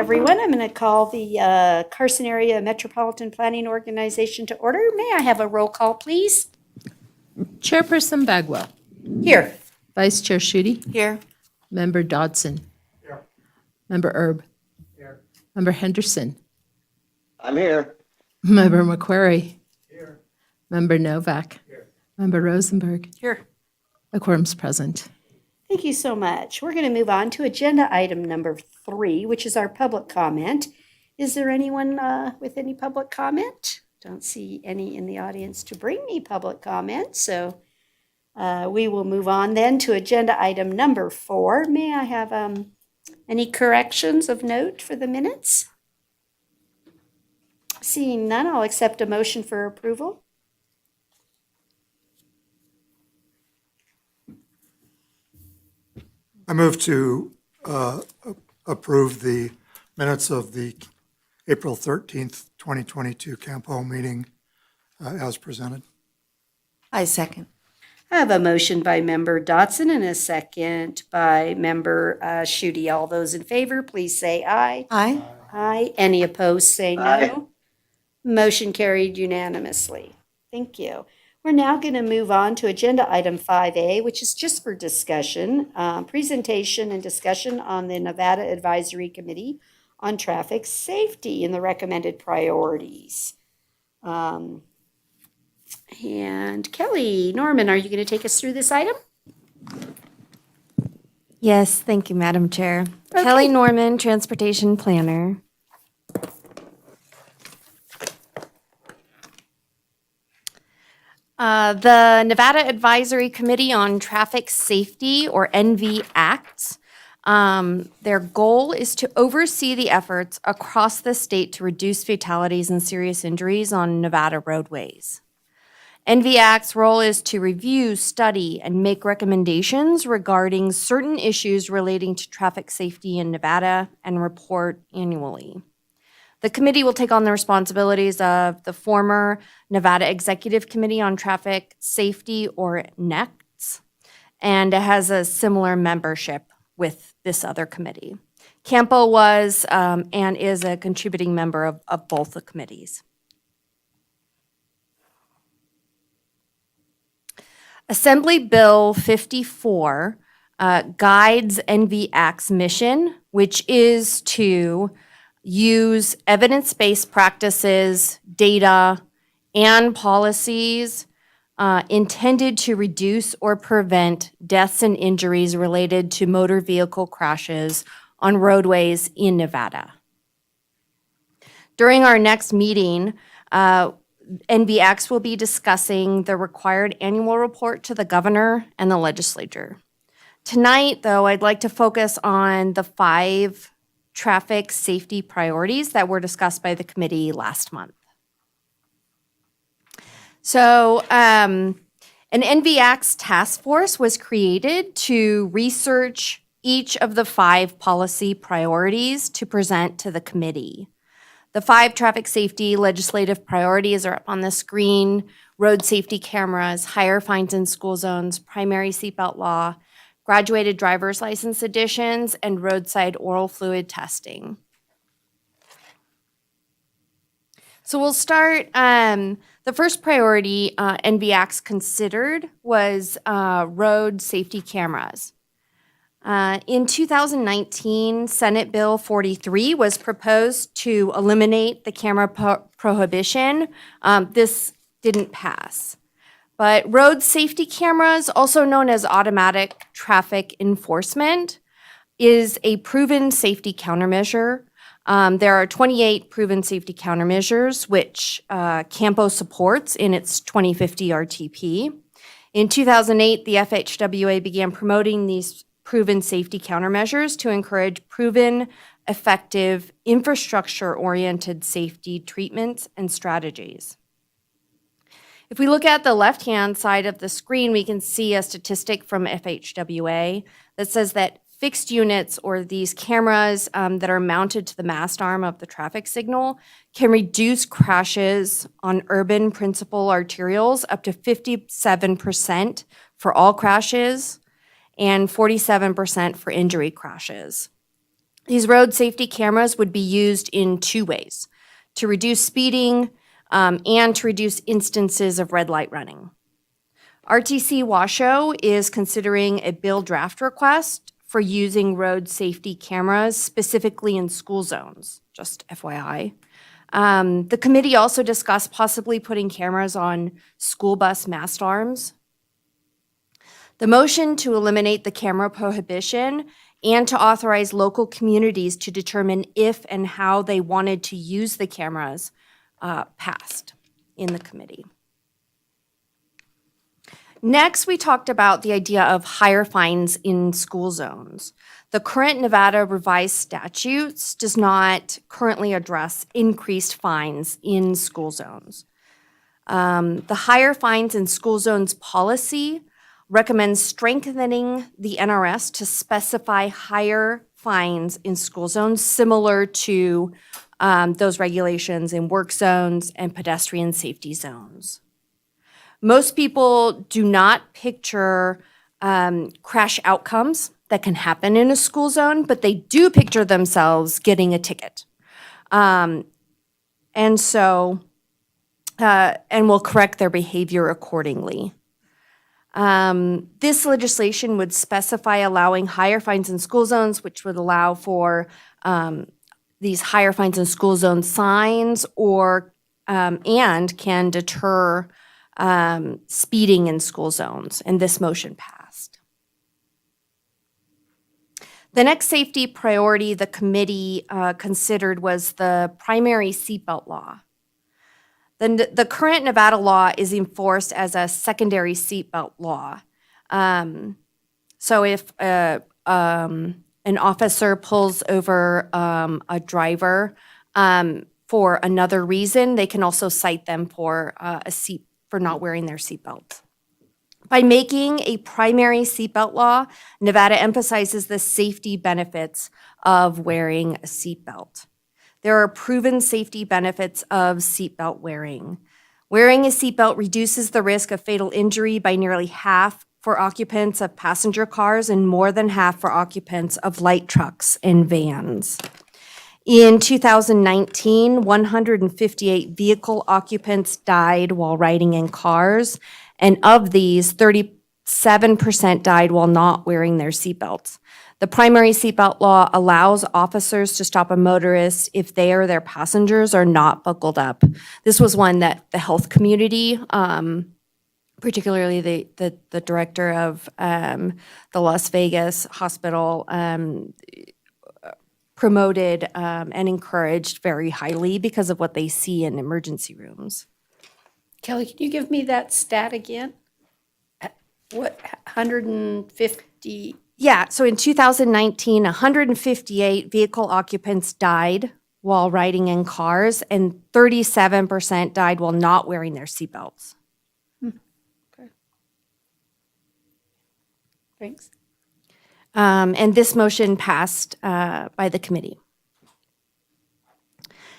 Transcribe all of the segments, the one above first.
everyone. I'm going to call the Carson Area Metropolitan Planning Organization to order. May I have a roll call, please? Chairperson Bagwell. Here. Vice Chair Schutte. Here. Member Dodson. Here. Member Erb. Here. Member Henderson. I'm here. Member McQuarrie. Here. Member Novak. Here. Member Rosenberg. Here. A quorum's present. Thank you so much. We're going to move on to agenda item number 3, which is our public comment. Is there anyone with any public comment? Don't see any in the audience to bring me public comment, so we will move on then to agenda item number 4. May I have any corrections of note for the minutes? Seeing none, I'll accept a motion for approval. I move to approve the minutes of the April 13th, 2022 CAMPO meeting as presented. I second. I have a motion by member Dotson and a second by member Schutte. All those in favor, please say aye. Aye. Aye. Any opposed, say no. Aye. Motion carried unanimously. Thank you. We're now going to move on to agenda item 5A, which is just for discussion, presentation and discussion on the Nevada Advisory Committee on Traffic Safety and the recommended priorities. And Kelly Norman, are you going to take us through this item? Yes, thank you, Madam Chair. Okay. Kelly Norman, Transportation Planner. The Nevada Advisory Committee on Traffic Safety, or NVACT, their goal is to oversee the efforts across the state to reduce fatalities and serious injuries on Nevada roadways. NVACT's role is to review, study, and make recommendations regarding certain issues relating to traffic safety in Nevada and report annually. The committee will take on the responsibilities of the former Nevada Executive Committee on Traffic Safety, or NECTS, and it has a similar membership with this other committee. CAMPO was and is a contributing member of both the committees. Assembly Bill 54 guides NVACT's mission, which is to use evidence-based practices, data, and policies intended to reduce or prevent deaths and injuries related to motor vehicle crashes on roadways in Nevada. During our next meeting, NVACT will be discussing the required annual report to the governor and the legislature. Tonight, though, I'd like to focus on the 5 traffic safety priorities that were discussed by the committee last month. So an NVACT's task force was created to research each of the 5 policy priorities to present to the committee. The 5 traffic safety legislative priorities are up on the screen: road safety cameras, higher fines in school zones, primary seatbelt law, graduated driver's license additions, and roadside oral fluid testing. So we'll start, the first priority NVACT considered was road safety cameras. In 2019, Senate Bill 43 was proposed to eliminate the camera prohibition. This didn't pass. But road safety cameras, also known as automatic traffic enforcement, is a proven safety countermeasure. There are 28 proven safety countermeasures, which CAMPO supports in its 2050 RTP. In 2008, the FHWA began promoting these proven safety countermeasures to encourage proven, effective, infrastructure-oriented safety treatments and strategies. If we look at the left-hand side of the screen, we can see a statistic from FHWA that says that fixed units, or these cameras that are mounted to the mast arm of the traffic signal, can reduce crashes on urban principal arterials up to 57% for all crashes and 47% for injury crashes. These road safety cameras would be used in two ways: to reduce speeding and to reduce instances of red light running. RTC Washoe is considering a bill draft request for using road safety cameras specifically in school zones, just FYI. The committee also discussed possibly putting cameras on school bus mast arms. The motion to eliminate the camera prohibition and to authorize local communities to determine if and how they wanted to use the cameras passed in the committee. Next, we talked about the idea of higher fines in school zones. The current Nevada revised statutes does not currently address increased fines in school zones. The higher fines in school zones policy recommends strengthening the NRS to specify higher fines in school zones similar to those regulations in work zones and pedestrian safety zones. Most people do not picture crash outcomes that can happen in a school zone, but they do picture themselves getting a ticket. And will correct their behavior accordingly. This legislation would specify allowing higher fines in school zones, which would allow for these higher fines in school zone signs or and can deter speeding in school zones, and this motion passed. The next safety priority the committee considered was the primary seatbelt law. The current Nevada law is enforced as a secondary seatbelt law. So if an officer pulls over a driver for another reason, they can also cite them for for not wearing their seatbelt. By making a primary seatbelt law, Nevada emphasizes the safety benefits of wearing a seatbelt. There are proven safety benefits of seatbelt wearing. Wearing a seatbelt reduces the risk of fatal injury by nearly half for occupants of passenger cars and more than half for occupants of light trucks and vans. In 2019, 158 vehicle occupants died while riding in cars, and of these, 37% died while not wearing their seatbelts. The primary seatbelt law allows officers to stop a motorist if they or their passengers are not buckled up. This was one that the health community, particularly the director of the Las Vegas hospital, promoted and encouraged very highly because of what they see in emergency rooms. Kelly, can you give me that stat again? What, 150? Yeah, so in 2019, 158 vehicle occupants died while riding in cars, and 37% died while not wearing their seatbelts. Okay. Thanks. And this motion passed by the committee.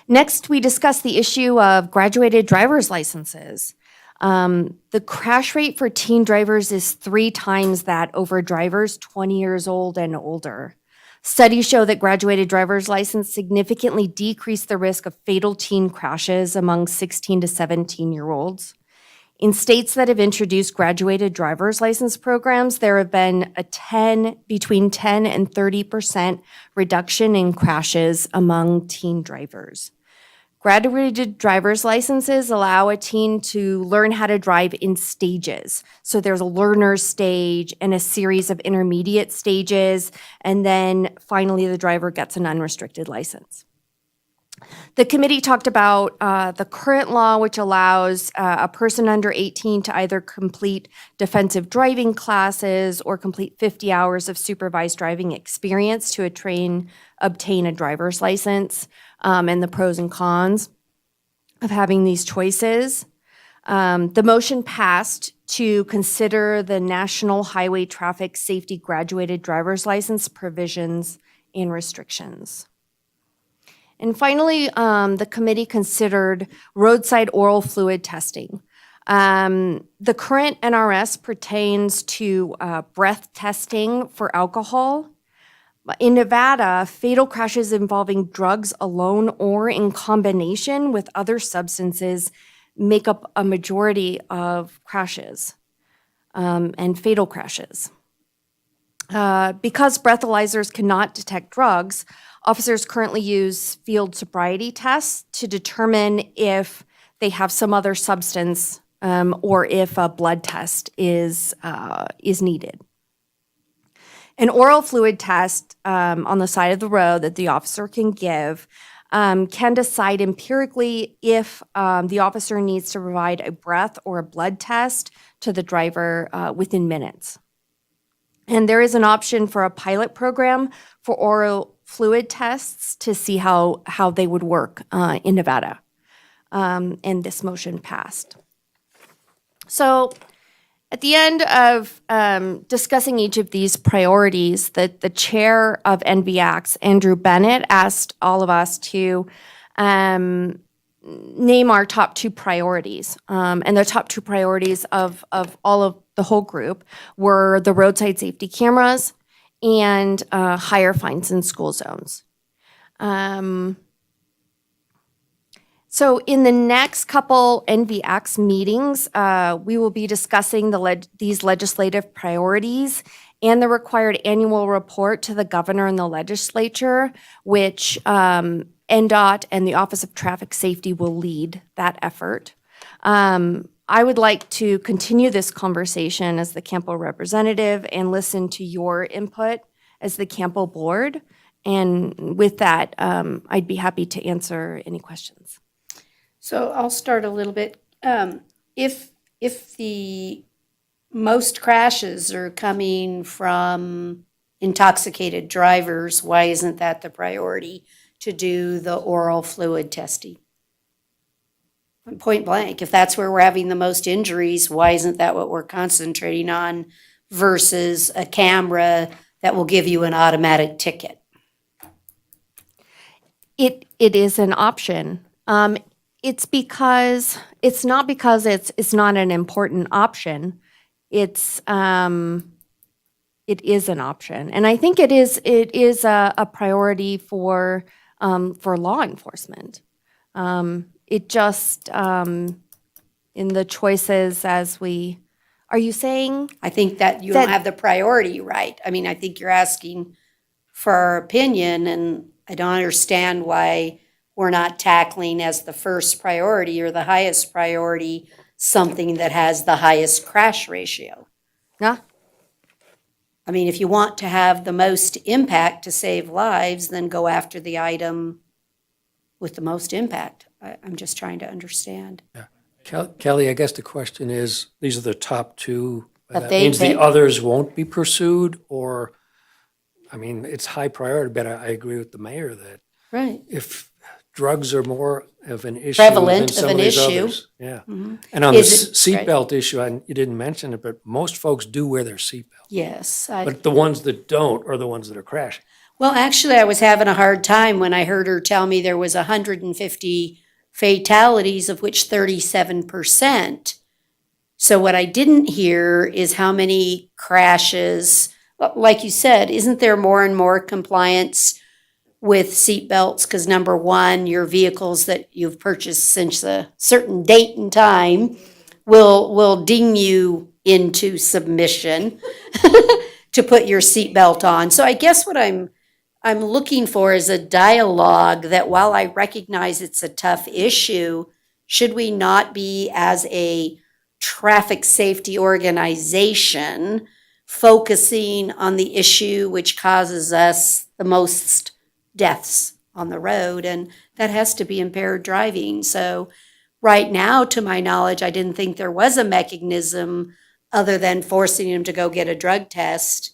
Next, we discuss the issue of graduated driver's licenses. The crash rate for teen drivers is 3 times that over drivers 20 years old and older. Studies show that graduated driver's license significantly decrease the risk of fatal teen crashes among 16 to 17-year-olds. In states that have introduced graduated driver's license programs, there have been between 10 and 30% reduction in crashes among teen drivers. Graduated driver's licenses allow a teen to learn how to drive in stages. So there's a learner's stage and a series of intermediate stages, and then finally the driver gets an unrestricted license. The committee talked about the current law, which allows a person under 18 to either complete defensive driving classes or complete 50 hours of supervised driving experience to obtain a driver's license, and the pros and cons of having these choices. The motion passed to consider the National Highway Traffic Safety Graduated Driver's License provisions and restrictions. And finally, the committee considered roadside oral fluid testing. The current NRS pertains to breath testing for alcohol. In Nevada, fatal crashes involving drugs alone or in combination with other substances make up a majority of crashes and fatal crashes. Because breathalyzers cannot detect drugs, officers currently use field sobriety tests to determine if they have some other substance or if a blood test is needed. An oral fluid test on the side of the road that the officer can give can decide empirically if the officer needs to provide a breath or a blood test to the driver within minutes. And there is an option for a pilot program for oral fluid tests to see how they would work in Nevada. And this motion passed. So at the end of discussing each of these priorities, the chair of NVACS, Andrew Bennett, asked all of us to name our top 2 priorities. And the top 2 priorities of all of the whole group were the roadside safety cameras and higher fines in school zones. So in the next couple NVACS meetings, we will be discussing these legislative priorities and the required annual report to the governor and the legislature, which NDOT and the Office of Traffic Safety will lead that effort. I would like to continue this conversation as the CAMPO representative and listen to your input as the CAMPO board. And with that, I'd be happy to answer any questions. So I'll start a little bit. If the most crashes are coming from intoxicated drivers, why isn't that the priority to do the oral fluid testing? Point blank, if that's where we're having the most injuries, why isn't that what we're concentrating on versus a camera that will give you an automatic ticket? It is an option. It's because it's not because it's not an important option. It is an option, and I think it is a priority for law enforcement. It just in the choices as we are you saying? I think that you don't have the priority right. I mean, I think you're asking for our opinion, and I don't understand why we're not tackling as the first priority or the highest priority something that has the highest crash ratio. Yeah. I mean, if you want to have the most impact to save lives, then go after the item with the most impact. I'm just trying to understand. Kelly, I guess the question is, these are the top 2. But That they- means they- the others won't be pursued, or, I mean, it's high priority, but I agree with the mayor that Right. if drugs are more of an issue Prevalent than some of an these issue. others. Yeah. And on the Is it- seatbelt issue, you didn't mention it, but most folks do wear their seatbelt. Yes. But the ones that don't are the ones that are crashing. Well, actually, I was having a hard time when I heard her tell me there was 150 fatalities, of which 37%. So what I didn't hear is how many crashes, like you said, isn't there more and more compliance with seatbelts? Because number one, your vehicles that you've purchased since a certain date and time will ding you into submission to put your seatbelt on. So I guess what I'm looking for is a dialogue that, while I recognize it's a tough issue, should we not be, as a traffic safety organization, focusing on the issue which causes us the most deaths on the road? And that has to be impaired driving. So right now, to my knowledge, I didn't think there was a mechanism other than forcing them to go get a drug test.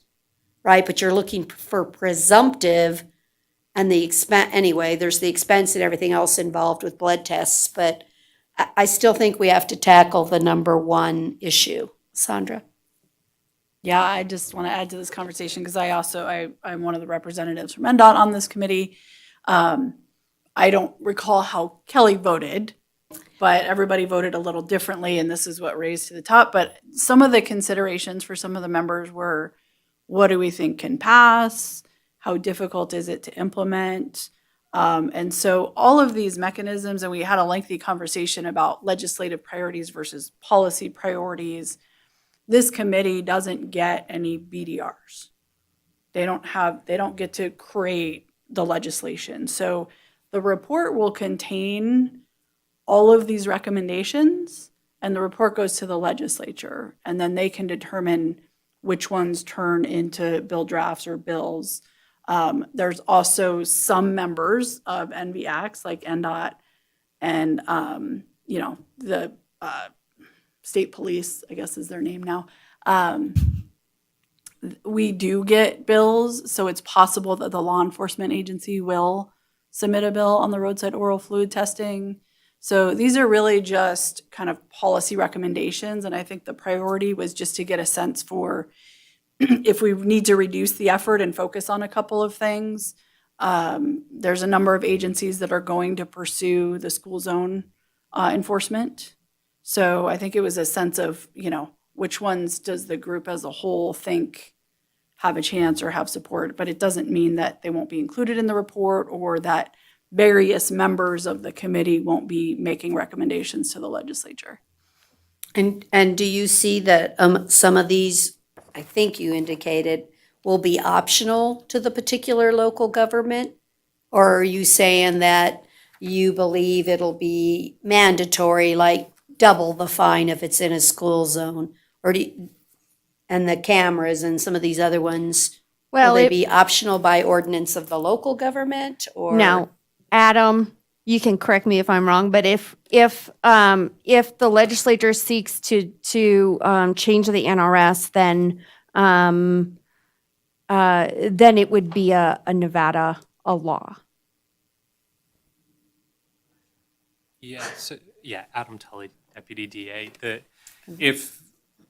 Right, but you're looking for presumptive, and the expense, anyway, there's the expense and everything else involved with blood tests, but I still think we have to tackle the number one issue. Sandra? Yeah, I just want to add to this conversation because I'm one of the representatives from NDOT on this committee. I don't recall how Kelly voted, but everybody voted a little differently, and this is what raised to the top. But some of the considerations for some of the members were, what do we think can pass? How difficult is it to implement? And so all of these mechanisms, and we had a lengthy conversation about legislative priorities versus policy priorities. This committee doesn't get any BDRs. They don't get to create the legislation. So the report will contain all of these recommendations, and the report goes to the legislature, and then they can determine which ones turn into bill drafts or bills. There's also some members of NVACs, like NDOT and, the state police, I guess is their name now. We do get bills, so it's possible that the law enforcement agency will submit a bill on the roadside oral fluid testing. So these are really just kind of policy recommendations, and I think the priority was just to get a sense for if we need to reduce the effort and focus on a couple of things. There's a number of agencies that are going to pursue the school zone enforcement. So I think it was a sense of, which ones does the group as a whole think have a chance or have support, but it doesn't mean that they won't be included in the report or that various members of the committee won't be making recommendations to the legislature. And do you see that some of these, I think you indicated, will be optional to the particular local government? Or are you saying that you believe it'll be mandatory, like double the fine if it's in a school zone? Or and the cameras and some of these other ones, will they be optional by ordinance of the local government or? Now, Adam, you can correct me if I'm wrong, but if the legislature seeks to change the NRS, then it would be a Nevada law. Adam Tully, Deputy DA.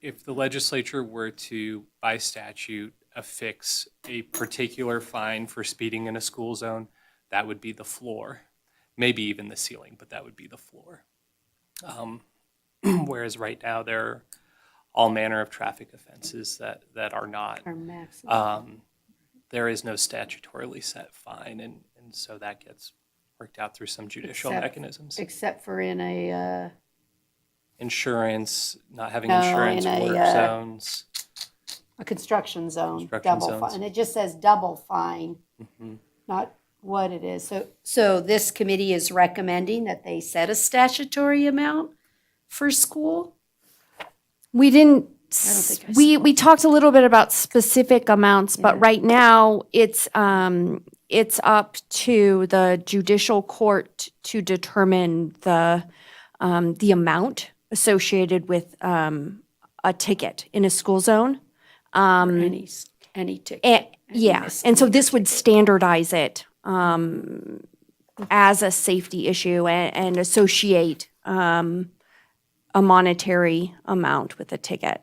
If the legislature were to, by statute, affix a particular fine for speeding in a school zone, that would be the floor. Maybe even the ceiling, but that would be the floor. Whereas right now, there are all manner of traffic offenses that are not. Or maximum. There is no statutorily set fine, and so that gets worked out through some judicial mechanisms. Except for in a, Insurance, not having No, insurance, in a, work zones. a construction zone, Construction double zones. fine. And it just says double fine, not what it is. So this committee is recommending that they set a statutory amount for school? We didn't, think I we talked a little bit about specific amounts, but right now it's up to the judicial court to determine the amount associated with a ticket in a school zone. Any ticket? And so this would standardize it as a safety issue and associate a monetary amount with a ticket.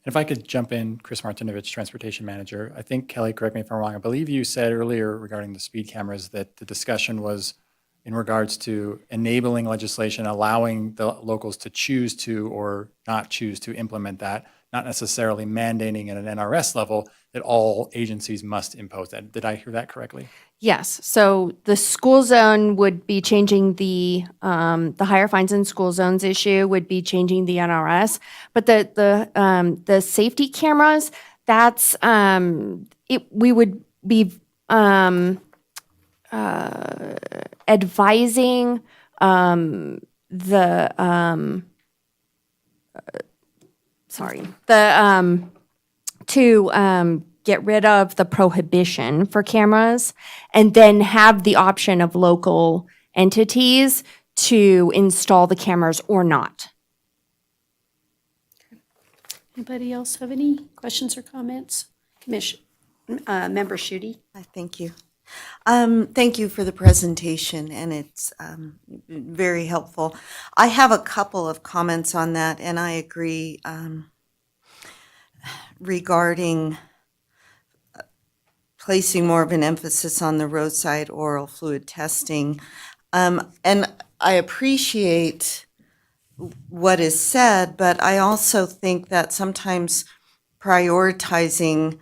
If I could jump in, Chris Martinovich, Transportation Manager. I think, Kelly, correct me if I'm wrong, I believe you said earlier regarding the speed cameras that the discussion was in regards to enabling legislation, allowing the locals to choose to or not choose to implement that, not necessarily mandating at an NRS level that all agencies must impose that. Did I hear that correctly? Yes, so the school zone would be changing the higher fines in school zones issue would be changing the NRS, but the safety cameras, that's we would be advising to get rid of the prohibition for cameras and then have the option of local entities to install the cameras or not. Anybody else have any questions or comments? Member Schutte? Thank you. Thank you for the presentation, and it's very helpful. I have a couple of comments on that, and I agree regarding placing more of an emphasis on the roadside oral fluid testing. And I appreciate what is said, but I also think that sometimes prioritizing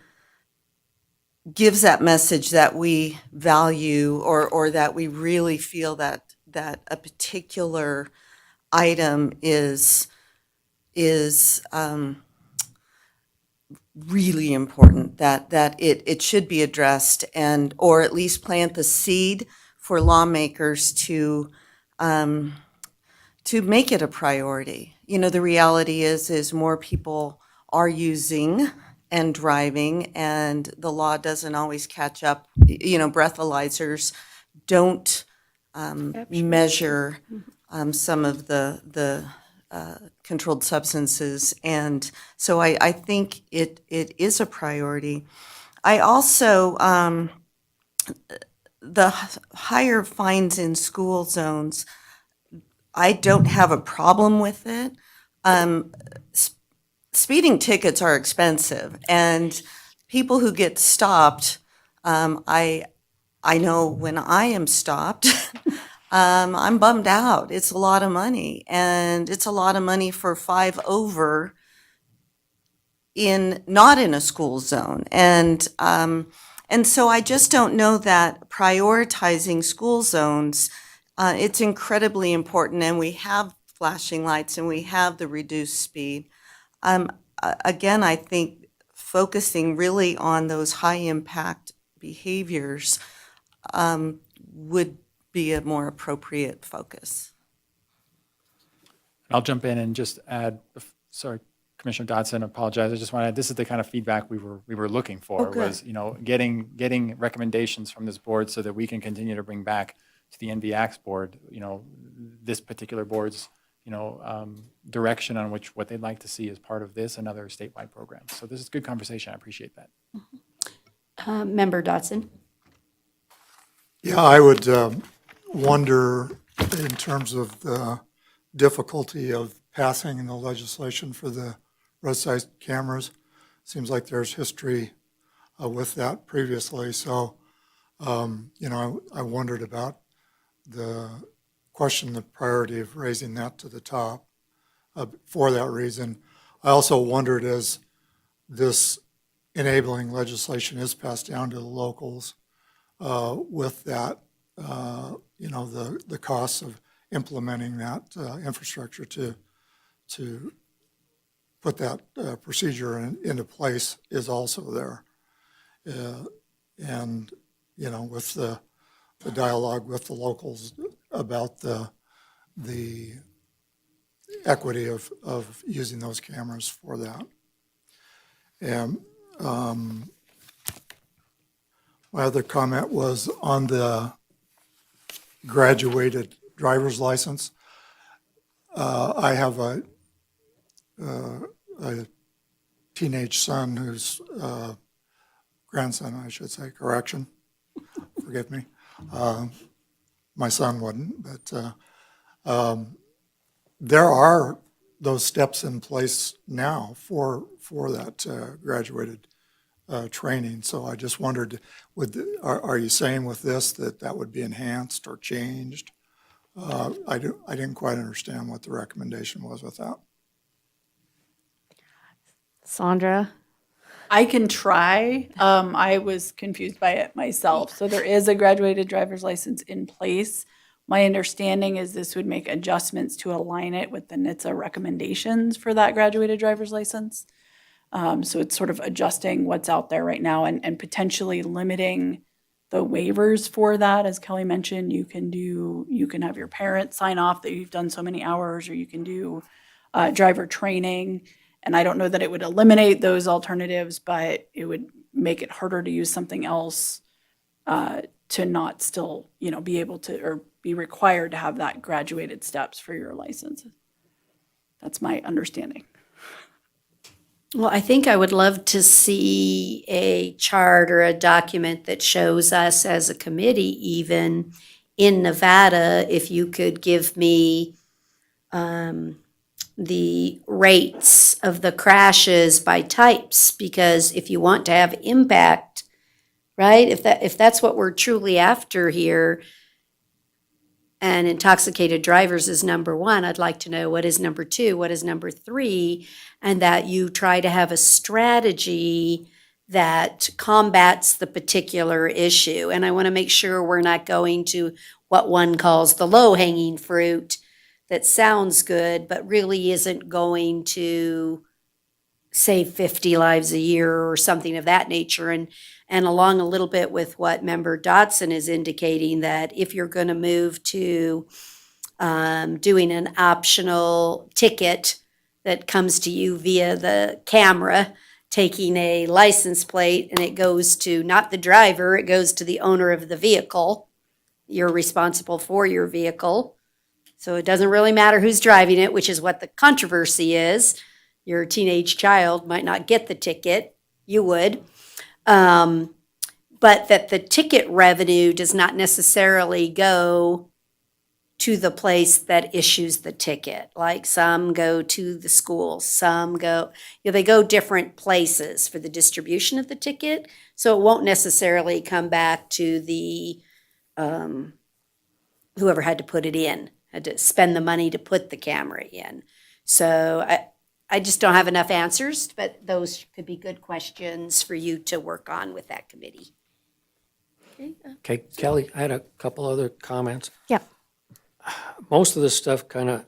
gives that message that we value or that we really feel that a particular item is really important, that it should be addressed, and or at least plant the seed for lawmakers to make it a priority. You know, the reality is more people are using and driving, and the law doesn't always catch up. You know, breathalyzers don't measure some of the controlled substances, and so I think it is a priority. I also, the higher fines in school zones, I don't have a problem with it. Speeding tickets are expensive, and people who get stopped, I know when I am stopped, I'm bummed out. It's a lot of money, and it's a lot of money for 5 over not in a school zone. And so I just don't know that prioritizing school zones, it's incredibly important, and we have flashing lights and we have the reduced speed. Again, I think focusing really on those high impact behaviors would be a more appropriate focus. I'll jump in and just add, sorry, Commissioner Dodson, apologize. I just want to add, this is the kind of feedback we were looking for, was, you know, getting recommendations from this board so that we can continue to bring back to the NVACS board, you know, this particular board's, you know, direction on what they'd like to see as part of this and other statewide programs. So this is good conversation. I appreciate that. Member Dotson? Yeah, I would wonder in terms of the difficulty of passing the legislation for the roadside cameras. Seems like there's history with that previously. So, you know, I wondered about the priority of raising that to the top for that reason. I also wondered, as this enabling legislation is passed down to the locals, with that, you know, the costs of implementing that infrastructure to put that procedure into place is also there. And, you know, with the dialogue with the locals about the equity of using those cameras for that. And my other comment was on the graduated driver's license. I have a teenage son who's grandson, I should say, correction. Forgive me. My son wouldn't, but there are those steps in place now for that graduated training. So I just wondered, are you saying with this that would be enhanced or changed? I didn't quite understand what the recommendation was with that. Sandra? I can try. I was confused by it myself. So there is a graduated driver's license in place. My understanding is this would make adjustments to align it with the NHTSA recommendations for that graduated driver's license. So it's sort of adjusting what's out there right now and potentially limiting the waivers for that. As Kelly mentioned, you can have your parents sign off that you've done so many hours, or you can do driver training. And I don't know that it would eliminate those alternatives, but it would make it harder to use something else to not still, you know, be able to or be required to have that graduated steps for your license. That's my understanding. Well, I think I would love to see a chart or a document that shows us as a committee, even in Nevada, if you could give me the rates of the crashes by types, because if you want to have impact, right? If that's what we're truly after here, and intoxicated drivers is number one, I'd like to know what is number two, what is number three, and that you try to have a strategy that combats the particular issue. And I want to make sure we're not going to what one calls the low-hanging fruit that sounds good, but really isn't going to save 50 lives a year or something of that nature. And along a little bit with what Member Dotson is indicating, that if you're going to move to doing an optional ticket that comes to you via the camera, taking a license plate, and it goes to not the driver, it goes to the owner of the vehicle. You're responsible for your vehicle. So it doesn't really matter who's driving it, which is what the controversy is. Your teenage child might not get the ticket, you would. But that the ticket revenue does not necessarily go to the place that issues the ticket. Like some go to the school, some go, they go different places for the distribution of the ticket. So it won't necessarily come back to the, whoever had to put it in, had to spend the money to put the camera in. So I just don't have enough answers, but those could be good questions for you to work on with that committee. Okay, Kelly, I had a couple other comments. Yep. Most of this stuff kind of,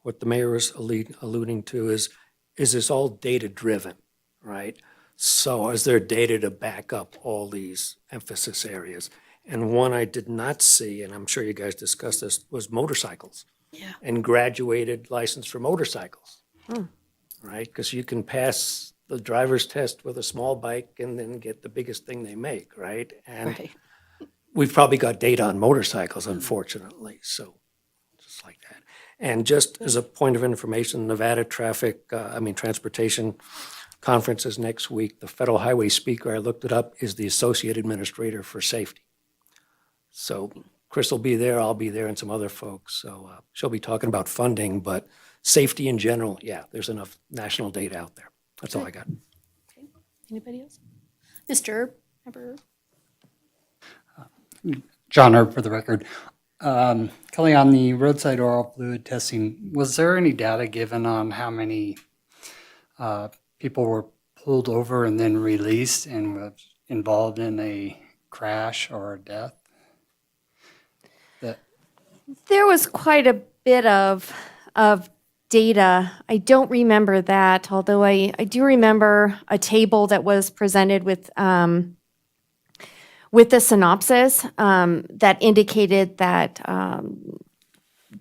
what the mayor is alluding to is this all data-driven, right? So is there data to back up all these emphasis areas? And one I did not see, and I'm sure you guys discussed this, was motorcycles. Yeah. And graduated license for motorcycles, right? Because you can pass the driver's test with a small bike and then get the biggest thing they make, right? And Right. we've probably got data on motorcycles, unfortunately, so just like that. And just as a point of information, Nevada Transportation Conference is next week. The federal highway speaker, I looked it up, is the Associate Administrator for Safety. So Chris will be there, I'll be there, and some other folks. So she'll be talking about funding, but safety in general, yeah, there's enough national data out there. That's all I got. Okay. Anybody else? Mr. Erb, Member Erb? John Herb for the record. Kelly, on the roadside oral fluid testing, was there any data given on how many people were pulled over and then released and was involved in a crash or a death? There was quite a bit of data. I don't remember that, although I do remember a table that was presented with the synopsis that indicated that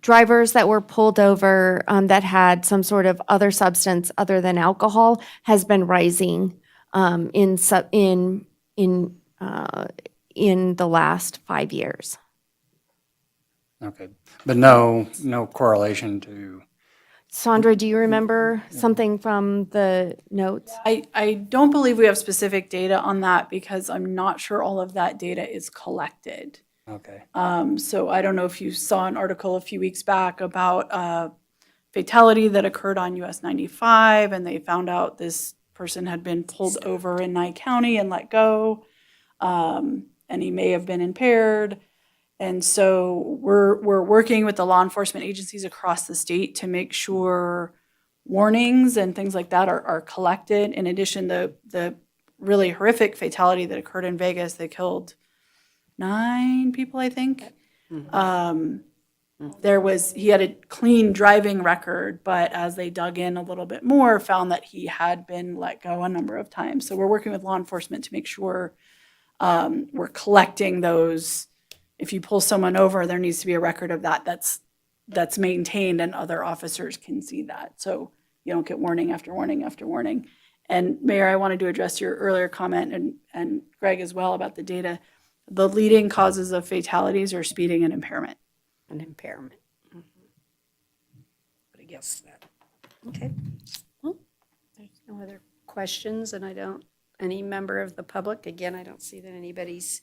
drivers that were pulled over that had some sort of other substance other than alcohol has been rising in the last 5 years. Okay, but no correlation to. Sandra, do you remember something from the notes? I don't believe we have specific data on that because I'm not sure all of that data is collected. Okay. So I don't know if you saw an article a few weeks back about a fatality that occurred on US 95, and they found out this person had been pulled over in Nye County and let go, and he may have been impaired. And so we're working with the law enforcement agencies across the state to make sure warnings and things like that are collected. In addition, the really horrific fatality that occurred in Vegas, they killed 9 people, I think. He had a clean driving record, but as they dug in a little bit more, found that he had been let go a number of times. So we're working with law enforcement to make sure we're collecting those. If you pull someone over, there needs to be a record of that that's maintained, and other officers can see that. So you don't get warning after warning after warning. And Mayor, I wanted to address your earlier comment, and Greg as well, about the data. The leading causes of fatalities are speeding and impairment. An impairment. But I guess that, okay. Well, there's no other questions, and any member of the public, again, I don't see that anybody's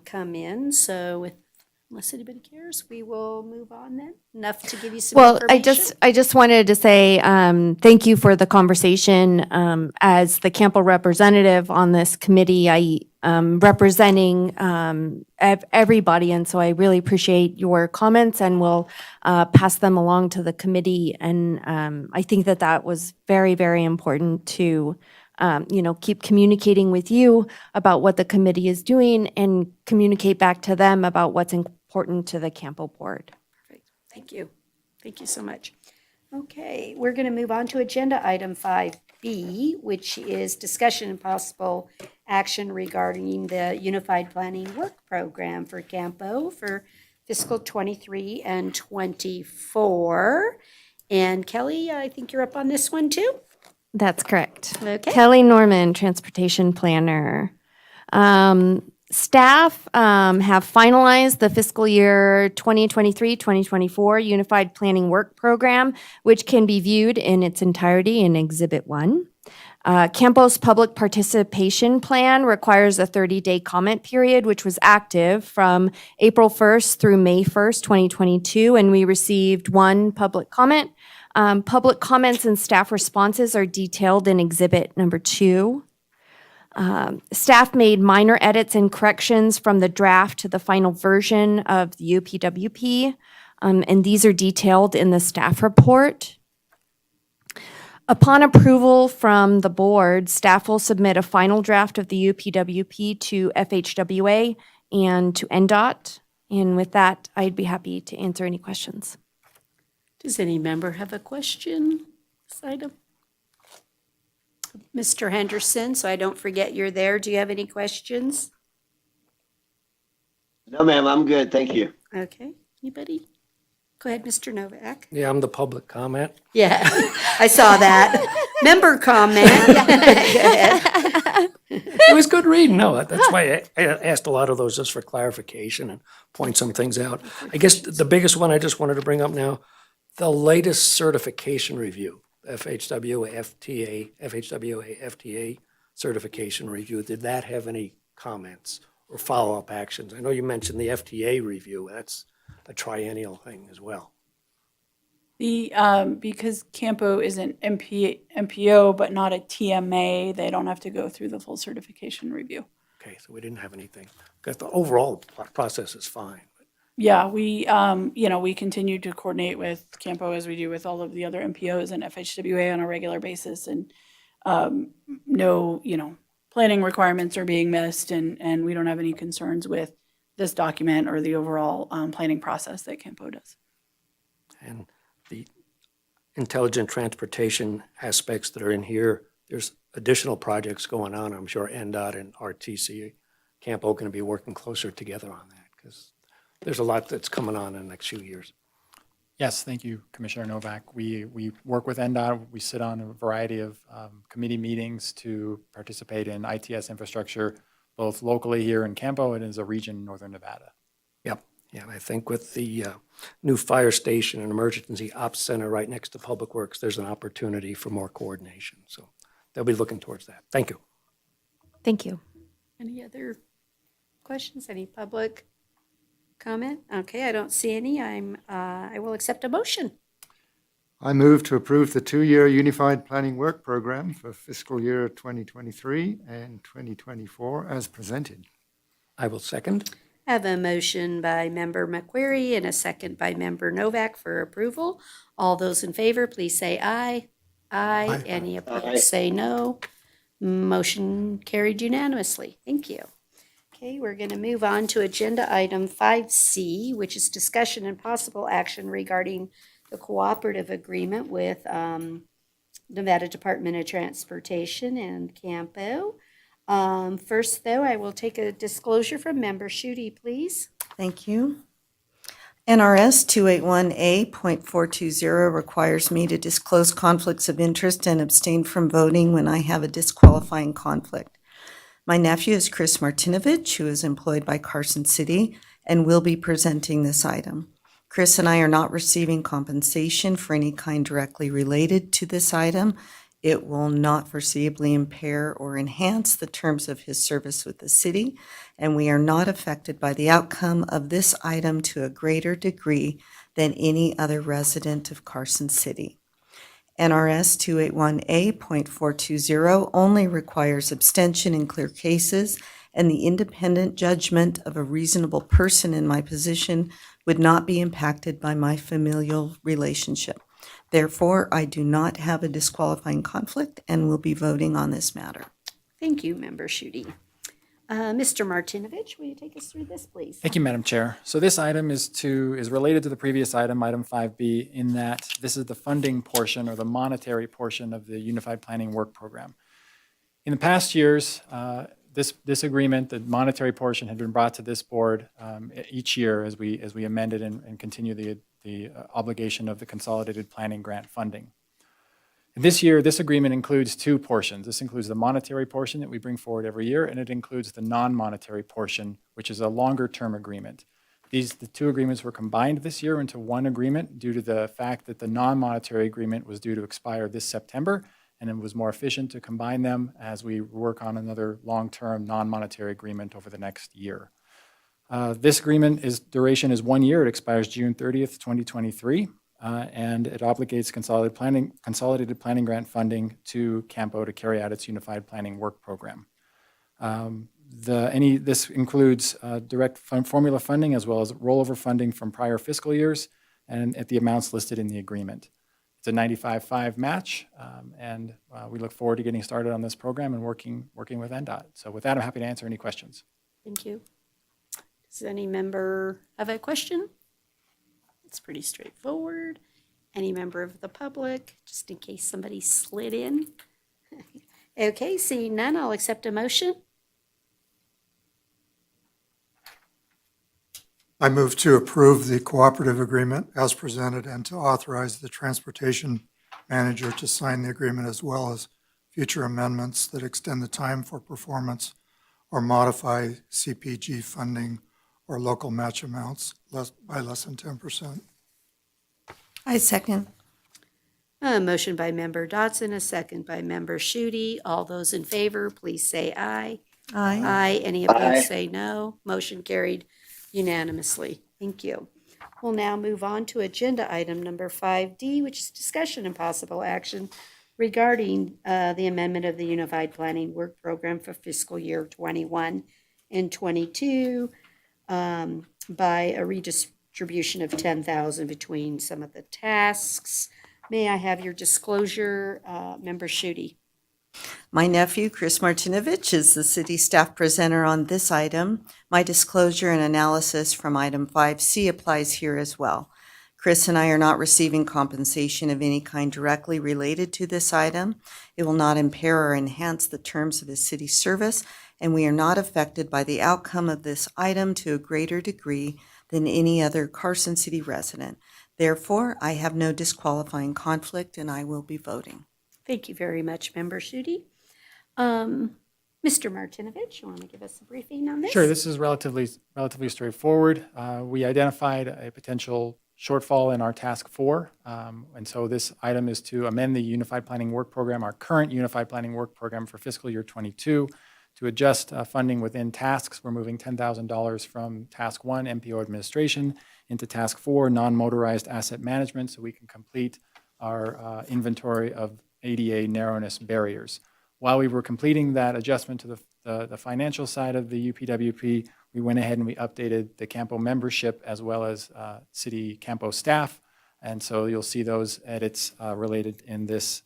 come in, so unless anybody cares, we will move on then. Enough to give you some Well, information. I just wanted to say thank you for the conversation. As the CAMPO representative on this committee, I representing everybody, and so I really appreciate your comments, and will pass them along to the committee. And I think that was very, very important to keep communicating with you about what the committee is doing and communicate back to them about what's important to the CAMPO board. Perfect. Thank you. Thank you so much. Okay, we're going to move on to agenda item 5B, which is discussion and possible action regarding the Unified Planning Work Program for CAMPO for fiscal 23 and 24. And Kelly, I think you're up on this one too? That's correct. Okay. Kelly Norman, Transportation Planner. Staff have finalized the fiscal year 2023-2024 Unified Planning Work Program, which can be viewed in its entirety in Exhibit 1. CAMPO's public participation plan requires a 30-day comment period, which was active from April 1st through May 1st, 2022, and we received one public comment. Public comments and staff responses are detailed in Exhibit number 2. Staff made minor edits and corrections from the draft to the final version of the UPWP, and these are detailed in the staff report. Upon approval from the board, staff will submit a final draft of the UPWP to FHWA and to NDOT. And with that, I'd be happy to answer any questions. Does any member have a question? This item? Mr. Henderson, so I don't forget you're there. Do you have any questions? No, ma'am, I'm good. Thank you. Okay, anybody? Go ahead, Mr. Novak. Yeah, I'm the public comment. Yeah, I saw that. Member comment. Go ahead. It was good reading. No, that's why I asked a lot of those just for clarification and point some things out. I guess the biggest one I just wanted to bring up now, the latest certification review, FHWA, FTA certification review, did that have any comments or follow-up actions? I know you mentioned the FTA review. That's a triennial thing as well. Because CAMPO is an MPO, but not a TMA, they don't have to go through the full certification review. Okay, so we didn't have anything. Because the overall process is fine. Yeah, we continue to coordinate with CAMPO as we do with all of the other MPOs and FHWA on a regular basis, and no, planning requirements are being missed, and we don't have any concerns with this document or the overall planning process that CAMPO does. And the intelligent transportation aspects that are in here, there's additional projects going on. I'm sure NDOT and RTC, CAMPO going to be working closer together on that because there's a lot that's coming on in the next few years. Yes, thank you, Commissioner Novak. We work with NDOT. We sit on a variety of committee meetings to participate in ITS infrastructure, both locally here in CAMPO and as a region in Northern Nevada. Yep. Yeah, and I think with the new fire station and emergency ops center right next to Public Works, there's an opportunity for more coordination. So they'll be looking towards that. Thank you. Thank you. Any other questions? Any public comment? Okay, I don't see any. I will accept a motion. I move to approve the two-year Unified Planning Work Program for fiscal year 2023 and 2024 as presented. I will second. I have a motion by Member McQuarrie and a second by Member Novak for approval. All those in favor, please say aye. Aye. Aye. Any opposed, Aye. say no. Motion carried unanimously. Thank you. Okay, we're going to move on to agenda item 5C, which is discussion and possible action regarding the cooperative agreement with Nevada Department of Transportation and CAMPO. First, though, I will take a disclosure from Member Schutte, please. Thank you. NRS 281A.420 requires me to disclose conflicts of interest and abstain from voting when I have a disqualifying conflict. My nephew is Chris Martinovich, who is employed by Carson City and will be presenting this item. Chris and I are not receiving compensation for any kind directly related to this item. It will not foreseeably impair or enhance the terms of his service with the city, and we are not affected by the outcome of this item to a greater degree than any other resident of Carson City. NRS 281A.420 only requires abstention in clear cases, and the independent judgment of a reasonable person in my position would not be impacted by my familial relationship. Therefore, I do not have a disqualifying conflict and will be voting on this matter. Thank you, Member Schutte. Mr. Martinovich, will you take us through this, please? Thank you, Madam Chair. So this item is related to the previous item, item 5B, in that this is the funding portion or the monetary portion of the Unified Planning Work Program. In the past years, this agreement, the monetary portion, had been brought to this board each year as we amended and continue the obligation of the consolidated planning grant funding. This year, this agreement includes two portions. This includes the monetary portion that we bring forward every year, and it includes the non-monetary portion, which is a longer-term agreement. The two agreements were combined this year into one agreement due to the fact that the non-monetary agreement was due to expire this September, and it was more efficient to combine them as we work on another long-term non-monetary agreement over the next year. This agreement duration is 1 year. It expires June 30th, 2023. And it obligates consolidated planning grant funding to CAMPO to carry out its Unified Planning Work Program. This includes direct formula funding as well as rollover funding from prior fiscal years and at the amounts listed in the agreement. It's a 95-5 match, and we look forward to getting started on this program and working with NDOT. So with that, I'm happy to answer any questions. Thank you. Does any member have a question? It's pretty straightforward. Any member of the public, just in case somebody slid in? Okay, seeing none, I'll accept a motion. I move to approve the cooperative agreement as presented and to authorize the transportation manager to sign the agreement as well as future amendments that extend the time for performance or modify CPG funding or local match amounts by less than 10%. I second. A motion by Member Dodson, a second by Member Schutte. All those in favor, please say aye. Aye. Aye. Any opposed, Aye. say no. Motion carried unanimously. Thank you. We'll now move on to agenda item number 5D, which is discussion and possible action regarding the amendment of the Unified Planning Work Program for fiscal year 21 and 22 by a redistribution of $10,000 between some of the tasks. May I have your disclosure, Member Schutte? My nephew, Chris Martinovich, is the city staff presenter on this item. My disclosure and analysis from item 5C applies here as well. Chris and I are not receiving compensation of any kind directly related to this item. It will not impair or enhance the terms of his city service, and we are not affected by the outcome of this item to a greater degree than any other Carson City resident. Therefore, I have no disqualifying conflict, and I will be voting. Thank you very much, Member Schutte. Mr. Martinovich, you want to give us a briefing on this? Sure, this is relatively straightforward. We identified a potential shortfall in our task 4, and so this item is to amend the Unified Planning Work Program, our current Unified Planning Work Program for fiscal year 22, to adjust funding within tasks. We're moving $10,000 from task 1, MPO administration, into task 4, non-motorized asset management, so we can complete our inventory of ADA narrowness barriers. While we were completing that adjustment to the financial side of the UPWP, we went ahead and we updated the CAMPO membership as well as city CAMPO staff. And so you'll see those edits related in this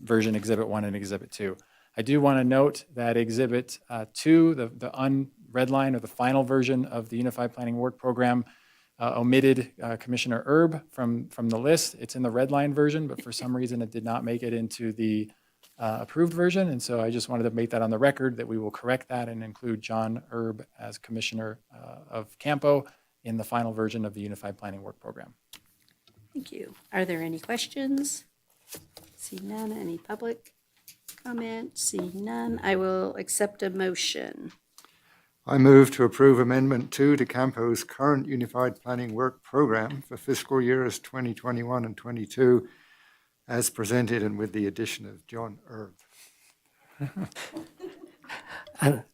version, Exhibit 1 and Exhibit 2. I do want to note that Exhibit 2, the unred line or the final version of the Unified Planning Work Program, omitted Commissioner Erb from the list. It's in the red line version, but for some reason it did not make it into the approved version. And so I just wanted to make that on the record that we will correct that and include John Erb as Commissioner of CAMPO in the final version of the Unified Planning Work Program. Thank you. Are there any questions? See none. Any public comment? See none. I will accept a motion. I move to approve Amendment 2 to CAMPO's current Unified Planning Work Program for fiscal years 2021 and 22 as presented and with the addition of John Erb.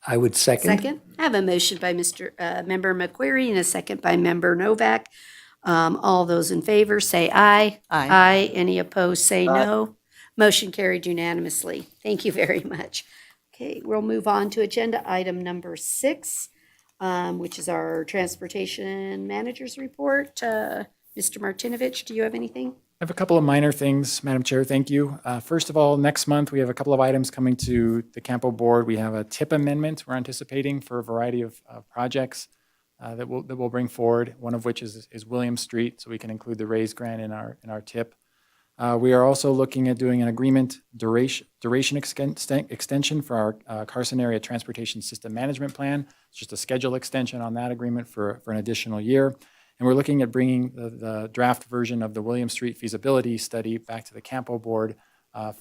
I would second. Second. I have a motion by Member McQuarrie and a second by Member Novak. All those in favor say aye. Aye. Aye. Any opposed say no. Motion carried unanimously. Thank you very much. Okay, we'll move on to agenda item number 6, which is our transportation manager's report. Mr. Martinovich, do you have anything? have a couple of minor things, Madam Chair. Thank you. First of all, next month, we have a couple of items coming to the CAMPO board. We have a TIP amendment we're anticipating for a variety of projects that we'll bring forward, one of which is William Street, so we can include the raise grant in our TIP. We are also looking at doing an agreement duration extension for our Carson area transportation system management plan. It's just a schedule extension on that agreement for an additional year. And we're looking at bringing the draft version of the William Street feasibility study back to the CAMPO board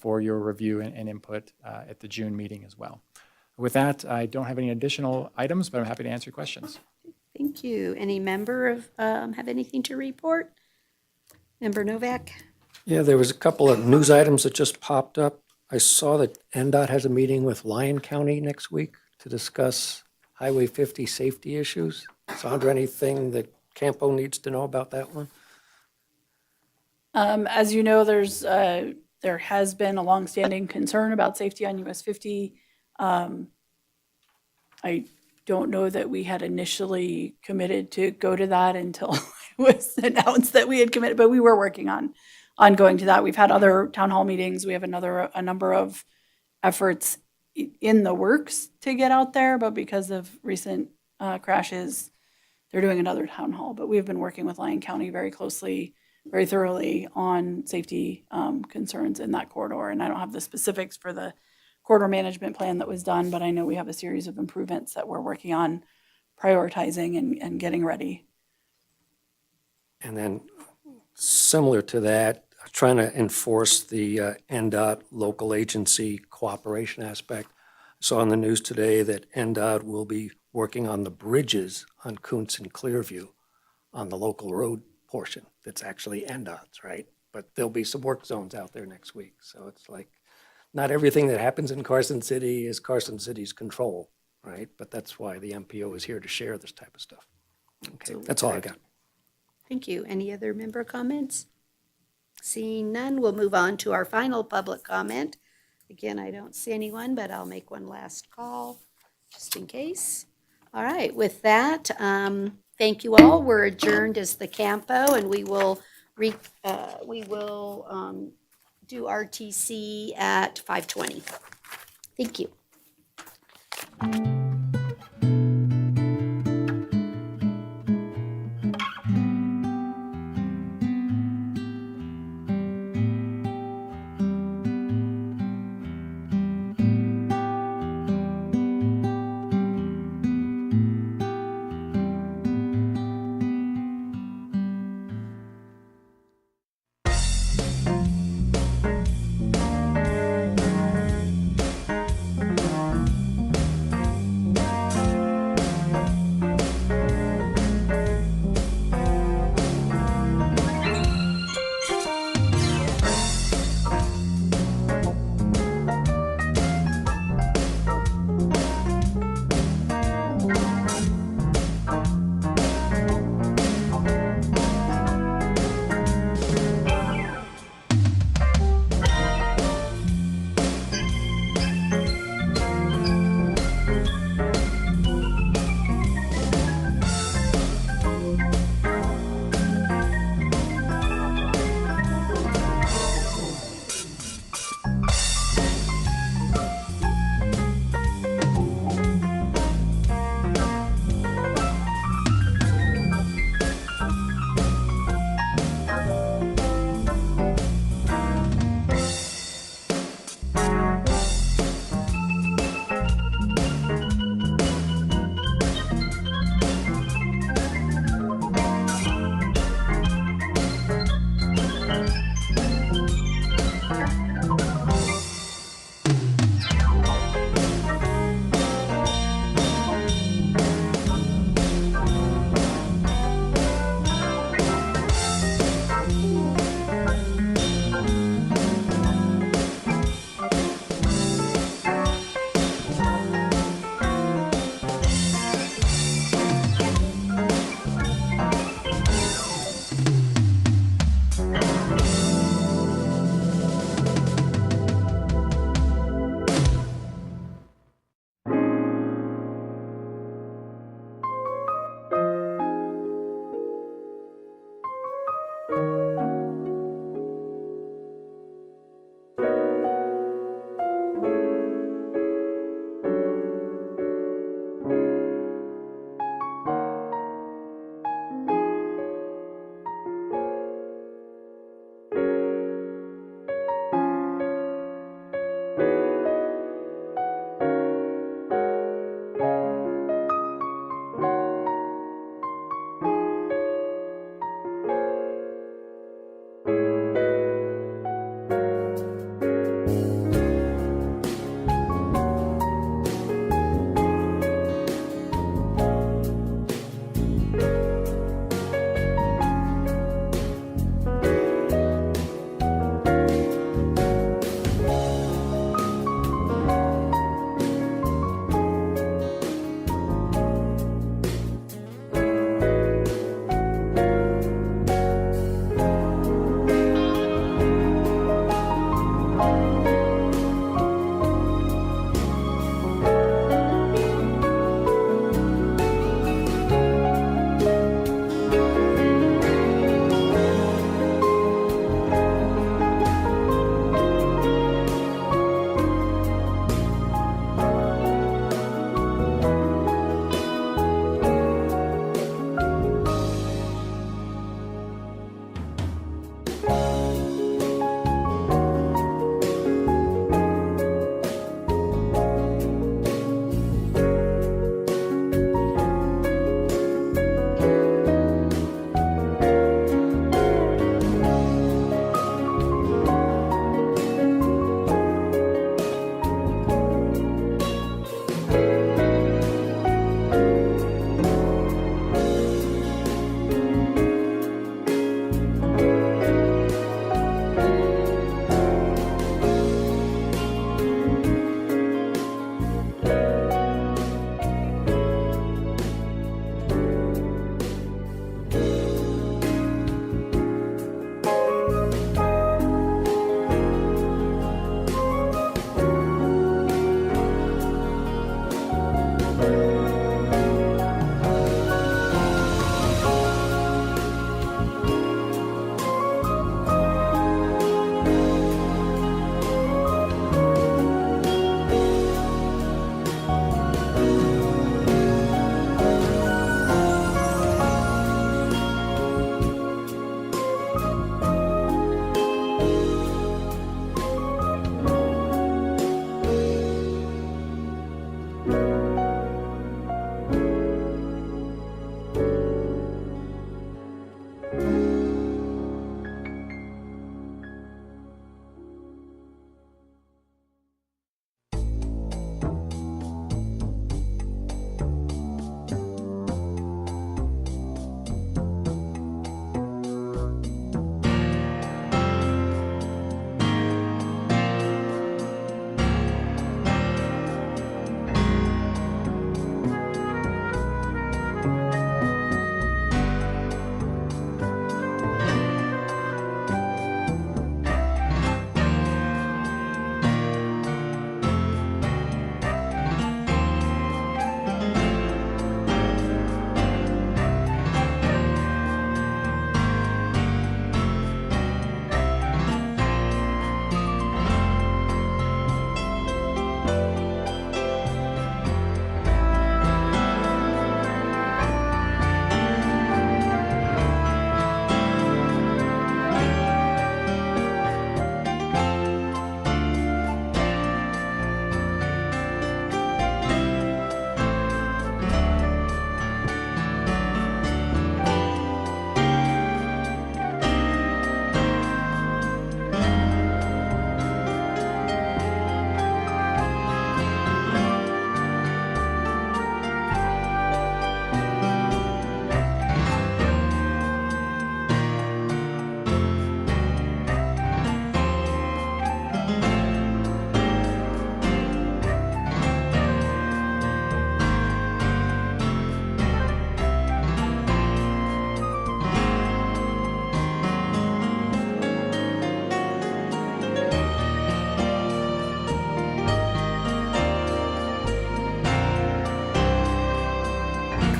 for your review and input at the June meeting as well. With that, I don't have any additional items, but I'm happy to answer questions. Thank you. Any member have anything to report? Member Novak? Yeah, there was a couple of news items that just popped up. I saw that NDOT has a meeting with Lyon County next week to discuss Highway 50 safety issues. Sandra, anything that CAMPO needs to know about that one? As you know, there has been a longstanding concern about safety on US 50. I don't know that we had initially committed to go to that until it was announced that we had committed, but we were working on going to that. We've had other town hall meetings. We have a number of efforts in the works to get out there, but because of recent crashes, they're doing another town hall. But we've been working with Lyon County very closely, very thoroughly on safety concerns in that corridor. And I don't have the specifics for the corridor management plan that was done, but I know we have a series of improvements that we're working on prioritizing and getting ready. And then similar to that, trying to enforce the NDOT local agency cooperation aspect. I saw on the news today that NDOT will be working on the bridges on Kuntz and Clearview on the local road portion. That's actually NDOT's, right? But there'll be some work zones out there next week. So it's like, not everything that happens in Carson City is Carson City's control, right? But that's why the MPO is here to share this type of stuff. Okay, that's all I got. Thank you. Any other member comments? Seeing none, we'll move on to our final public comment. Again, I don't see anyone, but I'll make one last call just in case. All right, with that, thank you all. We're adjourned as the CAMPO, and we will do RTC at 5:20. Thank you.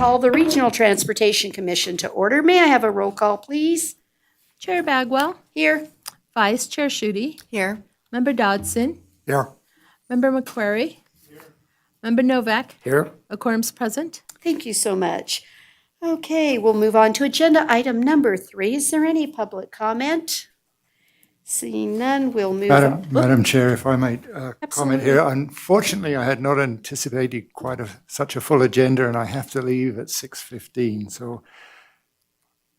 call the Regional Transportation Commission to order. May I have a roll call, please? Chair Bagwell, Here. Vice Chair Schutte, Here. Member Dodson, Here. Member McQuarrie, Member Novak, Here? a quorum's present. Thank you so much. Okay, we'll move on to agenda item number 3. Is there any public comment? Seeing none, we'll move on. Madam Chair, if I might comment here. Absolutely. Unfortunately, I had not anticipated such a full agenda, and I have to leave at 6:15. So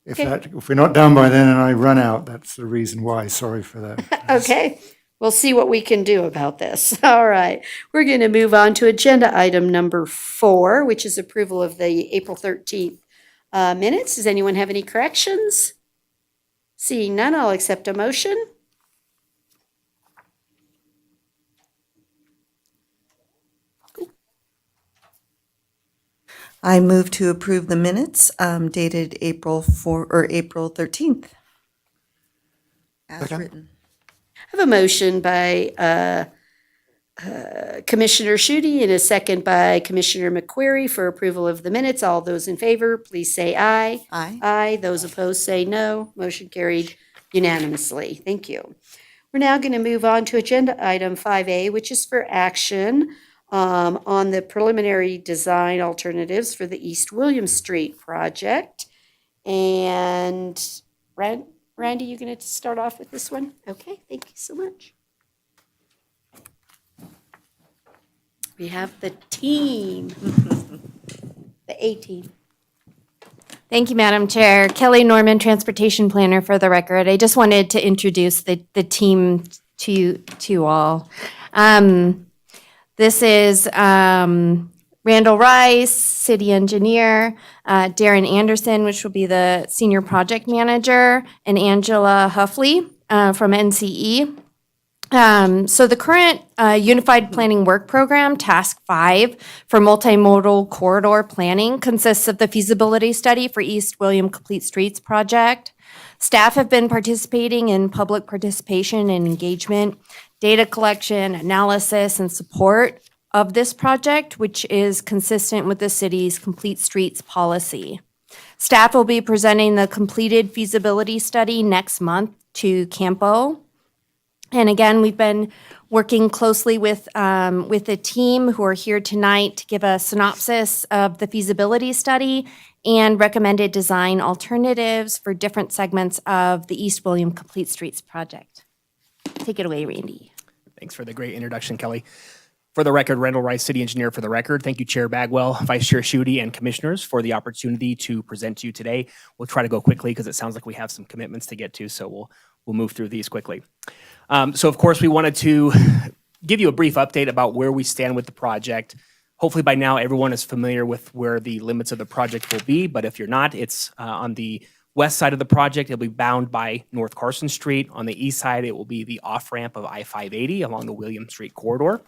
if we're not done by then and I run out, that's the reason why. Sorry for that. Okay, we'll see what we can do about this. All right, we're going to move on to agenda item number 4, which is approval of the April 13th minutes. Does anyone have any corrections? Seeing none, I'll accept a motion. I move to approve the minutes dated April 13th. As Second. written. I have a motion by Commissioner Schutte and a second by Commissioner McQuarrie for approval of the minutes. All those in favor, please say aye. Aye. Aye. Those opposed say no. Motion carried unanimously. Thank you. We're now going to move on to agenda item 5A, which is for action on the preliminary design alternatives for the East William Street project. And Randy, you going to start off with this one? Okay, thank you so much. We have the team, the A team. Thank you, Madam Chair. Kelly Norman, Transportation Planner for the record. I just wanted to introduce the team to all. This is Randall Rice, City Engineer, Darren Anderson, which will be the Senior Project Manager, and Angela Huffley from NCE. So the current Unified Planning Work Program, Task 5 for Multimodal Corridor Planning consists of the feasibility study for East William Complete Streets project. Staff have been participating in public participation and engagement, data collection, analysis, and support of this project, which is consistent with the city's Complete Streets policy. Staff will be presenting the completed feasibility study next month to CAMPO. And again, we've been working closely with the team who are here tonight to give a synopsis of the feasibility study and recommended design alternatives for different segments of the East William Complete Streets project. Take it away, Randy. Thanks for the great introduction, Kelly. For the record, Randall Rice, City Engineer for the record. Thank you, Chair Bagwell, Vice Chair Schutte, and Commissioners for the opportunity to present to you today. We'll try to go quickly because it sounds like we have some commitments to get to, so we'll move through these quickly. So of course, we wanted to give you a brief update about where we stand with the project. Hopefully by now, everyone is familiar with where the limits of the project will be, but if you're not, it's on the west side of the project, it'll be bound by North Carson Street. On the east side, it will be the off-ramp of I-580 along the William Street corridor.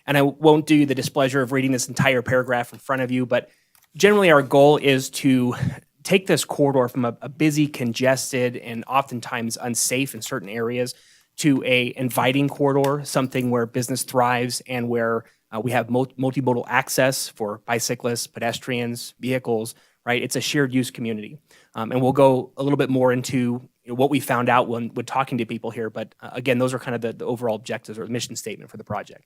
And I won't do you the displeasure of reading this entire paragraph in front of you, but generally our goal is to take this corridor from a busy, congested, and oftentimes unsafe in certain areas to a inviting corridor, something where business thrives and where we have multimodal access for bicyclists, pedestrians, vehicles, right? It's a shared use community. And we'll go a little bit more into what we found out when talking to people here, but again, those are kind of the overall objectives or the mission statement for the project.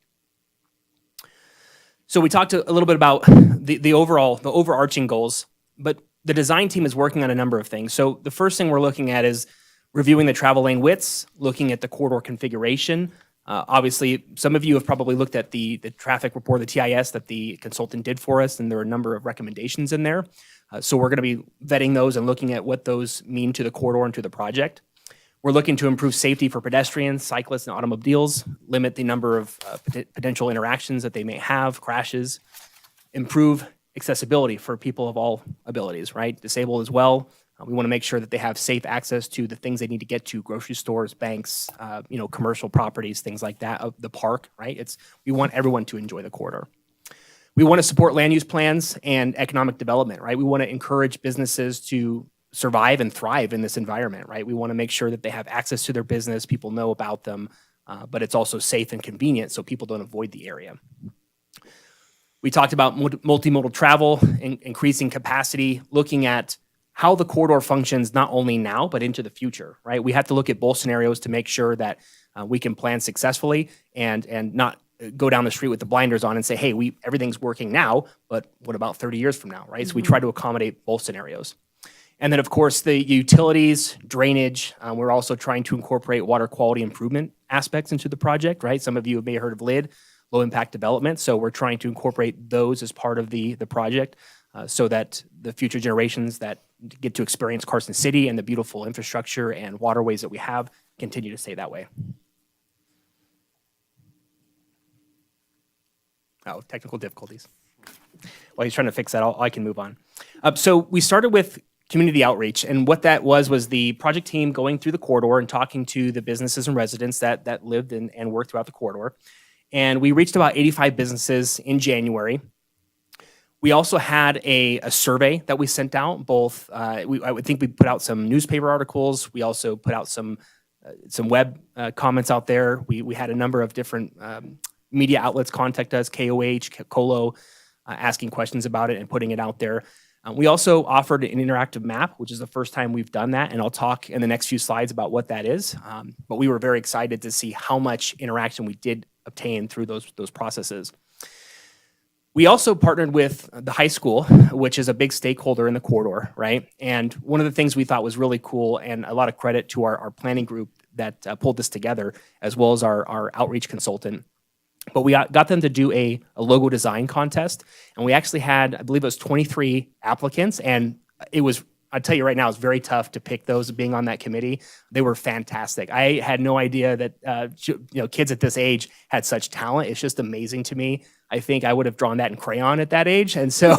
So we talked a little bit about the overarching goals, but the design team is working on a number of things. So the first thing we're looking at is reviewing the travel lane widths, looking at the corridor configuration. Obviously, some of you have probably looked at the traffic report, the TIS that the consultant did for us, and there are a number of recommendations in there. So we're going to be vetting those and looking at what those mean to the corridor and to the project. We're looking to improve safety for pedestrians, cyclists, and automobiles, limit the number of potential interactions that they may have, crashes, improve accessibility for people of all abilities, right? Disabled as well. We want to make sure that they have safe access to the things they need to get to, grocery stores, banks, commercial properties, things like that, the park, right? We want everyone to enjoy the corridor. We want to support land use plans and economic development, right? We want to encourage businesses to survive and thrive in this environment, right? We want to make sure that they have access to their business, people know about them, but it's also safe and convenient so people don't avoid the area. We talked about multimodal travel, increasing capacity, looking at how the corridor functions not only now, but into the future, right? We have to look at both scenarios to make sure that we can plan successfully and not go down the street with the blinders on and say, hey, everything's working now, but what about 30 years from now, right? So we try to accommodate both scenarios. And then, of course, the utilities, drainage, we're also trying to incorporate water quality improvement aspects into the project, right? Some of you may have heard of LID, low impact development. So we're trying to incorporate those as part of the project so that the future generations that get to experience Carson City and the beautiful infrastructure and waterways that we have continue to stay that way. Oh, technical difficulties. While he's trying to fix that, I can move on. So we started with community outreach, and what that was the project team going through the corridor and talking to the businesses and residents that lived and worked throughout the corridor. And we reached about 85 businesses in January. We also had a survey that we sent out. I would think we put out some newspaper articles. We also put out some web comments out there. We had a number of different media outlets contact us, KOH, Colo, asking questions about it and putting it out there. We also offered an interactive map, which is the first time we've done that, and I'll talk in the next few slides about what that is. But we were very excited to see how much interaction we did obtain through those processes. We also partnered with the high school, which is a big stakeholder in the corridor, right? And one of the things we thought was really cool, and a lot of credit to our planning group that pulled this together, as well as our outreach consultant. But we got them to do a logo design contest, and we actually had, I believe it was 23 applicants, and it was, I'll tell you right now, it's very tough to pick those being on that committee. They were fantastic. I had no idea that kids at this age had such talent. It's just amazing to me. I think I would have drawn that in crayon at that age, and so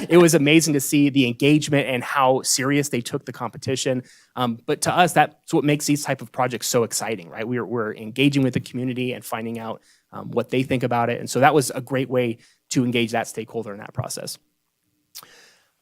it was amazing to see the engagement and how serious they took the competition. But to us, that's what makes these type of projects so exciting, right? We're engaging with the community and finding out what they think about it, and so that was a great way to engage that stakeholder in that process.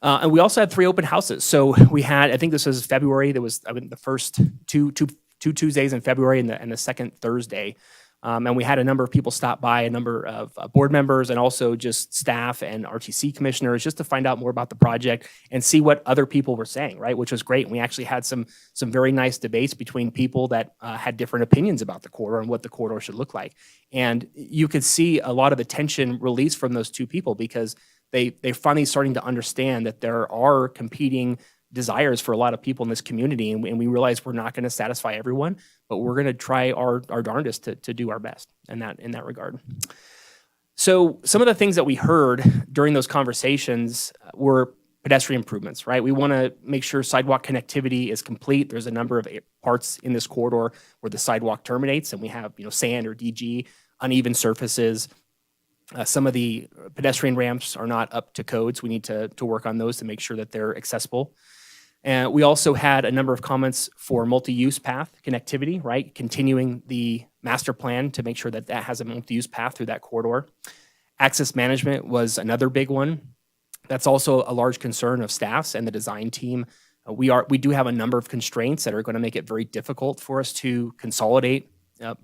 And we also had 3 open houses. So we had, I think this was February. There was the first two Tuesdays in February and the second Thursday. And we had a number of people stop by, a number of board members, and also just staff and RTC commissioners, just to find out more about the project and see what other people were saying, right? Which was great. And we actually had some very nice debates between people that had different opinions about the corridor and what the corridor should look like. And you could see a lot of the tension released from those 2 people because they're finally starting to understand that there are competing desires for a lot of people in this community, and we realize we're not going to satisfy everyone, but we're going to try our darndest to do our best in that regard. So some of the things that we heard during those conversations were pedestrian improvements, right? We want to make sure sidewalk connectivity is complete. There's a number of parts in this corridor where the sidewalk terminates, and we have sand or DG, uneven surfaces. Some of the pedestrian ramps are not up to codes. We need to work on those to make sure that they're accessible. And we also had a number of comments for multi-use path connectivity, right? Continuing the master plan to make sure that that has a multi-use path through that corridor. Access management was another big one. That's also a large concern of staffs and the design team. We do have a number of constraints that are going to make it very difficult for us to consolidate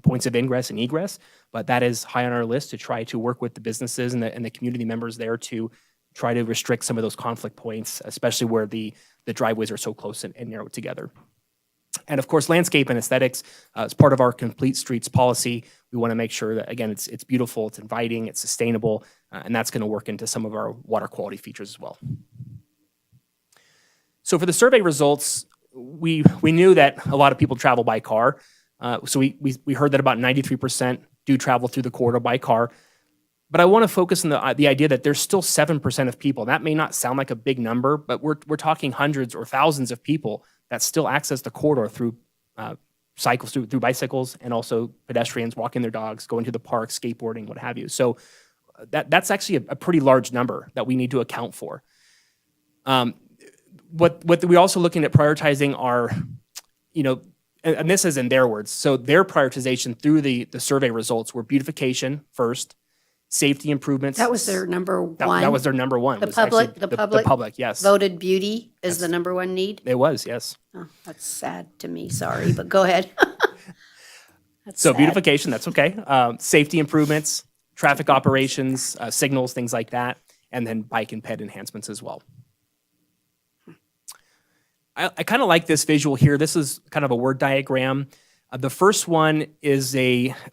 points of ingress and egress, but that is high on our list to try to work with the businesses and the community members there to try to restrict some of those conflict points, especially where the driveways are so close and narrow together. And of course, landscape and aesthetics is part of our complete streets policy. We want to make sure that, again, it's beautiful, it's inviting, it's sustainable, and that's going to work into some of our water quality features as well. So for the survey results, we knew that a lot of people travel by car. So we heard that about 93% do travel through the corridor by car. But I want to focus on the idea that there's still 7% of people. That may not sound like a big number, but we're talking hundreds or thousands of people that still access the corridor through cycles, through bicycles, and also pedestrians walking their dogs, going to the park, skateboarding, what have you. So that's actually a pretty large number that we need to account for. What we're also looking at prioritizing are, and this is in their words, so their prioritization through the survey results were beautification first, safety improvements. That was their number one. That was their number one. The was actually public, the public, yes. Voted beauty is the number one need? It was, yes. Oh, that's sad to me, sorry, but go ahead. That's So sad. beautification, that's okay. Safety improvements, traffic operations, signals, things like that, and then bike and ped enhancements as well. I kind of like this visual here. This is kind of a word diagram. The first one is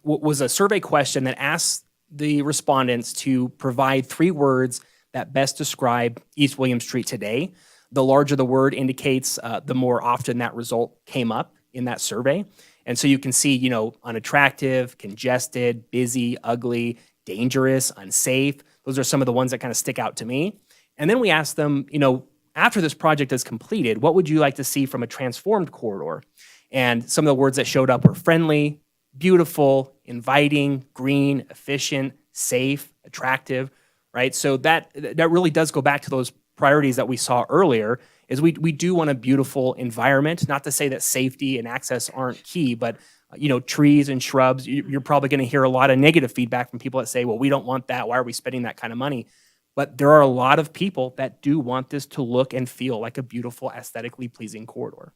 was a survey question that asked the respondents to provide 3 words that best describe East William Street today. The larger the word indicates, the more often that result came up in that survey. And so you can see, you know, unattractive, congested, busy, ugly, dangerous, unsafe. Those are some of the ones that kind of stick out to me. And then we asked them, you know, after this project is completed, what would you like to see from a transformed corridor? And some of the words that showed up were friendly, beautiful, inviting, green, efficient, safe, attractive, right? So that really does go back to those priorities that we saw earlier, is we do want a beautiful environment. Not to say that safety and access aren't key, but you know, trees and shrubs, you're probably going to hear a lot of negative feedback from people that say, well, we don't want that. Why are we spending that kind of money? But there are a lot of people that do want this to look and feel like a beautiful, aesthetically pleasing corridor.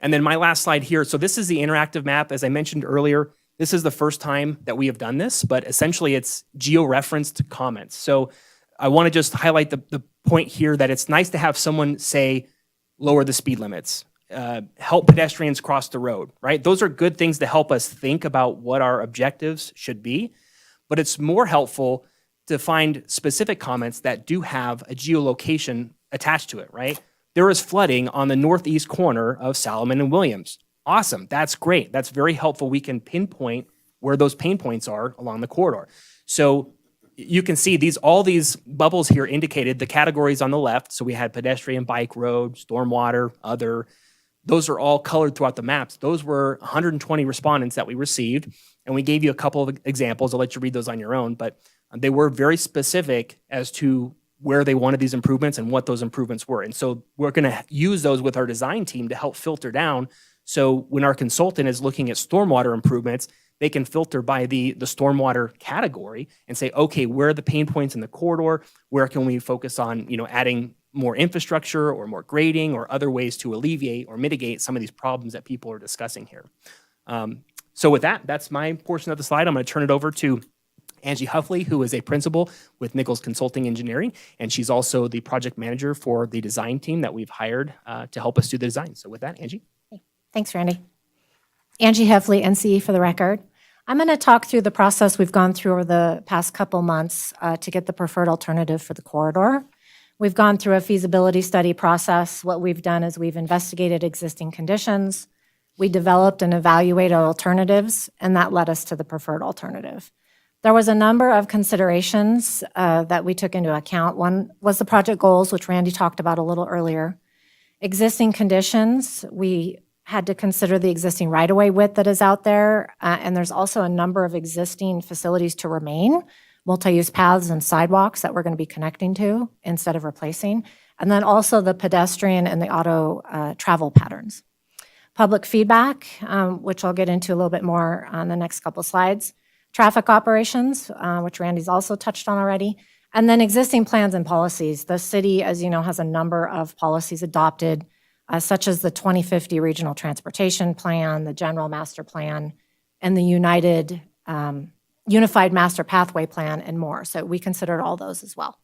And then my last slide here. So this is the interactive map. As I mentioned earlier, this is the first time that we have done this, but essentially it's geo-referenced comments. So I want to just highlight the point here that it's nice to have someone say, lower the speed limits, help pedestrians cross the road, right? Those are good things to help us think about what our objectives should be. But it's more helpful to find specific comments that do have a geolocation attached to it, right? There is flooding on the northeast corner of Salomon and Williams. Awesome, that's great. That's very helpful. We can pinpoint where those pain points are along the corridor. So you can see all these bubbles here indicated the categories on the left. So we had pedestrian, bike, road, stormwater, other. Those are all colored throughout the maps. Those were 120 respondents that we received, and we gave you a couple of examples. I'll let you read those on your own, but they were very specific as to where they wanted these improvements and what those improvements were. And so we're going to use those with our design team to help filter down. So when our consultant is looking at stormwater improvements, they can filter by the stormwater category and say, okay, where are the pain points in the corridor? Where can we focus on, you know, adding more infrastructure or more grading or other ways to alleviate or mitigate some of these problems that people are discussing here. So with that, that's my portion of the slide. I'm going to turn it over to Angie Huffley, who is a principal with Nichols Consulting Engineering, and she's also the project manager for the design team that we've hired to help us do the design. So with that, Angie. Thanks, Randy. Angie Huffley, NCE for the record. I'm going to talk through the process we've gone through over the past couple months to get the preferred alternative for the corridor. We've gone through a feasibility study process. What we've done is we've investigated existing conditions. We developed and evaluated alternatives, and that led us to the preferred alternative. There was a number of considerations that we took into account. One was the project goals, which Randy talked about a little earlier. Existing conditions, we had to consider the existing right-of-way width that is out there, and there's also a number of existing facilities to remain, multi-use paths and sidewalks that we're going to be connecting to instead of replacing, and then also the pedestrian and the auto travel patterns. Public feedback, which I'll get into a little bit more on the next couple slides. Traffic operations, which Randy's also touched on already, and then existing plans and policies. The city, as you know, has a number of policies adopted, such as the 2050 Regional Transportation Plan, the General Master Plan, and the Unified Master Pathway Plan, and more. So we considered all those as well.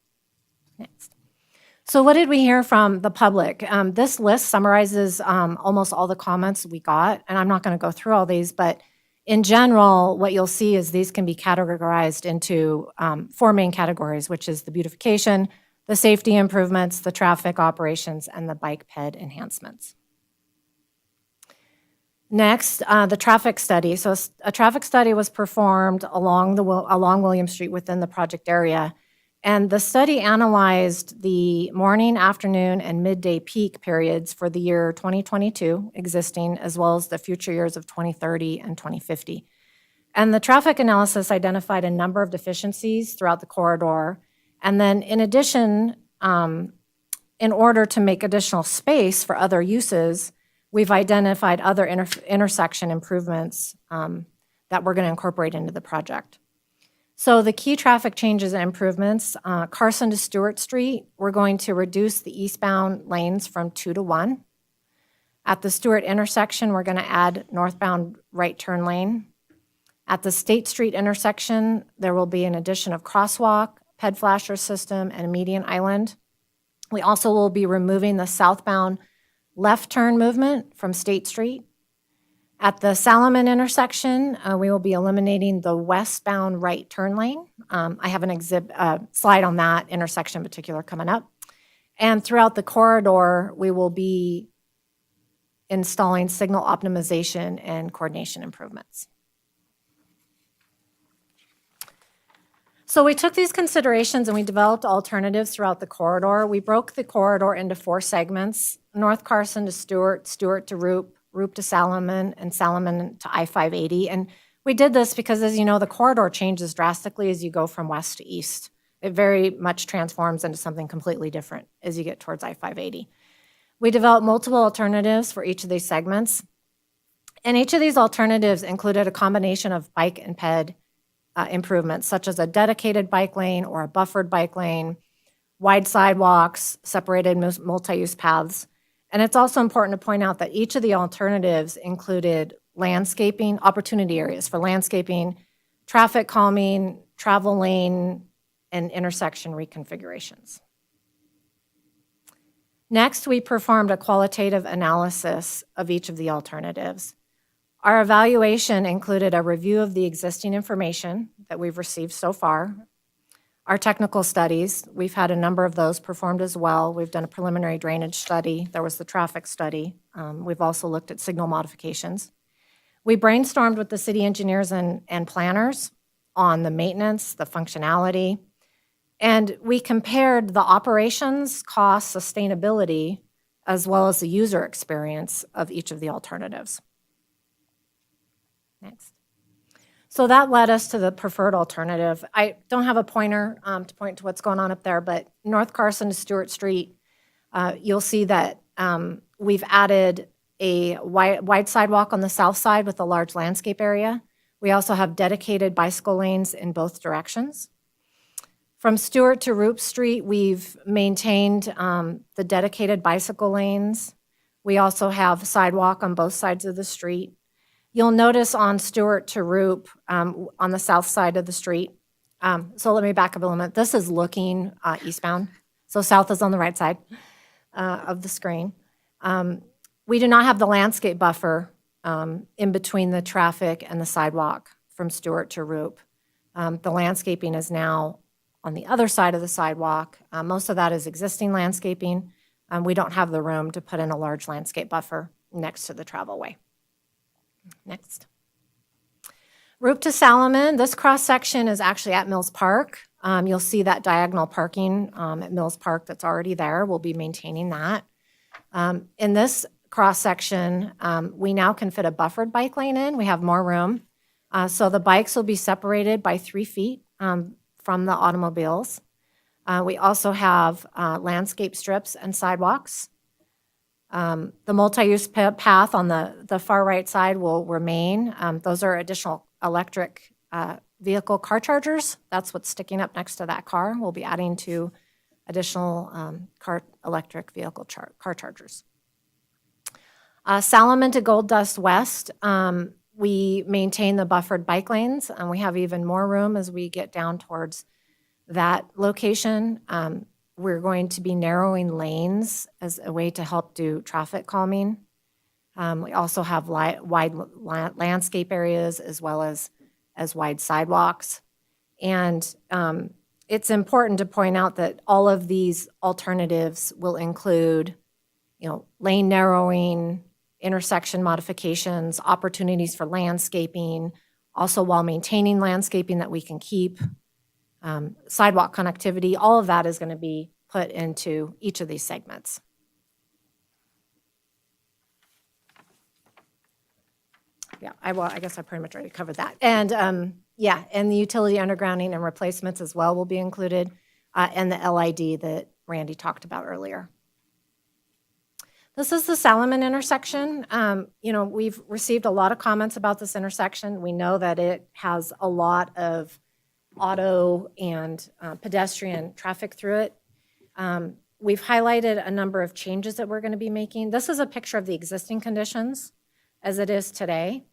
Next. So what did we hear from the public? This list summarizes almost all the comments we got, and I'm not going to go through all these, but in general, what you'll see is these can be categorized into 4 main categories, which is the beautification, the safety improvements, the traffic operations, and the bike ped enhancements. Next, the traffic study. So a traffic study was performed along William Street within the project area. And the study analyzed the morning, afternoon, and midday peak periods for the year 2022 existing, as well as the future years of 2030 and 2050. And the traffic analysis identified a number of deficiencies throughout the corridor. And then in addition, in order to make additional space for other uses, we've identified other intersection improvements that we're going to incorporate into the project. So the key traffic changes and improvements, Carson to Stewart Street, we're going to reduce the eastbound lanes from 2 to 1. At the Stewart intersection, we're going to add northbound right turn lane. At the State Street intersection, there will be an addition of crosswalk, ped flasher system, and a median island. We also will be removing the southbound left turn movement from State Street. At the Salomon intersection, we will be eliminating the westbound right turn lane. I have an slide on that intersection in particular coming up. And throughout the corridor, we will be installing signal optimization and coordination improvements. So we took these considerations and we developed alternatives throughout the corridor. We broke the corridor into 4 segments: North Carson to Stewart, Stewart to Roop, Roop to Salomon, and Salomon to I-580. And we did this because, as you know, the corridor changes drastically as you go from west to east. It very much transforms into something completely different as you get towards I-580. We developed multiple alternatives for each of these segments. And each of these alternatives included a combination of bike and ped improvements, such as a dedicated bike lane or a buffered bike lane, wide sidewalks, separated multi-use paths. And it's also important to point out that each of the alternatives included landscaping, opportunity areas for landscaping, traffic calming, travel lane, and intersection reconfigurations. Next, we performed a qualitative analysis of each of the alternatives. Our evaluation included a review of the existing information that we've received so far, our technical studies. We've had a number of those performed as well. We've done a preliminary drainage study. There was the traffic study. We've also looked at signal modifications. We brainstormed with the city engineers and planners on the maintenance, the functionality, and we compared the operations, cost, sustainability, as well as the user experience of each of the alternatives. Next. So that led us to the preferred alternative. I don't have a pointer to point to what's going on up there, but North Carson to Stewart Street, you'll see that we've added a wide sidewalk on the south side with a large landscape area. We also have dedicated bicycle lanes in both directions. From Stewart to Roop Street, we've maintained the dedicated bicycle lanes. We also have sidewalk on both sides of the street. You'll notice on Stewart to Roop, on the south side of the street. So let me back up a little bit. This is looking eastbound. So south is on the right side of the screen. We do not have the landscape buffer in between the traffic and the sidewalk from Stewart to Roop. The landscaping is now on the other side of the sidewalk. Most of that is existing landscaping. We don't have the room to put in a large landscape buffer next to the travelway. Next. Roop to Salomon, this cross-section is actually at Mills Park. You'll see that diagonal parking at Mills Park that's already there. We'll be maintaining that. In this cross-section, we now can fit a buffered bike lane in. We have more room. So the bikes will be separated by 3 feet from the automobiles. We also have landscape strips and sidewalks. The multi-use path on the far right side will remain. Those are additional electric vehicle car chargers. That's what's sticking up next to that car. We'll be adding 2 additional electric vehicle car chargers. Salomon to Gold Dust West, we maintain the buffered bike lanes, and we have even more room as we get down towards that location. We're going to be narrowing lanes as a way to help do traffic calming. We also have wide landscape areas as well as wide sidewalks. And it's important to point out that all of these alternatives will include, lane narrowing, intersection modifications, opportunities for landscaping, also while maintaining landscaping that we can keep. Sidewalk connectivity, all of that is going to be put into each of these segments. Yeah, I guess I pretty much already covered that. And and the utility undergrounding and replacements as well will be included, and the LID that Randy talked about earlier. This is the Salomon intersection. We've received a lot of comments about this intersection. We know that it has a lot of auto and pedestrian traffic through it. We've highlighted a number of changes that we're going to be making. This is a picture of the existing conditions as it is today.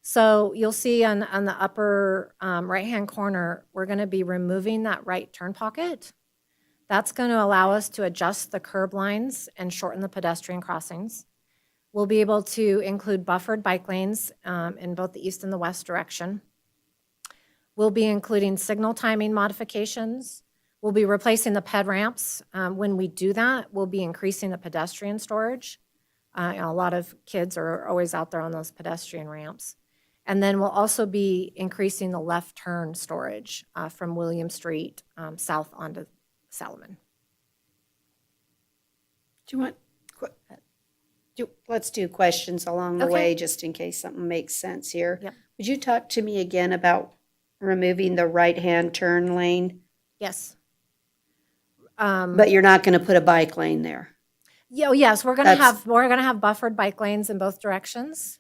So you'll see on the upper right-hand corner, we're going to be removing that right turn pocket. That's going to allow us to adjust the curb lines and shorten the pedestrian crossings. We'll be able to include buffered bike lanes in both the east and the west direction. We'll be including signal timing modifications. We'll be replacing the ped ramps. When we do that, we'll be increasing the pedestrian storage. A lot of kids are always out there on those pedestrian ramps. And then we'll also be increasing the left turn storage from William Street south onto Salomon. Do you want, let's do questions along the Okay. way, just in case something makes sense here. Yep. Would you talk to me again about removing the right-hand turn lane? Yes. But you're not going to put a bike lane there? Yeah, yes, we're gonna That's- have buffered bike lanes in both directions.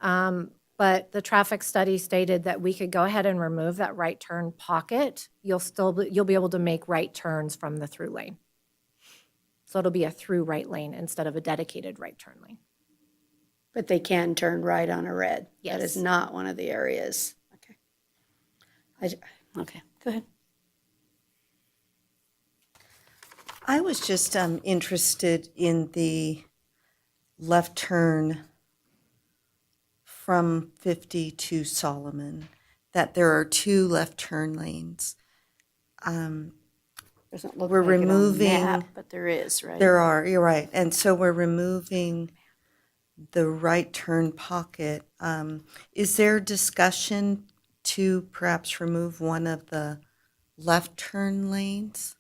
But the traffic study stated that we could go ahead and remove that right turn pocket. You'll be able to make right turns from the through lane. So it'll be a through right lane instead of a dedicated right turn lane. But they can turn right on a red. That is Yes. not one of the areas. Okay. Okay, go ahead. I was just interested in the left turn from 50 to Solomon, that there are 2 left turn lanes. Doesn't look We're like it on the removing- map, but there is, right? There are, you're right. And so we're removing the right turn pocket. Is there discussion to perhaps remove one of the left turn lanes?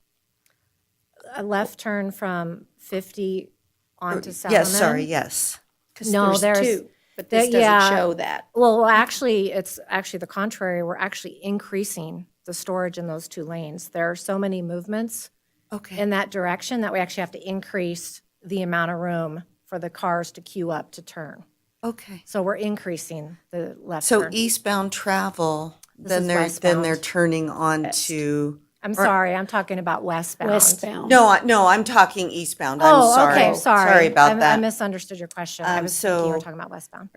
A left turn from 50 onto Salomon. Yes, sorry, yes. 'Cause No, there's there's- two, but this yeah. doesn't show that. Well, actually, it's actually the contrary. We're actually increasing the storage in those 2 lanes. There are so many movements Okay. in that direction that we actually have to increase the amount of room for the cars to queue up to turn. Okay. So we're increasing the left So turn. eastbound travel, This then is they're westbound. turning on to. I'm sorry, I'm talking about westbound. Westbound. No, I'm talking eastbound. I'm Oh, sorry. okay, sorry. Sorry about I that. misunderstood your question. I was thinking you were so- talking about westbound.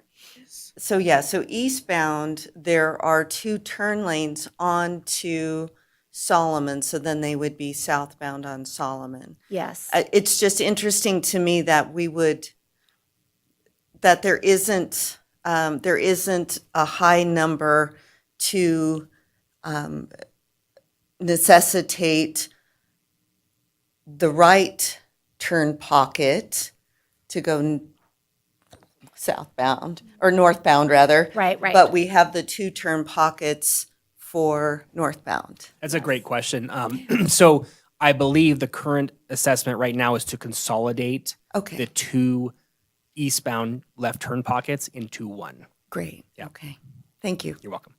So yeah, so eastbound, there are 2 turn lanes onto Solomon, so then they would be southbound on Solomon. Yes. It's just interesting to me that that there isn't a high number to necessitate the right turn pocket to go southbound, or northbound rather. Right, right. But we have the 2 turn pockets for northbound. That's a great question. So I believe the current assessment right now is to consolidate Okay. the 2 eastbound left turn pockets into 1. Great, Yeah. okay. Thank you. You're welcome.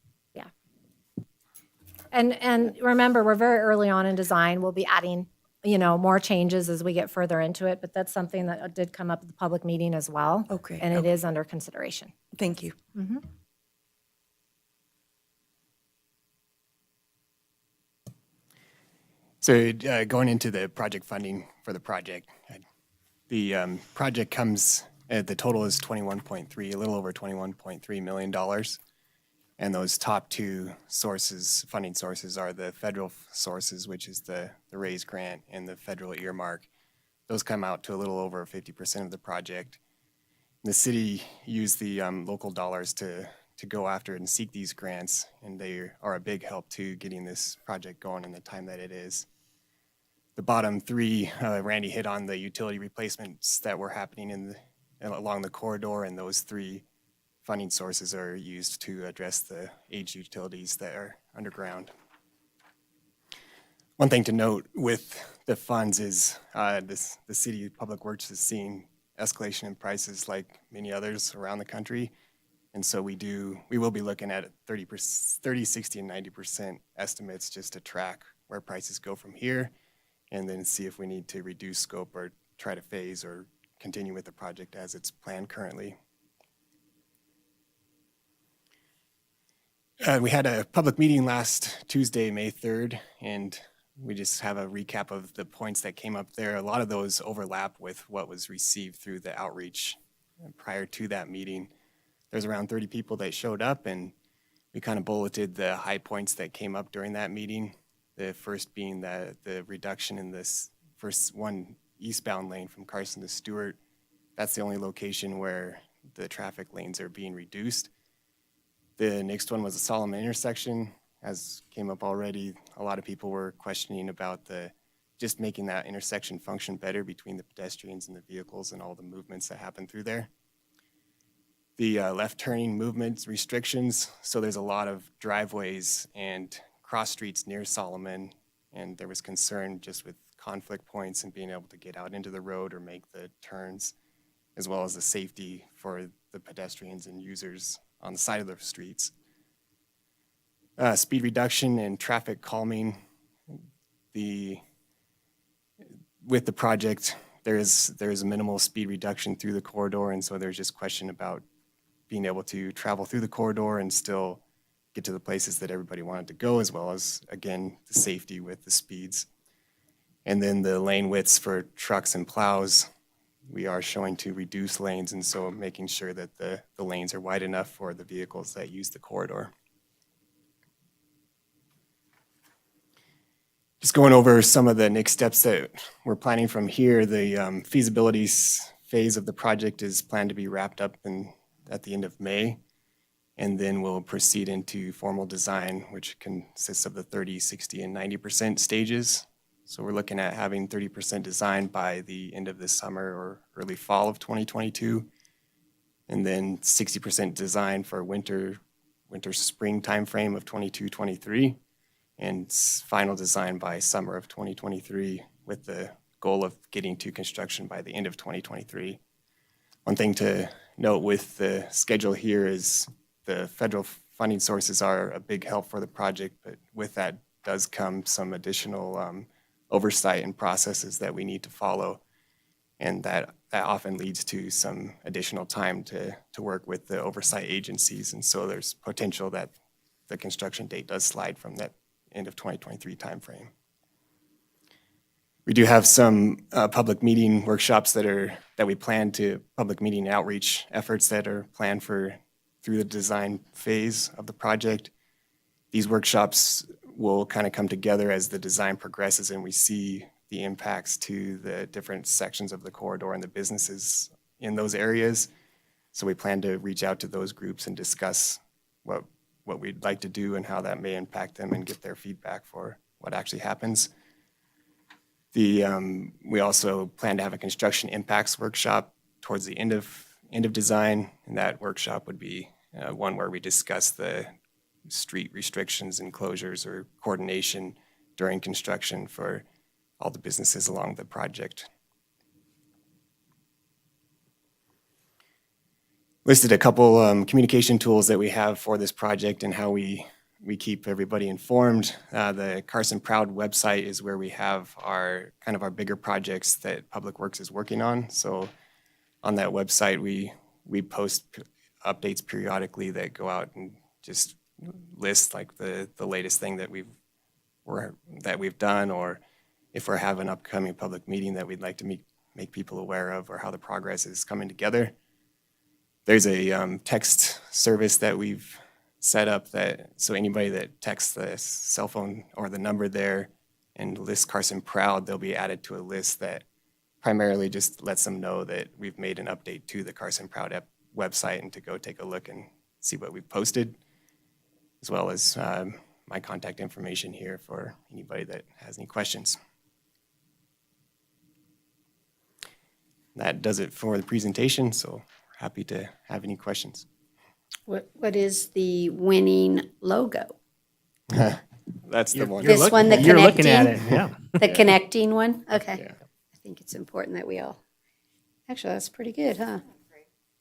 And remember, we're very early on in design. We'll be adding, more changes as we get further into it, but that's something that did come up at the public meeting as well. Okay, And it okay. is under consideration. Thank you. So going into the project funding for the project, the project comes, the total is 21.3, a little over $21.3 million. And those top 2 sources, funding sources, are the federal sources, which is the RAISE grant and the federal earmark. Those come out to a little over 50% of the project. The city used the local dollars to go after and seek these grants, and they are a big help to getting this project going in the time that it is. The bottom 3, Randy hit on the utility replacements that were happening along the corridor, and those 3 funding sources are used to address the aged utilities that are underground. One thing to note with the funds is the City Public Works is seeing escalation in prices like many others around the country. And so we will be looking at 30, 60, and 90% estimates just to track where prices go from here, and then see if we need to reduce scope or try to phase or continue with the project as it's planned currently. We had a public meeting last Tuesday, May 3rd, and we just have a recap of the points that came up there. A lot of those overlap with what was received through the outreach prior to that meeting. there's around 30 people that showed up, and we kind of bulleted the high points that came up during that meeting. The first being the reduction in this first one eastbound lane from Carson to Stewart. That's the only location where the traffic lanes are being reduced. The next one was the Solomon intersection. As came up already, a lot of people were questioning about just making that intersection function better between the pedestrians and the vehicles and all the movements that happen through there. The left turning movements restrictions, so there's a lot of driveways and cross streets near Solomon, and there was concern just with conflict points and being able to get out into the road or make the turns, as well as the safety for the pedestrians and users on the side of the streets. Speed reduction and traffic calming. With the project, there is a minimal speed reduction through the corridor, and so there's just question about being able to travel through the corridor and still get to the places that everybody wanted to go, as well as, again, the safety with the speeds. And then the lane widths for trucks and plows, we are showing to reduce lanes, and so making sure that the lanes are wide enough for the vehicles that use the corridor. Just going over some of the next steps that we're planning from here, the feasibility phase of the project is planned to be wrapped up at the end of May, and then we'll proceed into formal design, which consists of the 30, 60, and 90% stages. So we're looking at having 30% design by the end of this summer or early fall of 2022, and then 60% design for winter spring timeframe of 22, 23, and final design by summer of 2023, with the goal of getting to construction by the end of 2023. One thing to note with the schedule here is the federal funding sources are a big help for the project, but with that does come some additional oversight and processes that we need to follow, and that often leads to some additional time to work with the oversight agencies, and so there's potential that the construction date does slide from that end of 2023 timeframe. We do have some public meeting workshops that we plan to, public meeting outreach efforts that are planned for through the design phase of the project. These workshops will kind of come together as the design progresses and we see the impacts to the different sections of the corridor and the businesses in those areas. So we plan to reach out to those groups and discuss what we'd like to do and how that may impact them and get their feedback for what actually happens. We also plan to have a construction impacts workshop towards the end of design, and that workshop would be one where we discuss the street restrictions and closures or coordination during construction for all the businesses along the project. Listed a couple communication tools that we have for this project and how we keep everybody informed. The Carson Proud website is where we have our bigger projects that Public Works is working on. So on that website, we post updates periodically that go out and just list like the latest thing that we've done, or if we're having an upcoming public meeting that we'd like to make people aware of, or how the progress is coming together. There's a text service that we've set up so anybody that texts the cell phone or the number there and lists Carson Proud, they'll be added to a list that primarily just lets them know that we've made an update to the Carson Proud website and to go take a look and see what we've posted, as well as my contact information here for anybody that has any questions. That does it for the presentation, so happy to have any questions. What is the winning logo? That's the one. This one, the connecting? You're looking at it, yeah. The connecting one? Okay. Yeah. I think it's important that we all, actually, that's pretty good, huh?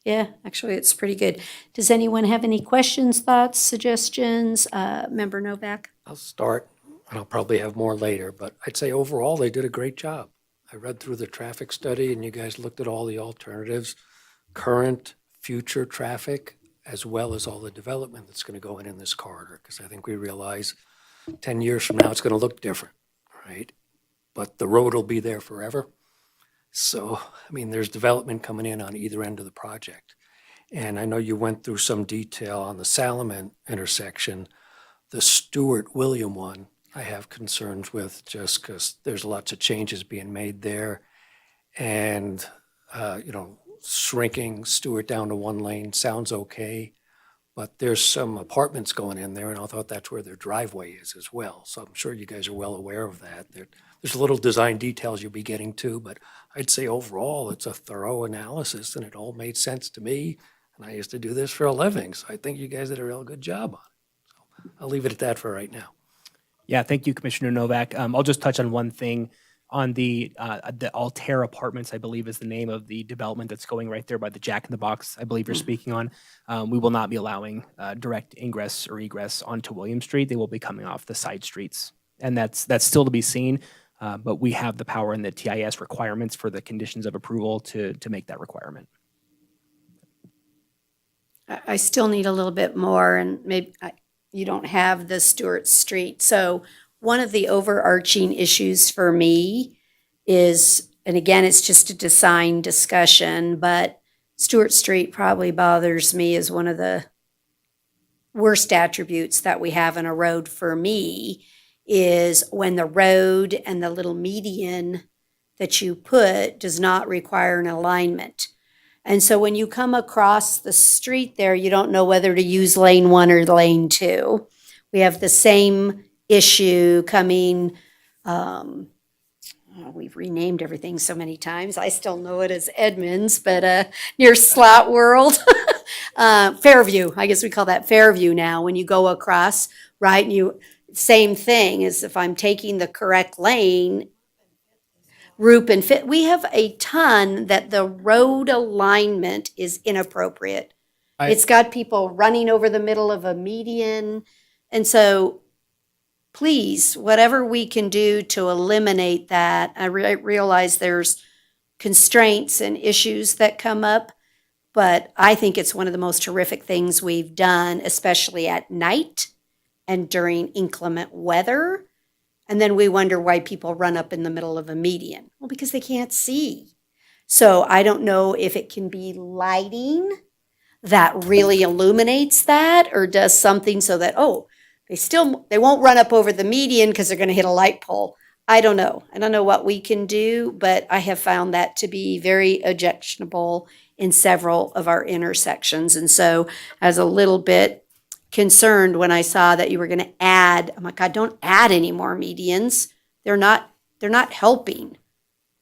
Yeah, actually, it's pretty good. Does anyone have any questions, thoughts, suggestions? Member Novak? I'll start, and I'll probably have more later, but I'd say overall, they did a great job. I read through the traffic study, and you guys looked at all the alternatives, current, future traffic, as well as all the development that's going to go in this corridor, because I think we realize 10 years from now, it's going to look different, right? But the road will be there forever. So, I mean, there's development coming in on either end of the project. And I know you went through some detail on the Salaman intersection. The Stewart-William one, I have concerns with just because there's lots of changes being made there. And, shrinking Stewart down to one lane sounds okay. But there's some apartments going in there, and I thought that's where their driveway is as well. So I'm sure you guys are well aware of that. There's little design details you'll be getting to, but I'd say overall, it's a thorough analysis, and it all made sense to me. And I used to do this for a living, so I think you guys did a real good job on it. So I'll leave it at that for right now. Yeah, thank you, Commissioner Novak. I'll just touch on one thing. On the Altair Apartments, I believe is the name of the development that's going right there by the Jack in the Box, I believe you're speaking on. We will not be allowing direct ingress or egress onto William Street. They will be coming off the side streets. And that's still to be seen, but we have the power in the TIS requirements for the conditions of approval to make that requirement. I still need a little bit more, and maybe you don't have the Stewart Street. So one of the overarching issues for me is, and again, it's just a design discussion, but Stewart Street probably bothers me as one of the worst attributes that we have in a road for me is when the road and the little median that you put does not require an alignment. And so when you come across the street there, you don't know whether to use lane 1 or lane 2. We have the same issue coming, we've renamed everything so many times. I still know it as Edmonds, but near Slot World. Fairview, I guess we call that Fairview now, when you go across, right? And same thing as if I'm taking the correct lane, Roop and Fit. We have a ton that the road alignment is inappropriate. It's got people running over the middle of a median. And so please, whatever we can do to eliminate that, I realize there's constraints and issues that come up, but I think it's one of the most horrific things we've done, especially at night and during inclement weather. And then we wonder why people run up in the middle of a median. Well, because they can't see. So I don't know if it can be lighting that really illuminates that or does something so that, they won't run up over the median because they're going to hit a light pole. I don't know. I don't know what we can do, but I have found that to be very objectionable in several of our intersections. And so I was a little bit concerned when I saw that you were going to add, I'm like, God, don't add any more medians. They're not helping.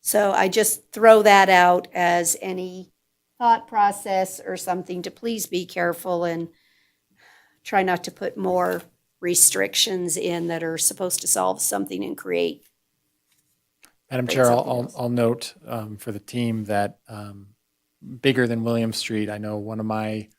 So I just throw that out as any thought process or something to please be careful and try not to put more restrictions in that are supposed to solve something and create. Madam Chair, I'll note for the team that bigger than William Street, I know one of my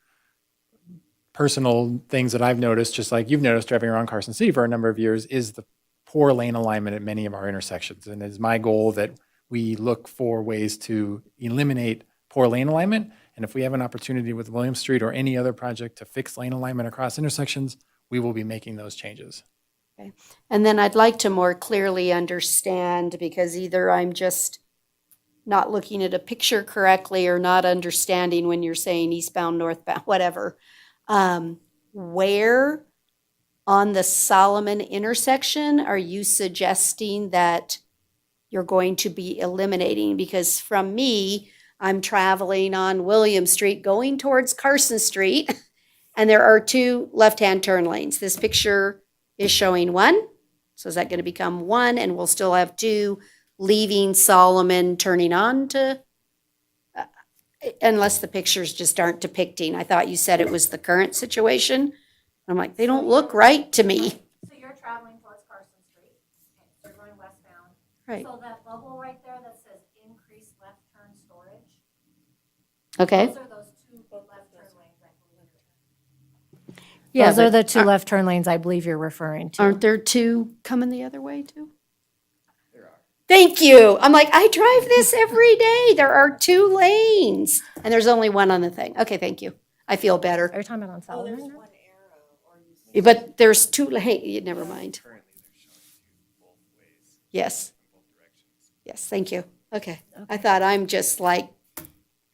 personal things that I've noticed, just like you've noticed driving around Carson City for a number of years, is the poor lane alignment at many of our intersections. And it's my goal that we look for ways to eliminate poor lane alignment. And if we have an opportunity with William Street or any other project to fix lane alignment across intersections, we will be making those changes. Okay. And then I'd like to more clearly understand, because either I'm just not looking at a picture correctly or not understanding when you're saying eastbound, northbound, whatever. Where on the Solomon intersection are you suggesting that you're going to be eliminating? Because from me, I'm traveling on William Street going towards Carson Street, and there are 2 left-hand turn lanes. This picture is showing 1. So is that going to become 1, and we'll still have 2 leaving Solomon turning on to, unless the pictures just aren't depicting. I thought you said it was the current situation. I'm like, they don't look right to me. So you're traveling towards Carson Street, you're going westbound. Right. So that bubble right there that says increased left turn storage, Okay. those are those 2 left turn lanes, I believe. Yeah, Those are but the 2 left turn lanes I believe you're referring to. aren't there 2 coming the other way too? Thank you. I'm like, I drive this every day. There are 2 lanes and there's only 1 on the thing. Okay, thank you. I feel better. Are you talking about on Solomon? But there's 2 lanes. Never mind. Yes. Yes, thank you. Okay. I thought I'm just like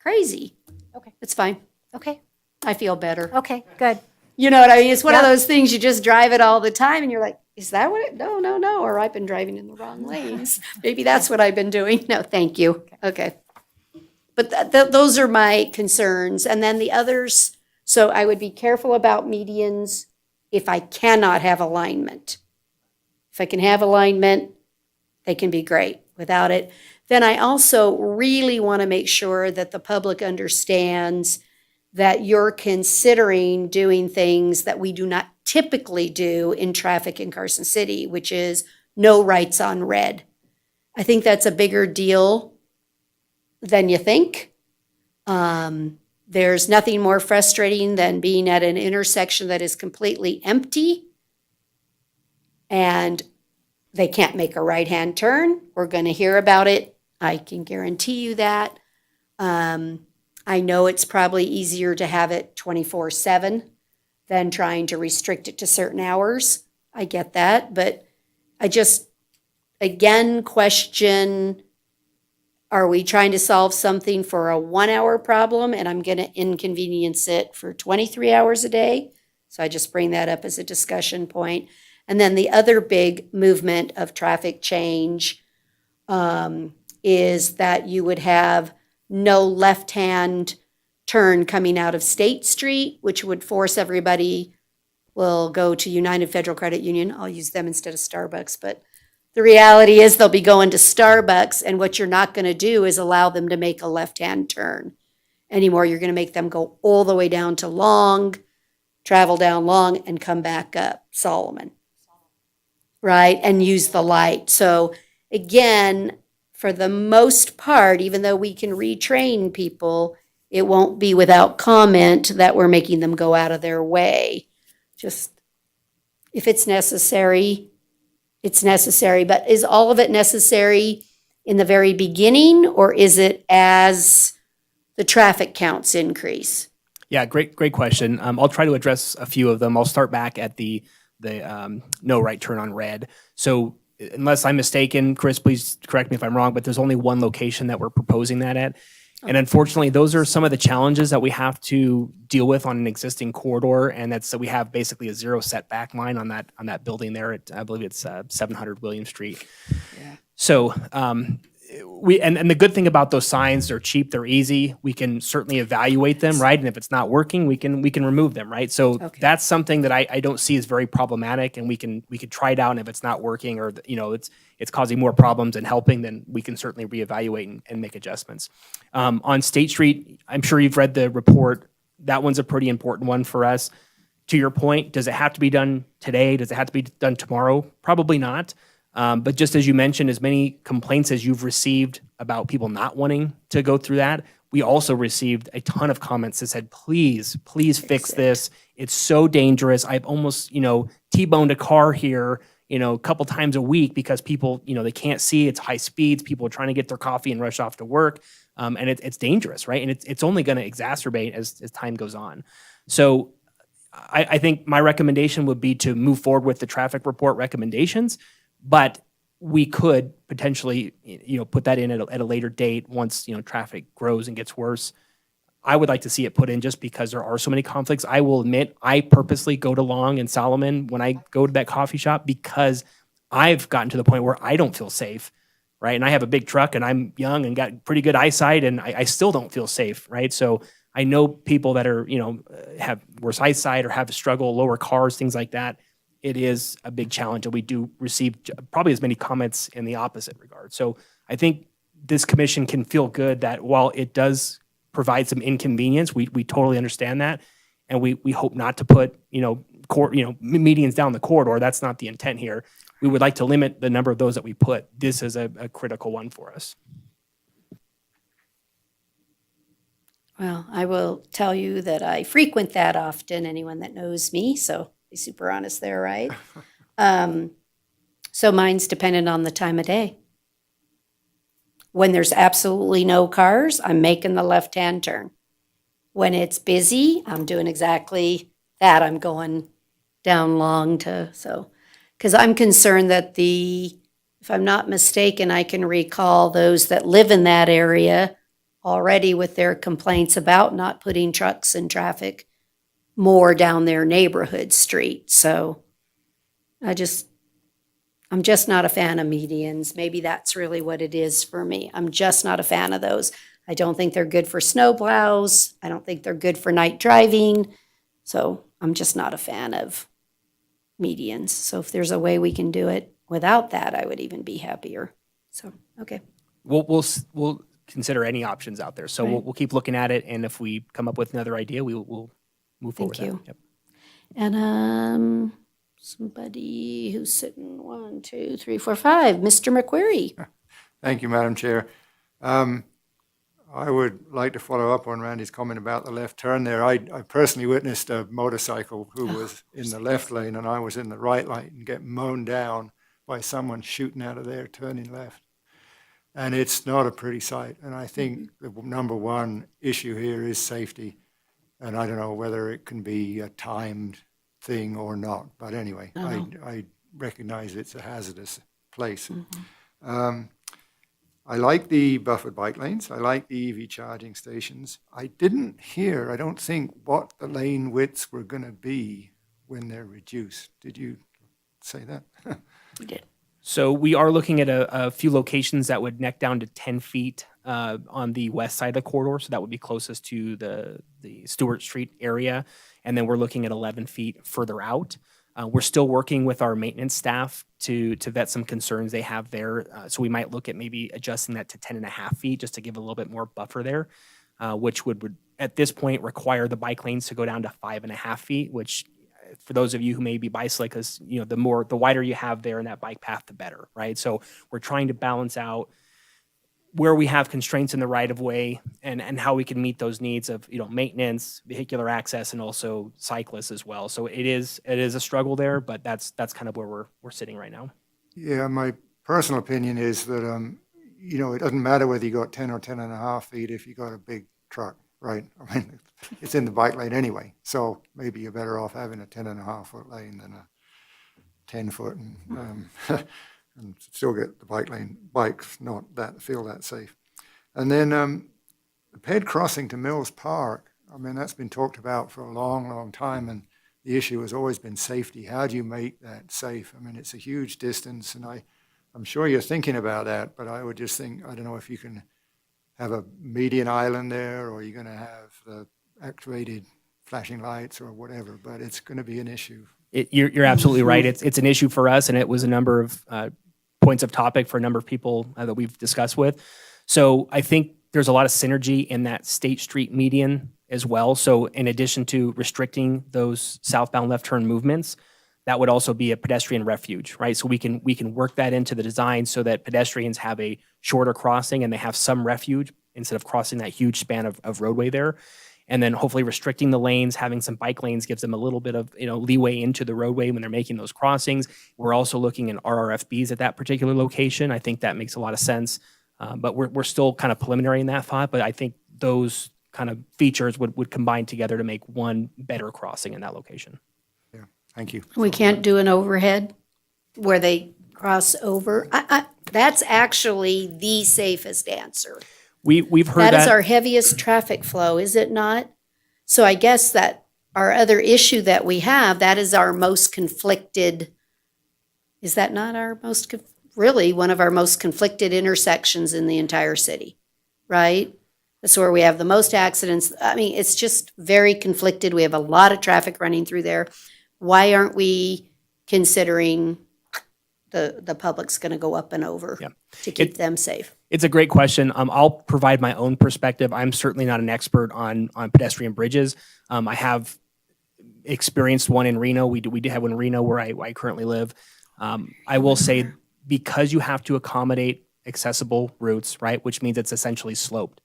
crazy. Okay. It's fine. Okay. I feel better. Okay, good. You know what I mean? It's one of Yep. those things, you just drive it all the time and you're like, is that what it, no, no, no, or I've been driving in the wrong lanes. Maybe that's what I've been doing. No, thank you. Okay. But those are my concerns. And then the others, so I would be careful about medians if I cannot have alignment. If I can have alignment, they can be great. Without it, then I also really want to make sure that the public understands that you're considering doing things that we do not typically do in traffic in Carson City, which is no rights on red. I think that's a bigger deal than you think. There's nothing more frustrating than being at an intersection that is completely empty and they can't make a right-hand turn. We're going to hear about it. I can guarantee you that. I know it's probably easier to have it 24/7 than trying to restrict it to certain hours. I get that, but I just, again, question, are we trying to solve something for a 1-hour problem and I'm going to inconvenience it for 23 hours a day? So I just bring that up as a discussion point. And then the other big movement of traffic change is that you would have no left-hand turn coming out of State Street, which would force everybody, will go to United Federal Credit Union. I'll use them instead of Starbucks, but the reality is they'll be going to Starbucks, and what you're not going to do is allow them to make a left-hand turn anymore. You're going to make them go all the way down to Long, travel down Long, and come back up Solomon, right? And use the light. So again, for the most part, even though we can retrain people, it won't be without comment that we're making them go out of their way. Just, if it's necessary, it's necessary. But is all of it necessary in the very beginning, or is it as the traffic counts increase? Yeah, great question. I'll try to address a few of them. I'll start back at the no right turn on red. So unless I'm mistaken, Chris, please correct me if I'm wrong, but there's only one location that we're proposing that at. And unfortunately, those are some of the challenges that we have to deal with on an existing corridor. And that's, so we have basically a zero setback line on that building there at, I believe it's 700 William Street. Yeah. So and the good thing about those signs, they're cheap, they're easy. We can certainly evaluate them, right? And if it's not working, we can remove them, right? So Okay. that's something that I don't see as very problematic, and we can try it out. And if it's not working, or it's causing more problems than helping, then we can certainly reevaluate and make adjustments. On State Street, I'm sure you've read the report. That one's a pretty important one for us. To your point, does it have to be done today? Does it have to be done tomorrow? Probably not. But just as you mentioned, as many complaints as you've received about people not wanting to go through that, we also received a ton of comments that said, please fix this. It's so dangerous. I've almost, T-boned a car here, a couple times a week because people, they can't see, it's high speeds, people are trying to get their coffee and rush off to work. And it's dangerous, right? And it's only going to exacerbate as time goes on. So I think my recommendation would be to move forward with the traffic report recommendations, but we could potentially, put that in at a later date once, traffic grows and gets worse. I would like to see it put in just because there are so many conflicts. I will admit, I purposely go to Long and Solomon when I go to that coffee shop because I've gotten to the point where I don't feel safe, right? And I have a big truck and I'm young and got pretty good eyesight, and I still don't feel safe, right? So I know people that are, have worse eyesight or have struggle, lower cars, things like that. It is a big challenge, and we do receive probably as many comments in the opposite regard. So I think this commission can feel good that while it does provide some inconvenience, we totally understand that, and we hope not to put medians down the corridor. That's not the intent here. We would like to limit the number of those that we put. This is a critical one for us. Well, I will tell you that I frequent that often, anyone that knows me, so be super honest there, right? So mine's dependent on the time of day. When there's absolutely no cars, I'm making the left-hand turn. When it's busy, I'm doing exactly that. I'm going down Long because I'm concerned that if I'm not mistaken, I can recall those that live in that area already with their complaints about not putting trucks in traffic more down their neighborhood street. So I'm just not a fan of medians. Maybe that's really what it is for me. I'm just not a fan of those. I don't think they're good for snowplows. I don't think they're good for night driving. So I'm just not a fan of medians. So if there's a way we can do it without that, I would even be happier. So, okay. We'll consider any options out there. So Right. we'll keep looking at it, and if we come up with another idea, we'll move forward. Thank with that. you. And somebody who's sitting 1, 2, 3, 4, 5, Mr. McQuarrie. Thank you, Madam Chair. I would like to follow up on Randy's comment about the left turn there. I personally witnessed a motorcycle who was in the left lane and I was in the right lane and get mown down by someone shooting out of there, turning left. And it's not a pretty sight. And I think the number one issue here is safety. And I don't know whether it can be a timed thing or not. But anyway, I recognize it's a hazardous place. I like the buffered bike lanes. I like the EV charging stations. I didn't hear, I don't think, what the lane widths were going to be when they're reduced. Did you say that? We did. So we are looking at a few locations that would neck down to 10 feet on the west side of the corridor. So that would be closest to the Stewart Street area. And then we're looking at 11 feet further out. We're still working with our maintenance staff to vet some concerns they have there. So we might look at maybe adjusting that to 10.5 feet just to give a little bit more buffer there, which would at this point require the bike lanes to go down to 5.5 feet, which for those of you who may be bicyclists, the wider you have there in that bike path, the better, right? So we're trying to balance out where we have constraints in the right of way and how we can meet those needs of, maintenance, vehicular access, and also cyclists as well. So it is a struggle there, but that's kind of where we're sitting right now. Yeah, my personal opinion is that, it doesn't matter whether you got 10 or 10.5 feet if you got a big truck, right? I mean, it's in the bike lane anyway. So maybe you're better off having a 10.5 foot lane than a 10 foot and still get the bikes not feel that safe. And then the ped crossing to Mills Park, I mean, that's been talked about for a long, long time, and the issue has always been safety. How do you make that safe? I mean, it's a huge distance, and I'm sure you're thinking about that, but I would just think, I don't know if you can have a median island there, or you're going to have the activated flashing lights or whatever, but it's going to be an issue. You're absolutely right. It's an issue for us, and it was a number of points of topic for a number of people that we've discussed with. So I think there's a lot of synergy in that State Street median as well. So in addition to restricting those southbound left turn movements, that would also be a pedestrian refuge, right? So we can work that into the design so that pedestrians have a shorter crossing and they have some refuge instead of crossing that huge span of roadway there. And then hopefully restricting the lanes, having some bike lanes gives them a little bit of leeway into the roadway when they're making those crossings. We're also looking at RRFBs at that particular location. I think that makes a lot of sense. But we're still kind of preliminary in that thought, but I think those kind of features would combine together to make one better crossing in that location. Yeah, thank you. We can't do an overhead where they cross over. That's actually the safest answer. We've heard that. That is our heaviest traffic flow, is it not? So I guess that our other issue that we have, that is our most conflicted, is that not our most, really one of our most conflicted intersections in the entire city, right? That's where we have the most accidents. I mean, it's just very conflicted. We have a lot of traffic running through there. Why aren't we considering the public's going to go up and over to keep them safe? It's a great question. I'll provide my own perspective. I'm certainly not an expert on pedestrian bridges. I have experienced one in Reno. We did have one in Reno where I currently live. I will say because you have to accommodate accessible routes, right, which means it's essentially sloped.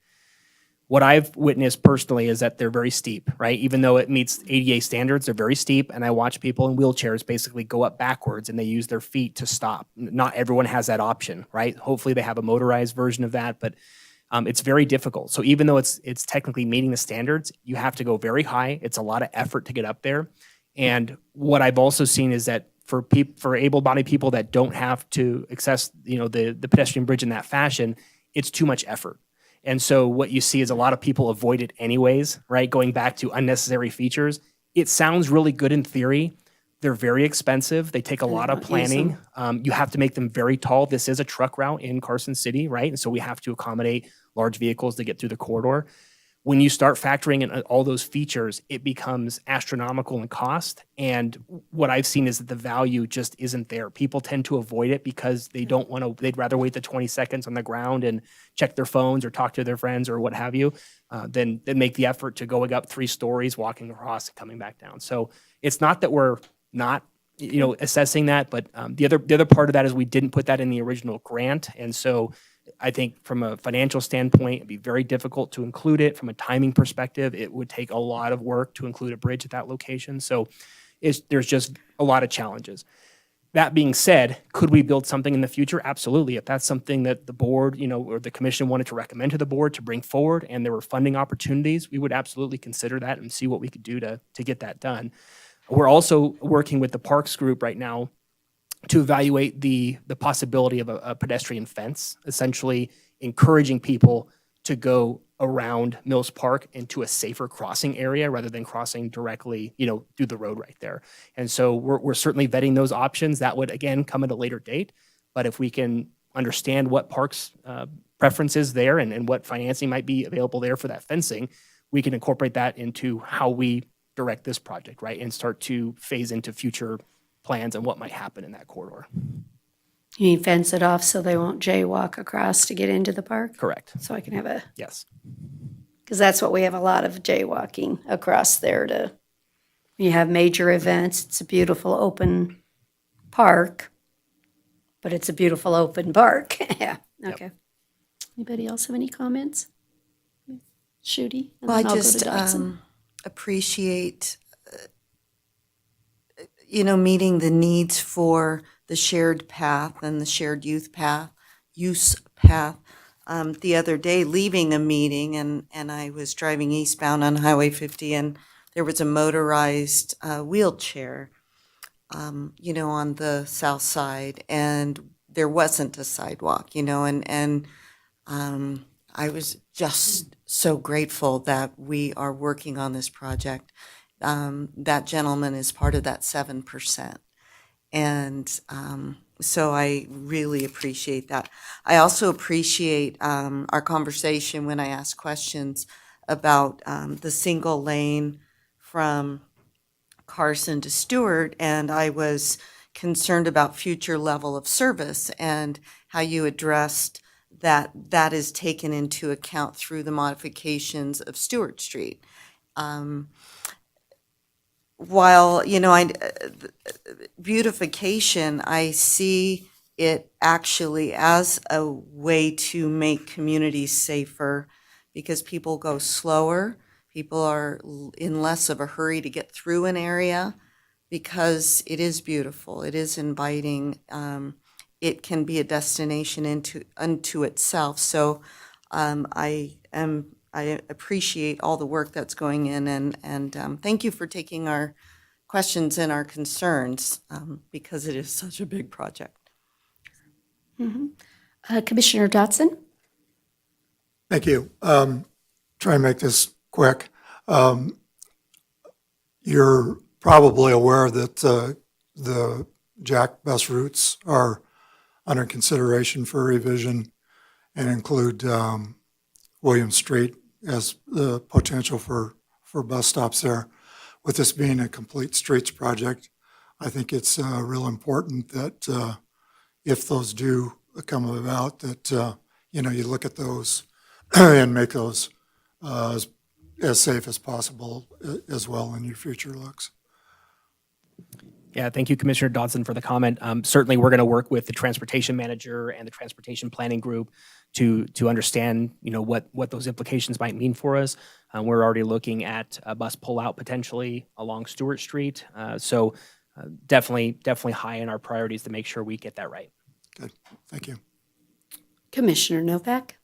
What I've witnessed personally is that they're very steep, right? Even though it meets ADA standards, they're very steep. And I watch people in wheelchairs basically go up backwards and they use their feet to stop. Not everyone has that option, right? Hopefully they have a motorized version of that, but it's very difficult. So even though it's technically meeting the standards, you have to go very high. It's a lot of effort to get up there. And what I've also seen is that for able-bodied people that don't have to access, the pedestrian bridge in that fashion, it's too much effort. And so what you see is a lot of people avoid it anyways, right? Going back to unnecessary features. it sounds really good in theory. They're very expensive. They take a And lot they of don't use planning. You have to make them very tall. This is a truck route in Carson City, right? And so we have to accommodate large vehicles to get through the corridor. When you start factoring in all those features, it becomes astronomical in cost. And what I've seen is that the value just isn't there. People tend to avoid it because they don't want to, they'd rather wait the 20 seconds on the ground and check their phones or talk to their friends or what have you, than make the effort to going up 3 stories, walking across and coming back down. So it's not that we're not, assessing that, but the other part of that is we didn't put that in the original grant. And so I think from a financial standpoint, it'd be very difficult to include it. From a timing perspective, it would take a lot of work to include a bridge at that location. So there's just a lot of challenges. That being said, could we build something in the future? Absolutely. If that's something that the board, or the commission wanted to recommend to the board to bring forward and there were funding opportunities, we would absolutely consider that and see what we could do to get that done. We're also working with the Parks Group right now to evaluate the possibility of a pedestrian fence, essentially encouraging people to go around Mills Park into a safer crossing area rather than crossing directly, through the road right there. And so we're certainly vetting those options. That would, again, come at a later date. But if we can understand what Parks preferences there and what financing might be available there for that fencing, we can incorporate that into how we direct this project, right? And start to phase into future plans and what might happen in that corridor. You mean fence it off so they won't jaywalk across to get into the park? Correct. So I can have Yes. because that's what we have a lot of jaywalking across there when you have major events. It's a beautiful open park, but it's a beautiful open park. Yeah, okay. Anybody else have any comments? Shooty? And Well, I then I'll go to just Dodson. appreciate, meeting the needs for the shared path and the shared use path. The other day, leaving a meeting, and I was driving eastbound on Highway 50, and there was a motorized wheelchair, on the south side, and there wasn't a sidewalk, and I was just so grateful that we are working on this project. That gentleman is part of that 7%. And so I really appreciate that. I also appreciate our conversation when I asked questions about the single lane from Carson to Stewart, and I was concerned about future level of service and how you addressed that is taken into account through the modifications of Stewart Street. While, beautification, I see it actually as a way to make communities safer because people go slower. People are in less of a hurry to get through an area because it is beautiful. It is inviting. It can be a destination unto itself. So I appreciate all the work that's going in, and thank you for taking our questions and our concerns because it is such a big project. Commissioner Dotson? Thank you. Try and make this quick. You're probably aware that the Jack bus routes are under consideration for revision and include William Street as the potential for bus stops there. With this being a complete streets project, I think it's real important that if those do come about, that you look at those and make those as safe as possible as well in your future looks. Yeah, thank you, Commissioner Dodson, for the comment. Certainly, we're going to work with the transportation manager and the transportation planning group to understand, what those implications might mean for us. We're already looking at a bus pullout potentially along Stewart Street. So definitely high in our priorities to make sure we get that right. Good, thank you. Commissioner Novak?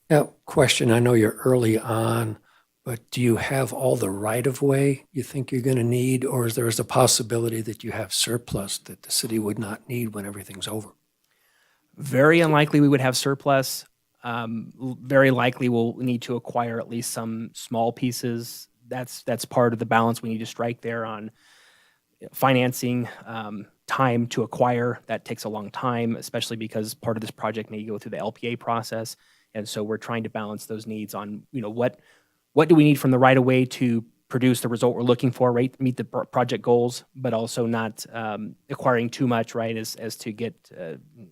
Now, question, I know you're early on, but do you have all the right-of-way you think you're going to need, or is there a possibility that you have surplus that the city would not need when everything's over? Very unlikely we would have surplus. Very likely we'll need to acquire at least some small pieces that's part of the balance we need to strike there on financing, time to acquire. That takes a long time, especially because part of this project may go through the LPA process. And so we're trying to balance those needs on, what do we need from the right of way to produce the result we're looking for, right? Meet the project goals, but also not acquiring too much, right? As to get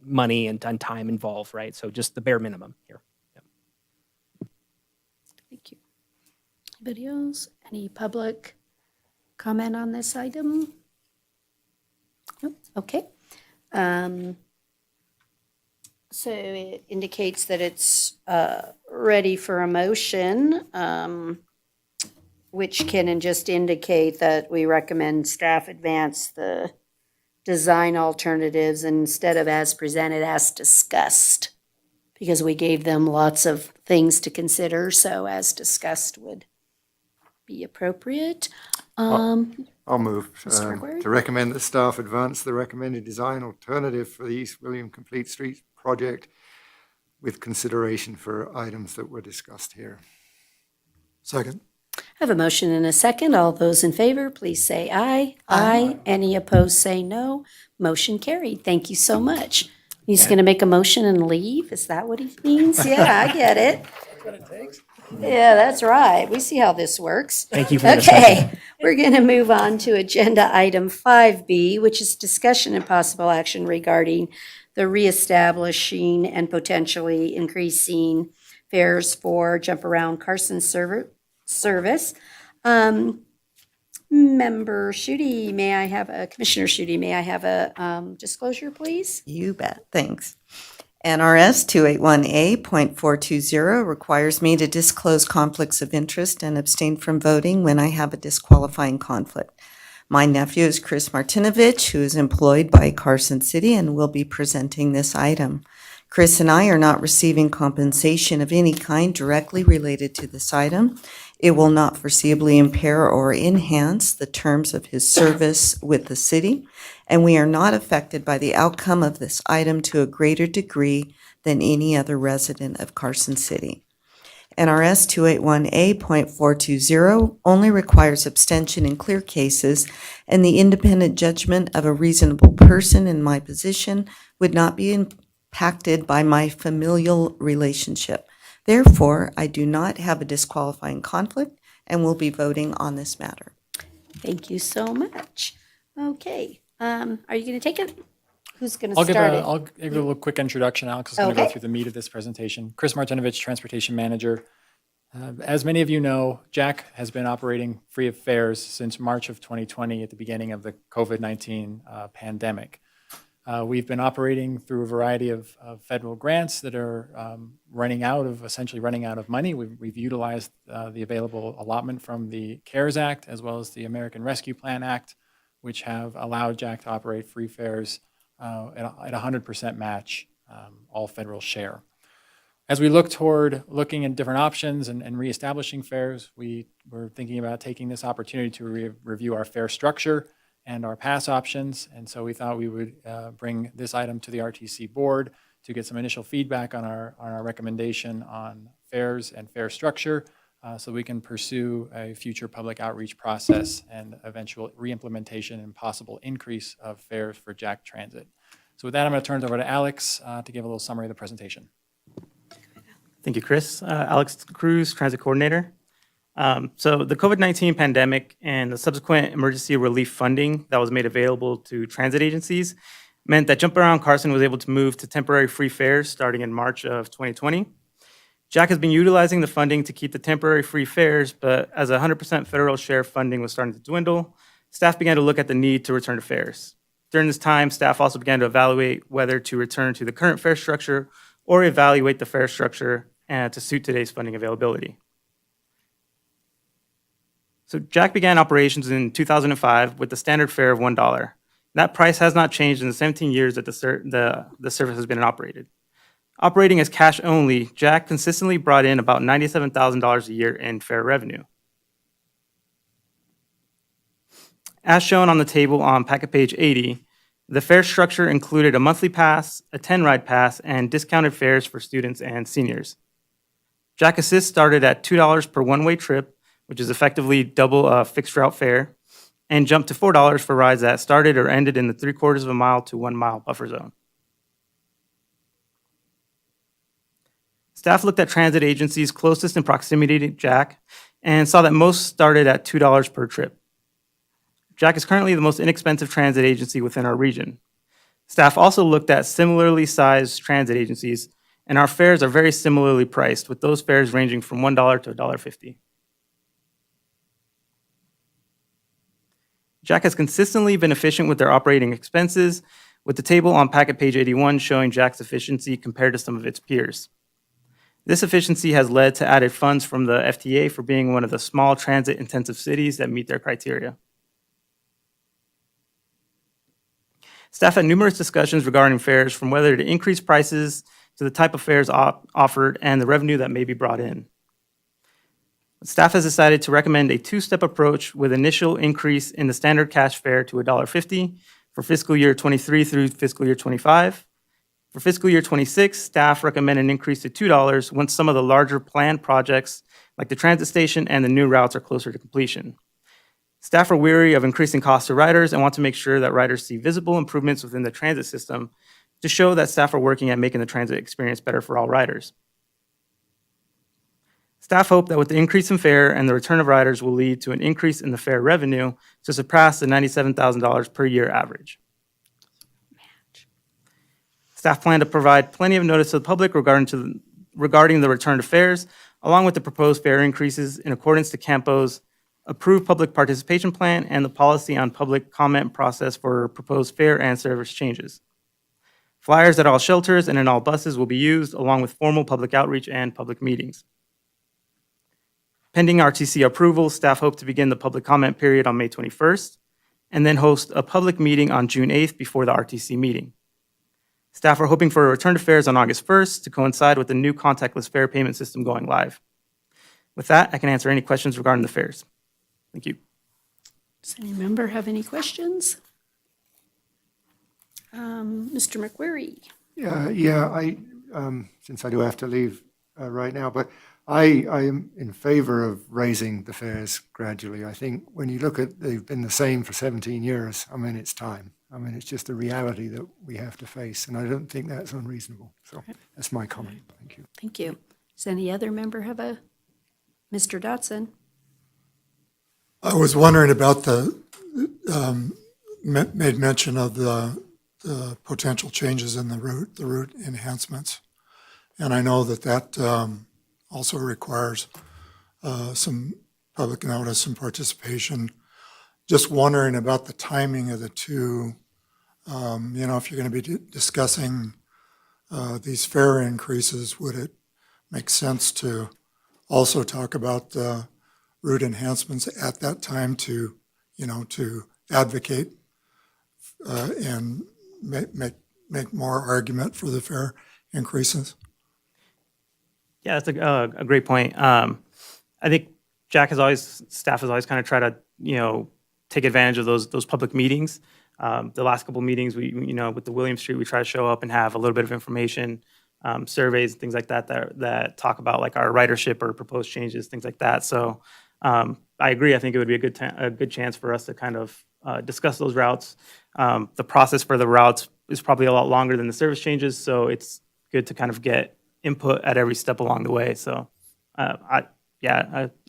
money and time involved, right? So just the bare minimum here. Thank you. Anybody else? Any public comment on this item? Nope. Okay. So it indicates that it's ready for a motion, which can just indicate that we recommend staff advance the design alternatives instead of as presented, as discussed, because we gave them lots of things to consider, so as discussed would be appropriate. I'll move Mr. McQuarrie? to recommend that staff advance the recommended design alternative for the East William Complete Streets project with consideration for items that were discussed here. Second. I have a motion and a second. All those in favor, please say aye. Aye. Any opposed, say no. Motion carried. Thank you so much. He's going to make a motion and leave? Is that what he means? Yeah, I get it. That's what it takes. Yeah, that's right. We see how this works. Thank you for the Okay, we're going to move on to agenda item 5B, which is discussion and possible action regarding the reestablishing and potentially increasing fares for Jump Around Carson service. Member Schutte, Commissioner Schutte, may I have a disclosure, please? You bet, thanks. NRS 281A.420 requires me to disclose conflicts of interest and abstain from voting when I have a disqualifying conflict. My nephew is Chris Martinovich, who is employed by Carson City and will be presenting this item. Chris and I are not receiving compensation of any kind directly related to this item. It will not foreseeably impair or enhance the terms of his service with the city, and we are not affected by the outcome of this item to a greater degree than any other resident of Carson City. NRS 281A.420 only requires abstention in clear cases, and the independent judgment of a reasonable person in my position would not be impacted by my familial relationship. Therefore, I do not have a disqualifying conflict and will be voting on this matter. Thank you so much. Okay, are you going to take it? Who's going to I'll start it? I'll give a little quick introduction. Alex is going to go Okay. through the meat of this presentation. Chris Martinovich, Transportation Manager. As many of you know, Jack has been operating free of fares since March of 2020 at the beginning of the COVID-19 pandemic. We've been operating through a variety of federal grants that are essentially running out of money. We've utilized the available allotment from the CARES Act as well as the American Rescue Plan Act, which have allowed Jack to operate free fares at 100% match, all federal share. As we look toward looking at different options and reestablishing fares, we were thinking about taking this opportunity to review our fare structure and our pass options. And so we thought we would bring this item to the RTC board to get some initial feedback on our recommendation on fares and fare structure so we can pursue a future public outreach process and eventual reimplementation and possible increase of fares for Jack Transit. So with that, I'm going to turn it over to Alex to give a little summary of the presentation. Thank you, Chris. Alex Cruz, Transit Coordinator. So the COVID-19 pandemic and the subsequent emergency relief funding that was made available to transit agencies meant that Jump Around Carson was able to move to temporary free fares starting in March of 2020. Jack has been utilizing the funding to keep the temporary free fares, but as 100% federal share funding was starting to dwindle, staff began to look at the need to return to fares. During this time, staff also began to evaluate whether to return to the current fare structure or evaluate the fare structure to suit today's funding availability. So Jack began operations in 2005 with the standard fare of $1. That price has not changed in the 17 years that the service has been operated. Operating as cash only, Jack consistently brought in about $97,000 a year in fare revenue. As shown on the table on packet page 80, the fare structure included a monthly pass, a 10-ride pass, and discounted fares for students and seniors. Jack Assist started at $2 per one-way trip, which is effectively double a fixed route fare, and jumped to $4 for rides that started or ended in the 3/4 of a mile to 1 mile buffer zone. Staff looked at transit agencies closest in proximity to Jack and saw that most started at $2 per trip. Jack is currently the most inexpensive transit agency within our region. Staff also looked at similarly sized transit agencies, and our fares are very similarly priced, with those fares ranging from $1 to $1.50. Jack has consistently been efficient with their operating expenses, with the table on packet page 81 showing Jack's efficiency compared to some of its peers. This efficiency has led to added funds from the FTA for being one of the small transit-intensive cities that meet their criteria. Staff had numerous discussions regarding fares, from whether to increase prices to the type of fares offered and the revenue that may be brought in. Staff has decided to recommend a two-step approach with initial increase in the standard cash fare to $1.50 for fiscal year 23 through fiscal year 25. For fiscal year 26, staff recommend an increase to $2 once some of the larger planned projects, like the transit station and the new routes, are closer to completion. Staff are weary of increasing costs to riders and want to make sure that riders see visible improvements within the transit system to show that staff are working at making the transit experience better for all riders. Staff hope that with the increase in fare and the return of riders will lead to an increase in the fare revenue to surpass the $97,000 per year average. Staff plan to provide plenty of notice to the public regarding the return to fares, along with the proposed fare increases in accordance to CAMPO's approved public participation plan and the policy on public comment process for proposed fare and service changes. Flyers at all shelters and in all buses will be used, along with formal public outreach and public meetings. Pending RTC approval, staff hope to begin the public comment period on May 21st, and then host a public meeting on June 8th before the RTC meeting. Staff are hoping for a return to fares on August 1st to coincide with the new contactless fare payment system going live. With that, I can answer any questions regarding the fares. Thank you. Does any member have any questions? Mr. McQuarrie? Since I do have to leave right now, but I am in favor of raising the fares gradually. I think when you look at, they've been the same for 17 years. I mean, it's time. I mean, it's just a reality that we have to face, and I don't think that's unreasonable. So that's my comment. Thank you. Thank you. Does any other member have a? Mr. Dotson? I was wondering about the, made mention of the potential changes in the route enhancements. And I know that also requires some public notice and participation. Just wondering about the timing of the two. If you're going to be discussing these fare increases, would it make sense to also talk about the route enhancements at that time to advocate and make more argument for the fare increases? Yeah, that's a great point. I think staff has always kind of tried to, take advantage of those public meetings. The last couple of meetings, with the William Street, we try to show up and have a little bit of information, surveys, things like that talk about like our ridership or proposed changes, things like that. So I agree. I think it would be a good chance for us to kind of discuss those routes. The process for the routes is probably a lot longer than the service changes, so it's good to kind of get input at every step along the way. So I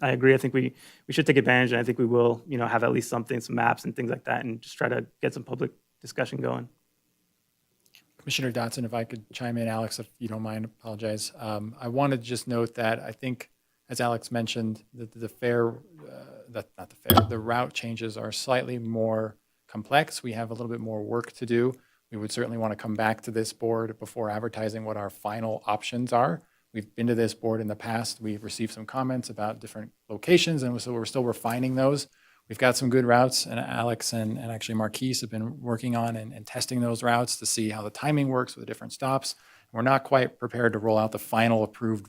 agree. I think we should take advantage, and I think we will, have at least some maps and things like that, and just try to get some public discussion going. Commissioner Dotson, if I could chime in, Alex, if you don't mind, apologize. I wanted to just note that I think, as Alex mentioned, the route changes are slightly more complex. We have a little bit more work to do. We would certainly want to come back to this board before advertising what our final options are. We've been to this board in the past. We've received some comments about different locations, and so we're still refining those. We've got some good routes, and Alex and actually Marquise have been working on and testing those routes to see how the timing works with the different stops. We're not quite prepared to roll out the final approved,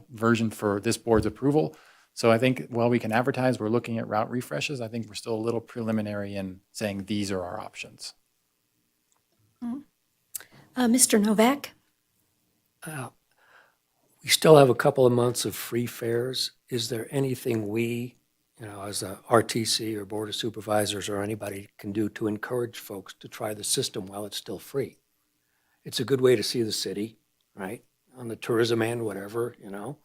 version for this board's approval. So I think while we can advertise, we're looking at route refreshes. I think we're still a little preliminary in saying these are our options. Mr. Novak? We still have a couple of months of free fares. Is there anything we as a RTC or Board of Supervisors or anybody can do to encourage folks to try the system while it's still free. It's a good way to see the city, right? On the tourism end, whatever, You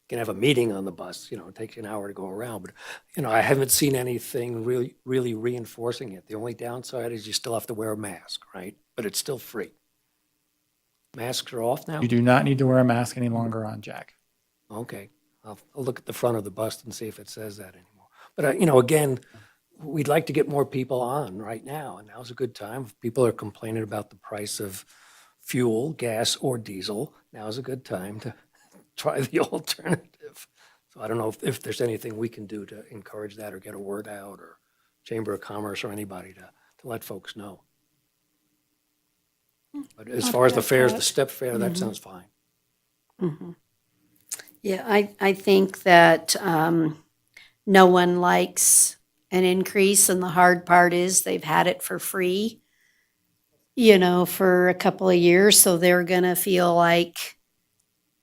can have a meeting on the bus, it takes you an hour to go around, but, I haven't seen anything really reinforcing it. The only downside is you still have to wear a mask, right? But it's still free. Masks are off now? You do not need to wear a mask any longer on Jack. Okay, I'll look at the front of the bus and see if it says that anymore. But, again, we'd like to get more people on right now, and now's a good time. If people are complaining about the price of fuel, gas, or diesel, now's a good time to try the alternative. So I don't know if there's anything we can do to encourage that or get a word out, or Chamber of Commerce or anybody to let folks know. But as far as the fares, the step fare, that sounds fine. Mm-hmm. Yeah, I think that no one likes an increase, and the hard part is they've had it for free, for a couple of years, so they're gonna feel like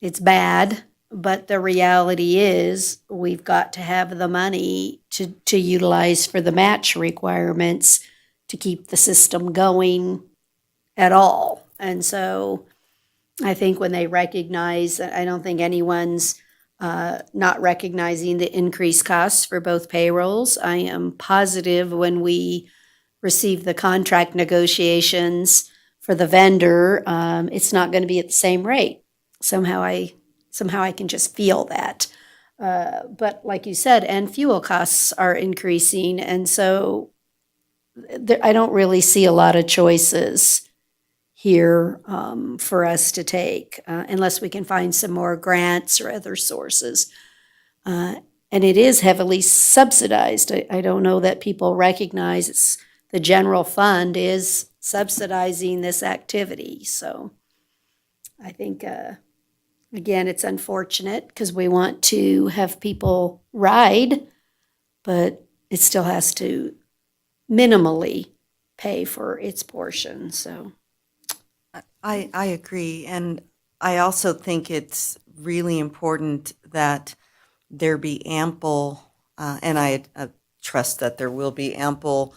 it's bad. But the reality is, we've got to have the money to utilize for the match requirements to keep the system going at all. And so I think when they recognize, I don't think anyone's not recognizing the increased costs for both payrolls. I am positive when we receive the contract negotiations for the vendor, it's not going to be at the same rate. Somehow I can just feel that. But like you said, and fuel costs are increasing, and so I don't really see a lot of choices here for us to take, unless we can find some more grants or other sources. And it is heavily subsidized. I don't know that people recognize the general fund is subsidizing this activity. So I think, again, it's unfortunate because we want to have people ride, but it still has to minimally pay for its portion, so. I agree, and I also think it's really important that there be ample, and I trust that there will be ample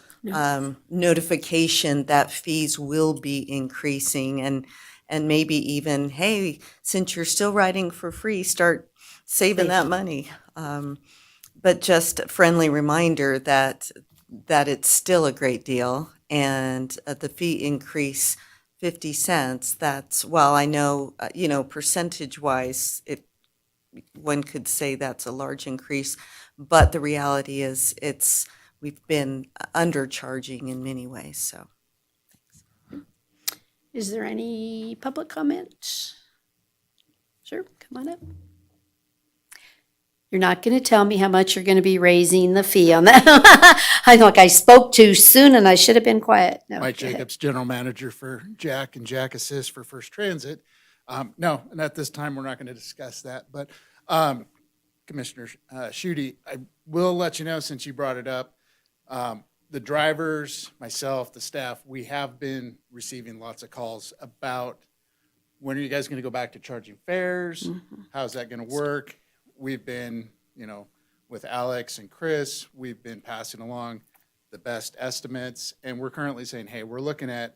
notification that fees will be increasing, and maybe even, hey, since you're still riding for free, start saving that money. But just a friendly reminder that it's still a great deal, and the fee increase 50 cents, that's, well, I know, percentage-wise, one could say that's a large increase, but the reality is we've been undercharging in many ways, so. Is there any public comment? Sure, come on up. You're not going to tell me how much you're going to be raising the fee on that. I spoke too soon and I should have been quiet. No, Mike Jacobs, General Manager for Jack and Jack Assist for First Transit. No, and at this time, we're not going to discuss that. But Commissioner Schutte, I will let you know, since you brought it up, the drivers, myself, the staff, we have been receiving lots of calls about when are you guys going to go back to charging fares? Mm-hmm. How's that going to work? We've been, with Alex and Chris, we've been passing along the best estimates, and we're currently saying, hey, we're looking at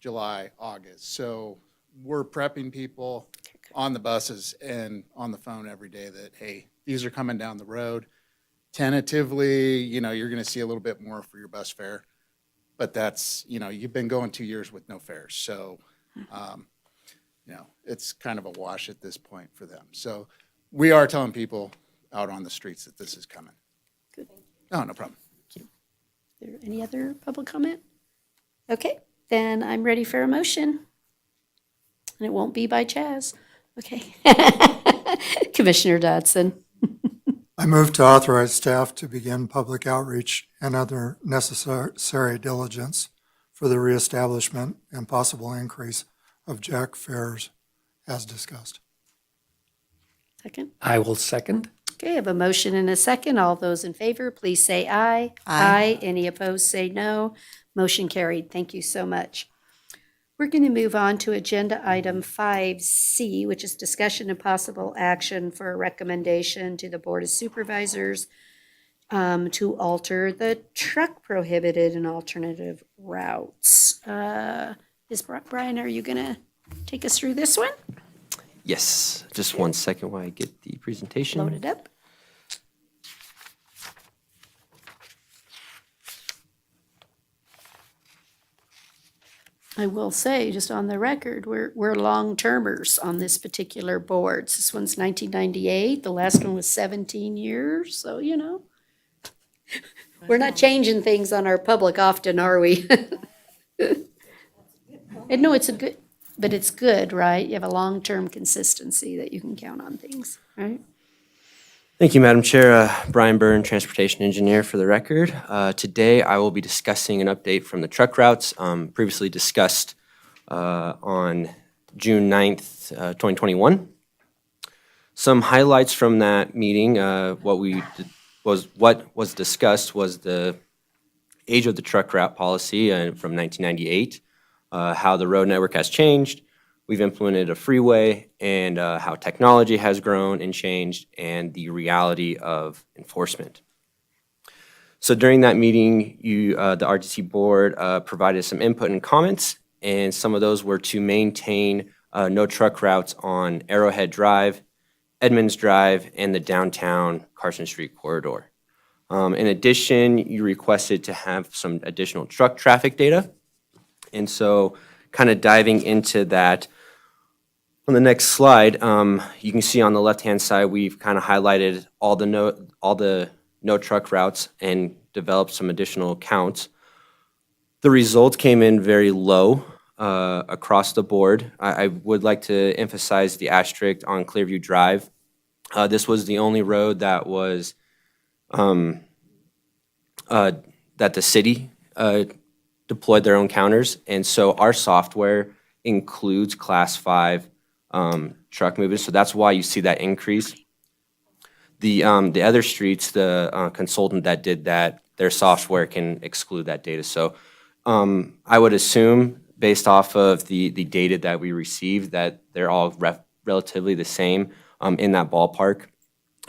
July, August. So we're prepping people on the buses and on the phone every day that, hey, these are coming down the road. Tentatively, you're going to see a little bit more for your bus fare, but that's, you've been going 2 years with no fares. So, it's kind of a wash at this point for them. So we are telling people out on the streets that this is coming. Good. Oh, no problem. Is there any other public comment? Okay, then I'm ready for a motion. And it won't be by Chaz. Okay. Commissioner Dodson. I move to authorize staff to begin public outreach and other necessary diligence for the reestablishment and possible increase of Jack fares as discussed. Second. I will second. Okay, I have a motion and a second. All those in favor, please say aye. Aye. Any opposed, say no. Motion carried. Thank you so much. We're going to move on to agenda item 5C, which is discussion and possible action for a recommendation to the Board of Supervisors to alter the truck prohibited and alternative routes. Brian, are you going to take us through this one? Yes, just 1 second while I get the presentation. Load it up. I will say, just on the record, we're long-termers on this particular board. This one's 1998, the last one was 17 years, so, you know. We're not changing things on our public often, are we? And no, it's good, right? You have a long-term consistency that you can count on things, right? Thank you, Madam Chair. Brian Byrne, Transportation Engineer for the record. Today, I will be discussing an update from the truck routes previously discussed on June 9th, 2021. Some highlights from that meeting, what was discussed was the age of the truck route policy from 1998, how the road network has changed. We've implemented a freeway, and how technology has grown and changed, and the reality of enforcement. So during that meeting, the RTC board provided some input and comments, and some of those were to maintain no truck routes on Arrowhead Drive, Edmonds Drive, and the downtown Carson Street corridor. In addition, you requested to have some additional truck traffic data, and so kind of diving into that. On the next slide, you can see on the left-hand side, we've kind of highlighted all the no truck routes and developed some additional counts. The results came in very low across the board. I would like to emphasize the asterisk on Clearview Drive. This was the only road that was that the city deployed their own counters, and so our software includes Class 5 truck movements, so that's why you see that increase. The other streets, the consultant that did that, their software can exclude that data. So I would assume, based off of the data that we received, that they're all relatively the same in that ballpark.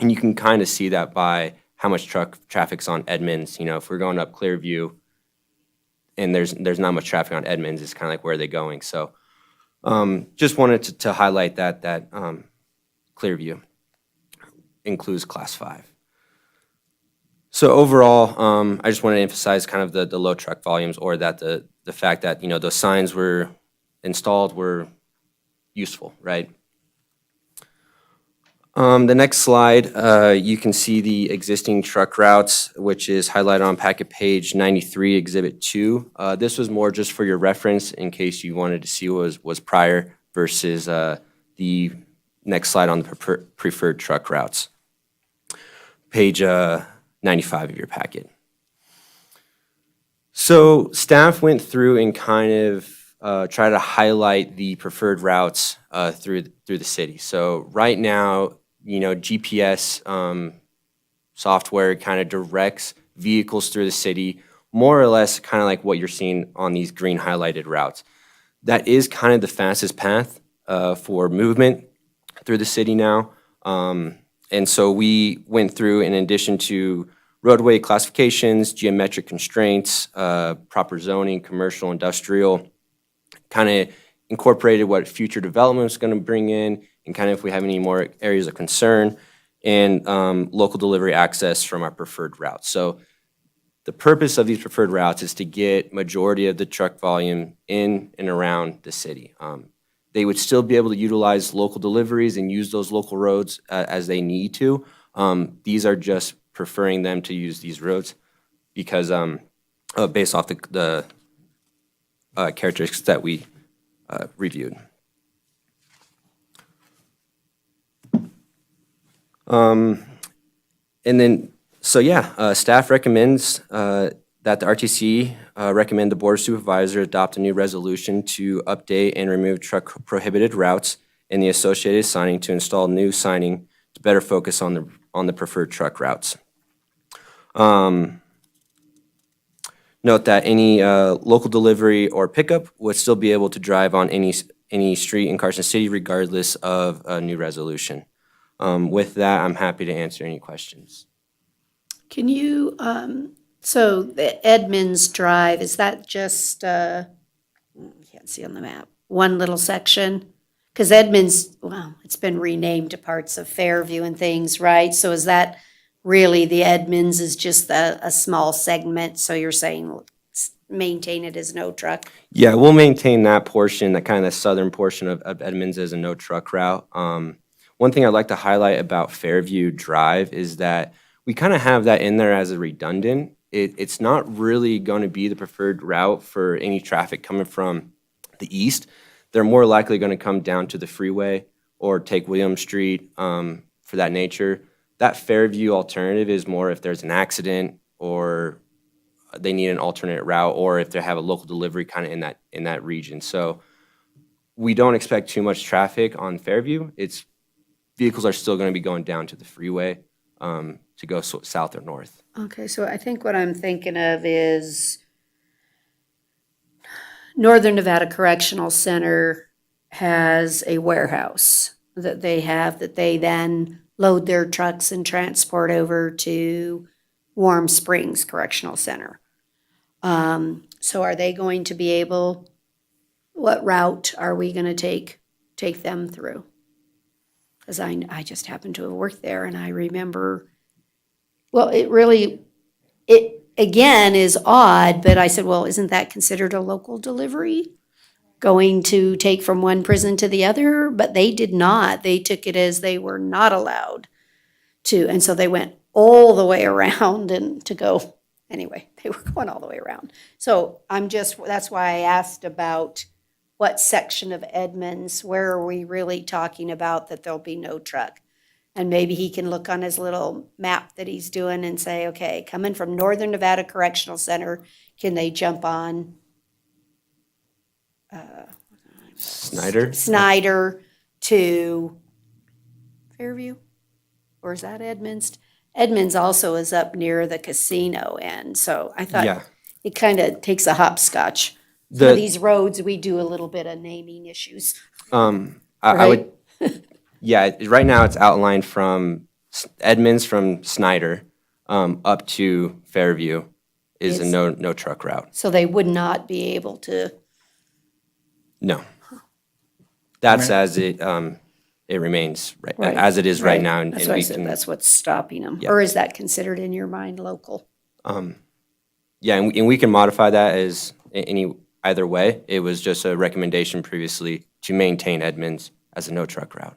And you can kind of see that by how much truck traffic's on Edmonds. You know, if we're going up Clearview and there's not much traffic on Edmonds, it's kind of like, where are they going? So just wanted to highlight that Clearview includes Class 5. So overall, I just wanted to emphasize kind of the low truck volumes, or that the fact that, you know, those signs were installed were useful, right? The next slide, you can see the existing truck routes, which is highlighted on packet page 93, Exhibit 2. This was more just for your reference in case you wanted to see what was prior versus the next slide on the preferred truck routes. Page 95 of your packet. So staff went through and kind of try to highlight the preferred routes through the city. So right now, you know, GPS software kind of directs vehicles through the city, more or less kind of like what you're seeing on these green highlighted routes. That is kind of the fastest path for movement through the city now. And so we went through, in addition to roadway classifications, geometric constraints, proper zoning, commercial, industrial, kind of incorporated what future development is going to bring in, and kind of if we have any more areas of concern, and local delivery access from our preferred routes. So the purpose of these preferred routes is to get majority of the truck volume in and around the city. They would still be able to utilize local deliveries and use those local roads as they need to. These are just preferring them to use these roads because based off the characteristics that we reviewed. And then, so yeah, staff recommends that the RTC recommend the Board of Supervisors adopt a new resolution to update and remove truck prohibited routes and the associated signing to install new signing to better focus on the preferred truck routes. Note that any local delivery or pickup would still be able to drive on any street in Carson City regardless of a new resolution. With that, I'm happy to answer any questions. Can you, so the Edmonds Drive, is that just, can't see on the map, one little section? Because Edmonds, well, it's been renamed to parts of Fairview and things, right? So is that really the Edmonds is just a small segment? So you're saying maintain it as no truck? Yeah, we'll maintain that portion, that kind of southern portion of Edmonds as a no truck route. One thing I'd like to highlight about Fairview Drive is that we kind of have that in there as a redundant. It's not really going to be the preferred route for any traffic coming from the east. They're more likely going to come down to the freeway or take William Street for that nature. That Fairview alternative is more if there's an accident or they need an alternate route, or if they have a local delivery kind of in that region. So we don't expect too much traffic on Fairview. Vehicles are still going to be going down to the freeway to go south or north. Okay, so I think what I'm thinking of is Northern Nevada Correctional Center has a warehouse that they have that they then load their trucks and transport over to Warm Springs Correctional Center. So are they going to be able, what route are we going to take them through? Because I just happen to have worked there and I remember, well, it again is odd, but I said, well, isn't that considered a local delivery? Going to take from one prison to the other? But they did not. They took it as they were not allowed to. And so they went all the way around and to go, anyway, they were going all the way around. So that's why I asked about what section of Edmonds, where are we really talking about that there'll be no truck? And maybe he can look on his little map that he's doing and say, okay, coming from Northern Nevada Correctional Center, can they jump on Snyder to Fairview? Or is that Edmonds? Edmonds also is up near the casino end, so I thought it kind of takes a hopscotch. For these roads, we do a little bit of naming issues. I would, right now it's outlined from Edmonds from Snyder up to Fairview is a no truck route. So they would not be able to? No. That's as it remains, as it is right now. And that's what I said, that's what's stopping them. Yeah. Or is that considered in your mind local? Yeah, and we can modify that as either way. It was just a recommendation previously to maintain Edmonds as a no truck route.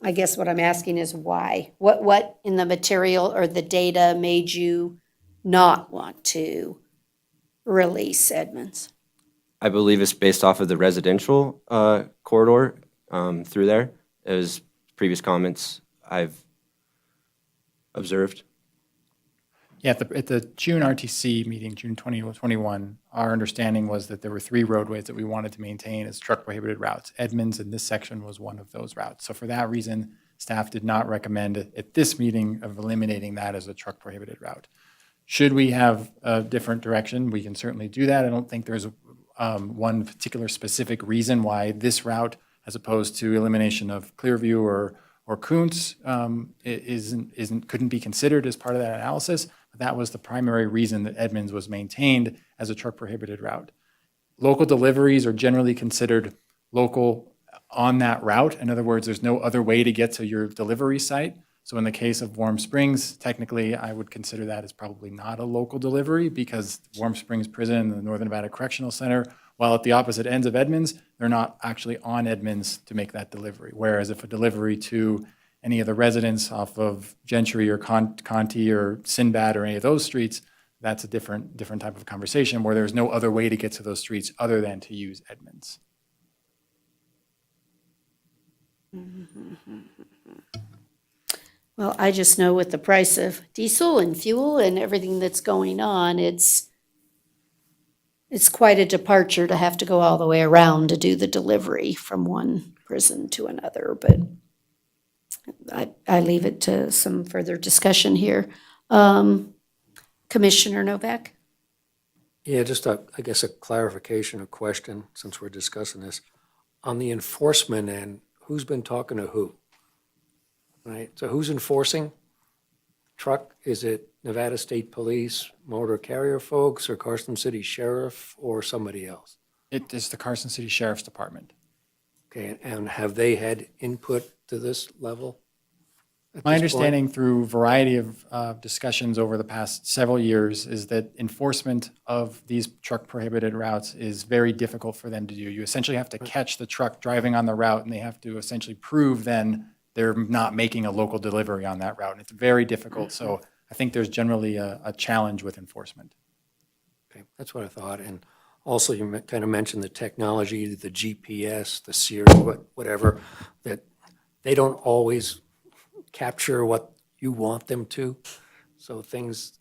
I guess what I'm asking is why? What in the material or the data made you not want to release Edmonds? I believe it's based off of the residential corridor through there. It was previous comments I've observed. Yeah, at the June RTC meeting, June 2021, our understanding was that there were 3 roadways that we wanted to maintain as truck prohibited routes. Edmonds in this section was one of those routes. So for that reason, staff did not recommend at this meeting of eliminating that as a truck prohibited route. Should we have a different direction, we can certainly do that. I don't think there's one particular specific reason why this route, as opposed to elimination of Clearview or Kuntz, couldn't be considered as part of that analysis. But that was the primary reason that Edmonds was maintained as a truck prohibited route. Local deliveries are generally considered local on that route. In other words, there's no other way to get to your delivery site. So in the case of Warm Springs, technically, I would consider that as probably not a local delivery because Warm Springs Prison and the Northern Nevada Correctional Center, while at the opposite ends of Edmonds, they're not actually on Edmonds to make that delivery. Whereas if a delivery to any of the residents off of Gentry or Conti or Sinbad or any of those streets, that's a different type of conversation where there's no other way to get to those streets other than to use Edmonds. Well, I just know with the price of diesel and fuel and everything that's going on, it's quite a departure to have to go all the way around to do the delivery from one prison to another, but I leave it to some further discussion here. Commissioner Novak? Yeah, just I guess a clarification, a question, since we're discussing this. On the enforcement end, who's been talking to who? Right, so who's enforcing? Truck, is it Nevada State Police, motor carrier folks, or Carson City Sheriff, or somebody else? It is the Carson City Sheriff's Department. Okay, and have they had input to this level? at My this point? understanding through a variety of discussions over the past several years is that enforcement of these truck prohibited routes is very difficult for them to do. You essentially have to catch the truck driving on the route, and they have to essentially prove then they're not making a local delivery on that route. And it's very difficult. So I think there's generally a challenge with enforcement. Okay, that's what I thought. And also, you kind of mentioned the technology, the GPS, the Siri, whatever, that they don't always capture what you want them to. So things,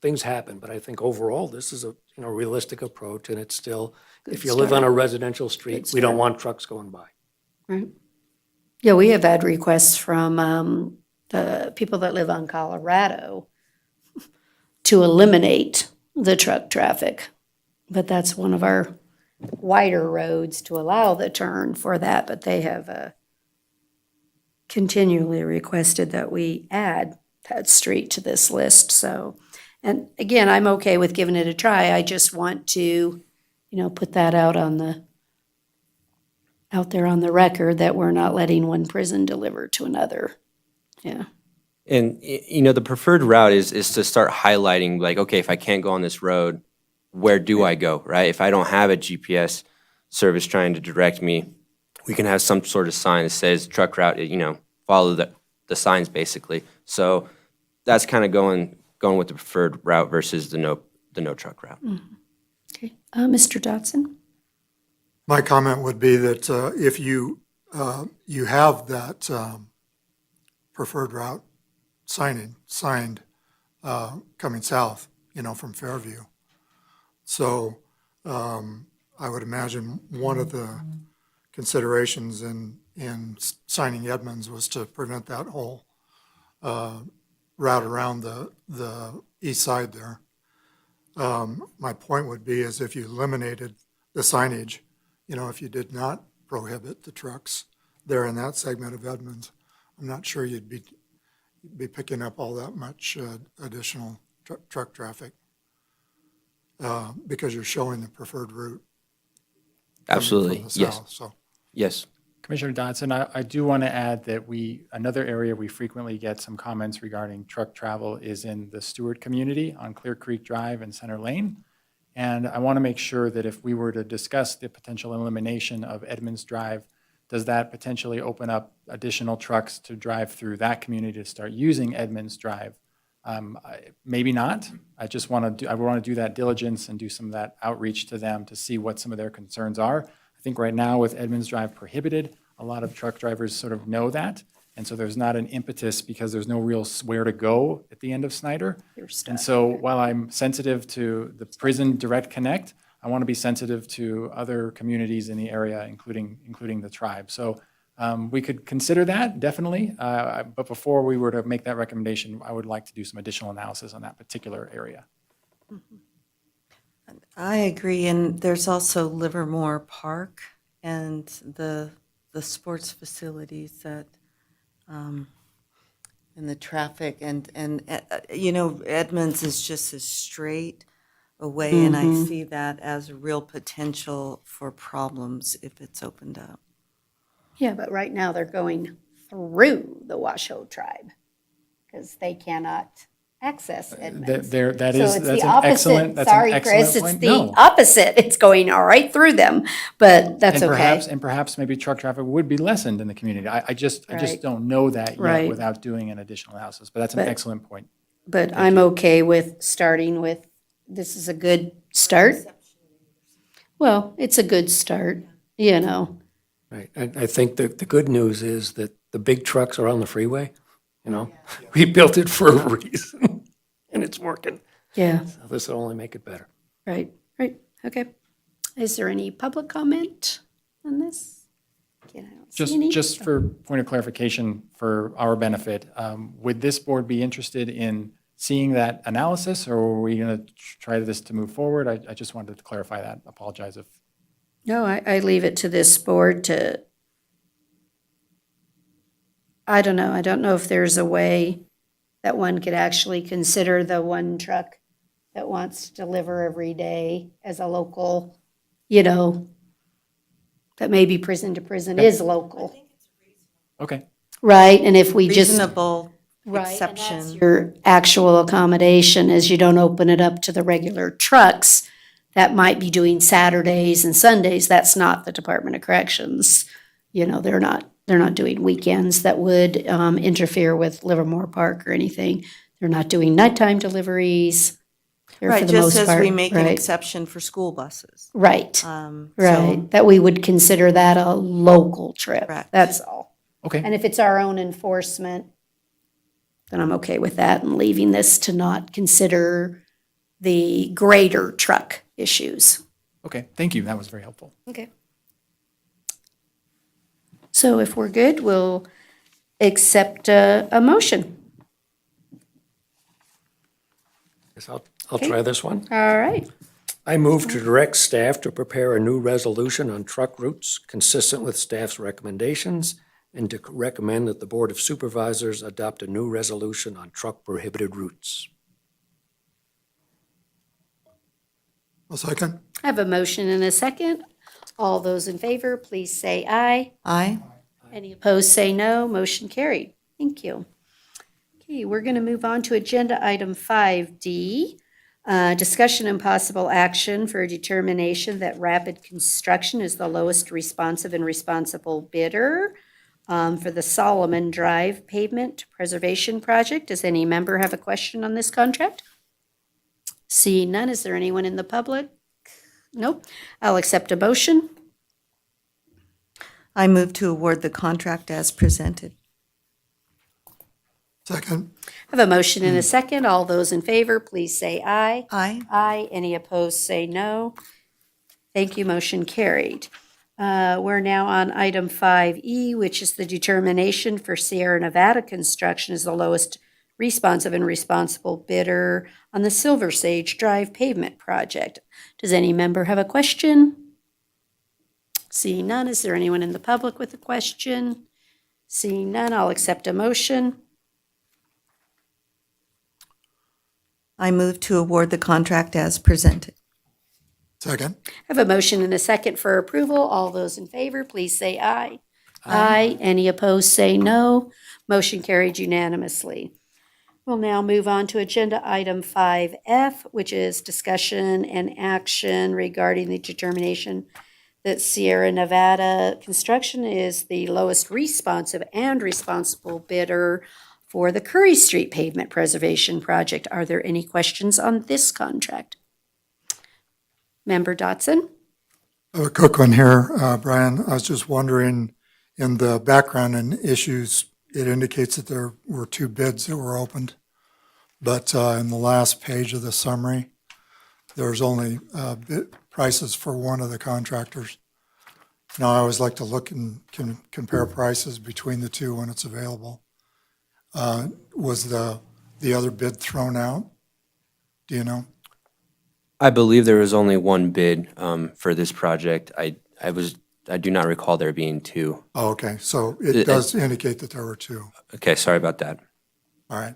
things happen. But I think overall, this is a realistic approach, and it's still, if you live on a residential street, we don't want trucks going by. Right. Yeah, we have had requests from the people that live on Colorado to eliminate the truck traffic. But that's one of our wider roads to allow the turn for that. But they have continually requested that we add that street to this list. So, and again, I'm okay with giving it a try. I just want to, put that out there on the record that we're not letting one prison deliver to another. Yeah. And, the preferred route is to start highlighting, like, okay, if I can't go on this road, where do I go, right? If I don't have a GPS service trying to direct me, we can have some sort of sign that says truck route, follow the signs basically. So that's kind of going with the preferred route versus the no truck route. Mm-hmm. Okay. Mr. Dotson? My comment would be that if you have that preferred route signed coming south, from Fairview. So I would imagine one of the considerations in signing Edmonds was to prevent that whole route around the east side there. My point would be is if you eliminated the signage, if you did not prohibit the trucks there in that segment of Edmonds, I'm not sure you'd be picking up all that much additional truck traffic because you're showing the preferred route. Absolutely, from the yes. south, so. Yes. Commissioner Dodson, I do want to add that another area we frequently get some comments regarding truck travel is in the Stewart community on Clear Creek Drive and Center Lane. And I want to make sure that if we were to discuss the potential elimination of Edmonds Drive, does that potentially open up additional trucks to drive through that community to start using Edmonds Drive? Maybe not. I want to do that diligence and do some of that outreach to them to see what some of their concerns are. I think right now with Edmonds Drive prohibited, a lot of truck drivers sort of know that. And so there's not an impetus because there's no real where to go at the end of Snyder. And so while I'm sensitive to the prison direct connect, I want to be sensitive to other communities in the area, including the tribe. So we could consider that, definitely. But before we were to make that recommendation, I would like to do some additional analysis on that particular area. Mm-hmm. I agree, and there's also Livermore Park and the sports facilities that, and the traffic, and Edmonds is just as straight away, and I see that as a real potential for problems if it's opened up. Yeah, but right now they're going through the Washoe tribe because they cannot access Edmonds. That's an excellent Sorry, excellent Chris, point. it's the opposite. It's going all right through them, but that's okay. And perhaps maybe truck traffic would be lessened in the community. I just don't know that yet without doing an additional analysis, but that's an excellent point. But I'm okay with starting with, this is a good start. Well, it's a good start, Right. I think the good news is that the big trucks are on the freeway. We built it for a reason, and it's working. Yeah. So this will only make it better. Right. Okay. Is there any public comment on this? Again, I don't see any. Just for point of clarification for our benefit, would this board be interested in seeing that analysis, or are we going to try this to move forward? I just wanted to clarify that. Apologize if. No, I leave it to this board to, I don't know. I don't know if there's a way that one could actually consider the one truck that wants to deliver every day as a local, that maybe prison to prison is local. Okay. Right, and if we just. Reasonable Right, and that's exception. your actual accommodation is you don't open it up to the regular trucks that might be doing Saturdays and Sundays. That's not the Department of Corrections. They're not doing weekends that would interfere with Livermore Park or anything. They're not doing nighttime deliveries. They're for Right, the just most as we part- make an right. exception for school buses. Right, So- right. That we would consider that a local trip. Correct. That's all. Okay. And if it's our own enforcement, then I'm okay with that and leaving this to not consider the greater truck issues. Okay, thank you. That was very helpful. Okay. So if we're good, we'll accept a motion. Guess I'll try this one. All right. I move to direct staff to prepare a new resolution on truck routes consistent with staff's recommendations and to recommend that the Board of Supervisors adopt a new resolution on truck prohibited routes. A second? I have a motion and a second. All those in favor, please say aye. Aye. Any opposed, say no. Motion carried. Thank you. Okay, we're going to move on to agenda item 5D. Discussion and possible action for a determination that Rapid Construction is the lowest responsive and responsible bidder for the Solomon Drive Pavement Preservation Project. Does any member have a question on this contract? Seeing none, is there anyone in the public? Nope. I'll accept a motion. I move to award the contract as presented. Second? I have a motion and a second. All those in favor, please say aye. Aye. Aye. Any opposed, say no. Thank you. Motion carried. We're now on item 5E, which is the determination for Sierra Nevada Construction as the lowest responsive and responsible bidder on the Silver Sage Drive Pavement Project. Does any member have a question? Seeing none, is there anyone in the public with a question? Seeing none, I'll accept a motion. I move to award the contract as presented. Second? I have a motion and a second for approval. All those in favor, please say aye. Aye. Any opposed, say no. Motion carried unanimously. We'll now move on to agenda item 5F, which is discussion and action regarding the determination that Sierra Nevada Construction is the lowest responsive and responsible bidder for the Curry Street Pavement Preservation Project. Are there any questions on this contract? Member Dotson? I have a quick one here, Brian. I was just wondering, in the background and issues, it indicates that there were 2 bids that were opened. But in the last page of the summary, there's only prices for one of the contractors. Now, I always like to look and compare prices between the two when it's available. Was the other bid thrown out? Do you know? I believe there was only one bid for this project. I do not recall there being 2. Oh, okay, so it does indicate that there were 2. Okay, sorry about that. All right.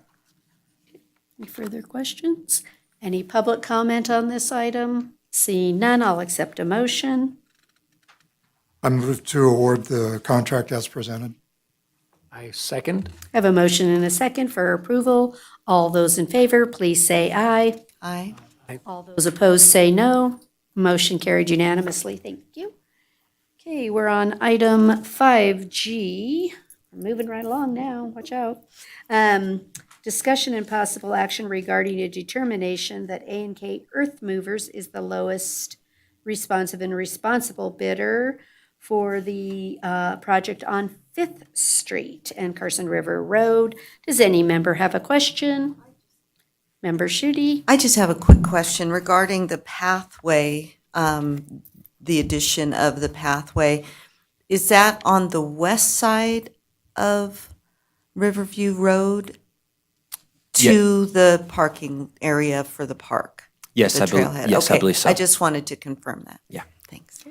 Any further questions? Any public comment on this item? Seeing none, I'll accept a motion. I move to award the contract as presented. I second. I have a motion and a second for approval. All those in favor, please say aye. Aye. All those opposed, say no. Motion carried unanimously. Thank you. Okay, we're on item 5G. We're moving right along now. Watch out. Discussion and possible action regarding a determination that A&K Earth Movers is the lowest responsive and responsible bidder for the project on 5th Street and Carson River Road. Does any member have a question? Member Schutte? I just have a quick question regarding the pathway, the addition of the pathway. Is that on the west side of Riverview Road to the parking area for the park? Yes, the I believe. trailhead? Yes, I Okay, believe so. I just wanted to confirm that. Yeah. Thanks.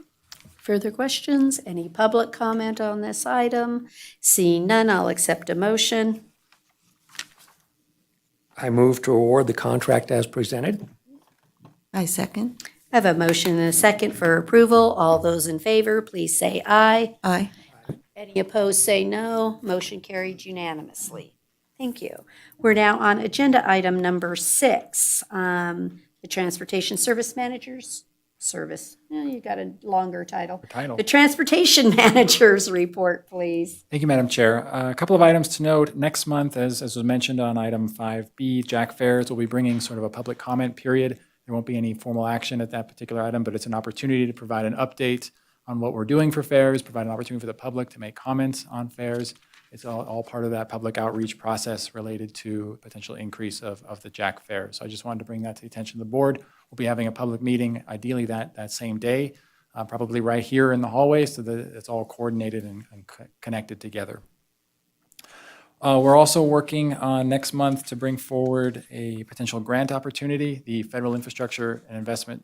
Further questions? Any public comment on this item? Seeing none, I'll accept a motion. I move to award the contract as presented. I second. I have a motion and a second for approval. All those in favor, please say aye. Aye. Any opposed, say no. Motion carried unanimously. Thank you. We're now on agenda item number 6, the Transportation Service Managers Service. You got a longer title. Title. The Transportation Managers Report, please. Thank you, Madam Chair. A couple of items to note. Next month, as was mentioned on item 5B, Jack Fairs will be bringing sort of a public comment period. There won't be any formal action at that particular item, but it's an opportunity to provide an update on what we're doing for fairs, provide an opportunity for the public to make comments on fairs. It's all part of that public outreach process related to potential increase of the Jack Fair. So I just wanted to bring that to the attention of the board. We'll be having a public meeting, ideally that same day, probably right here in the hallway, so that it's all coordinated and connected together. We're also working on next month to bring forward a potential grant opportunity. The Federal Infrastructure Investment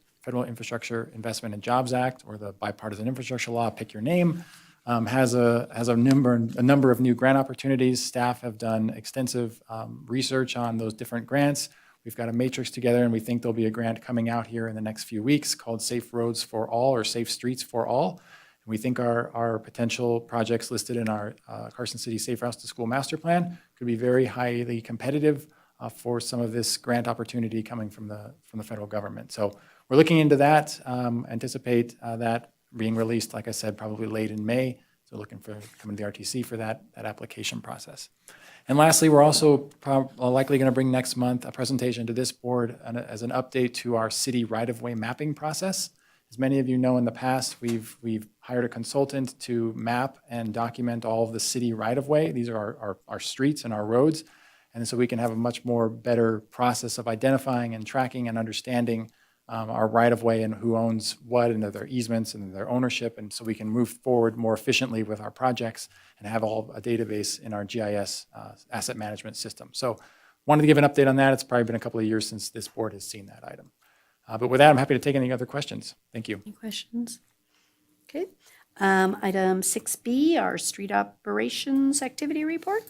and Jobs Act, or the Bipartisan Infrastructure Law, pick your name, has a number of new grant opportunities. Staff have done extensive research on those different grants. We've got a matrix together, and we think there'll be a grant coming out here in the next few weeks called Safe Roads for All, or Safe Streets for All. We think our potential projects listed in our Carson City Safe Routes to School Master Plan could be very highly competitive for some of this grant opportunity coming from the federal government. So we're looking into that, anticipate that being released, like I said, probably late in May. So looking for coming to the RTC for that application process. And lastly, we're also likely going to bring next month a presentation to this board as an update to our city right-of-way mapping process. As many of you know, in the past, we've hired a consultant to map and document all of the city right-of-way. These are our streets and our roads. And so we can have a much more better process of identifying and tracking and understanding our right-of-way and who owns what and their easements and their ownership. And so we can move forward more efficiently with our projects and have all a database in our GIS asset management system. So wanted to give an update on that. It's probably been a couple of years since this board has seen that item. But with that, I'm happy to take any other questions. Thank you. Any questions? Okay. Item 6B, our street operations activity report.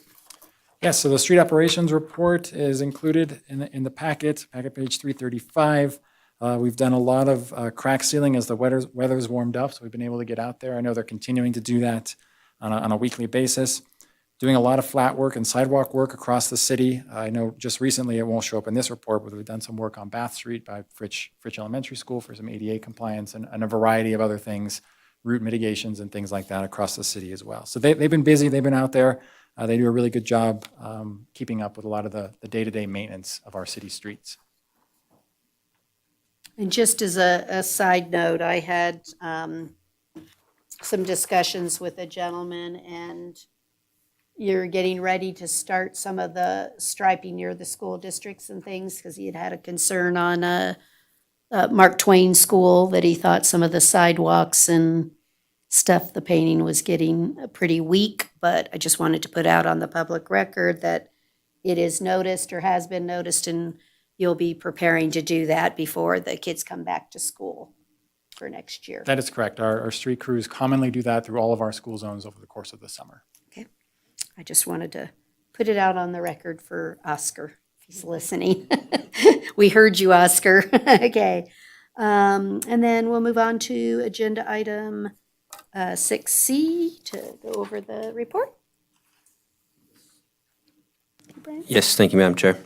Yes, so the street operations report is included in the packet page 335. We've done a lot of crack sealing as the weather's warmed up, so we've been able to get out there. I know they're continuing to do that on a weekly basis. Doing a lot of flat work and sidewalk work across the city. I know just recently, it won't show up in this report, but we've done some work on Bath Street by Fritch Elementary School for some ADA compliance and a variety of other things, route mitigations and things like that across the city as well. So they've been busy, they've been out there. They do a really good job keeping up with a lot of the day-to-day maintenance of our city streets. And just as a side note, I had some discussions with a gentleman, and you're getting ready to start some of the striping near the school districts and things, because he had a concern on Mark Twain School, that he thought some of the sidewalks and stuff, the painting was getting pretty weak. But I just wanted to put out on the public record that it is noticed or has been noticed, and you'll be preparing to do that before the kids come back to school for next year. That is correct. Our street crews commonly do that through all of our school zones over the course of the summer. Okay. I just wanted to put it out on the record for Oscar, if he's listening. We heard you, Oscar. Okay. And then we'll move on to agenda item 6C to go over the report. Brian? Yes, thank you, Madam Chair.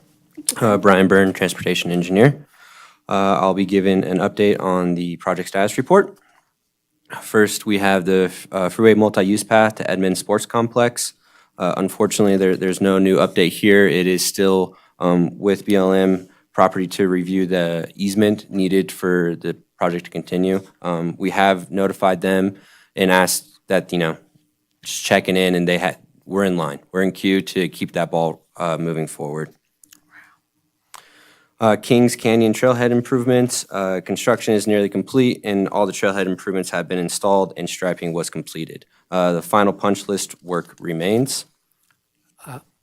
Brian Byrne, Transportation Engineer. I'll be giving an update on the project status report. First, we have the freeway multi-use path to Edmond Sports Complex. Unfortunately, there's no new update here. It is still with BLM property to review the easement needed for the project to continue. We have notified them and asked that, just checking in, and we're in line. We're in queue to keep that ball moving forward. Kings Canyon Trailhead improvements. Construction is nearly complete, and all the trailhead improvements have been installed and striping was completed. The final punch list work remains.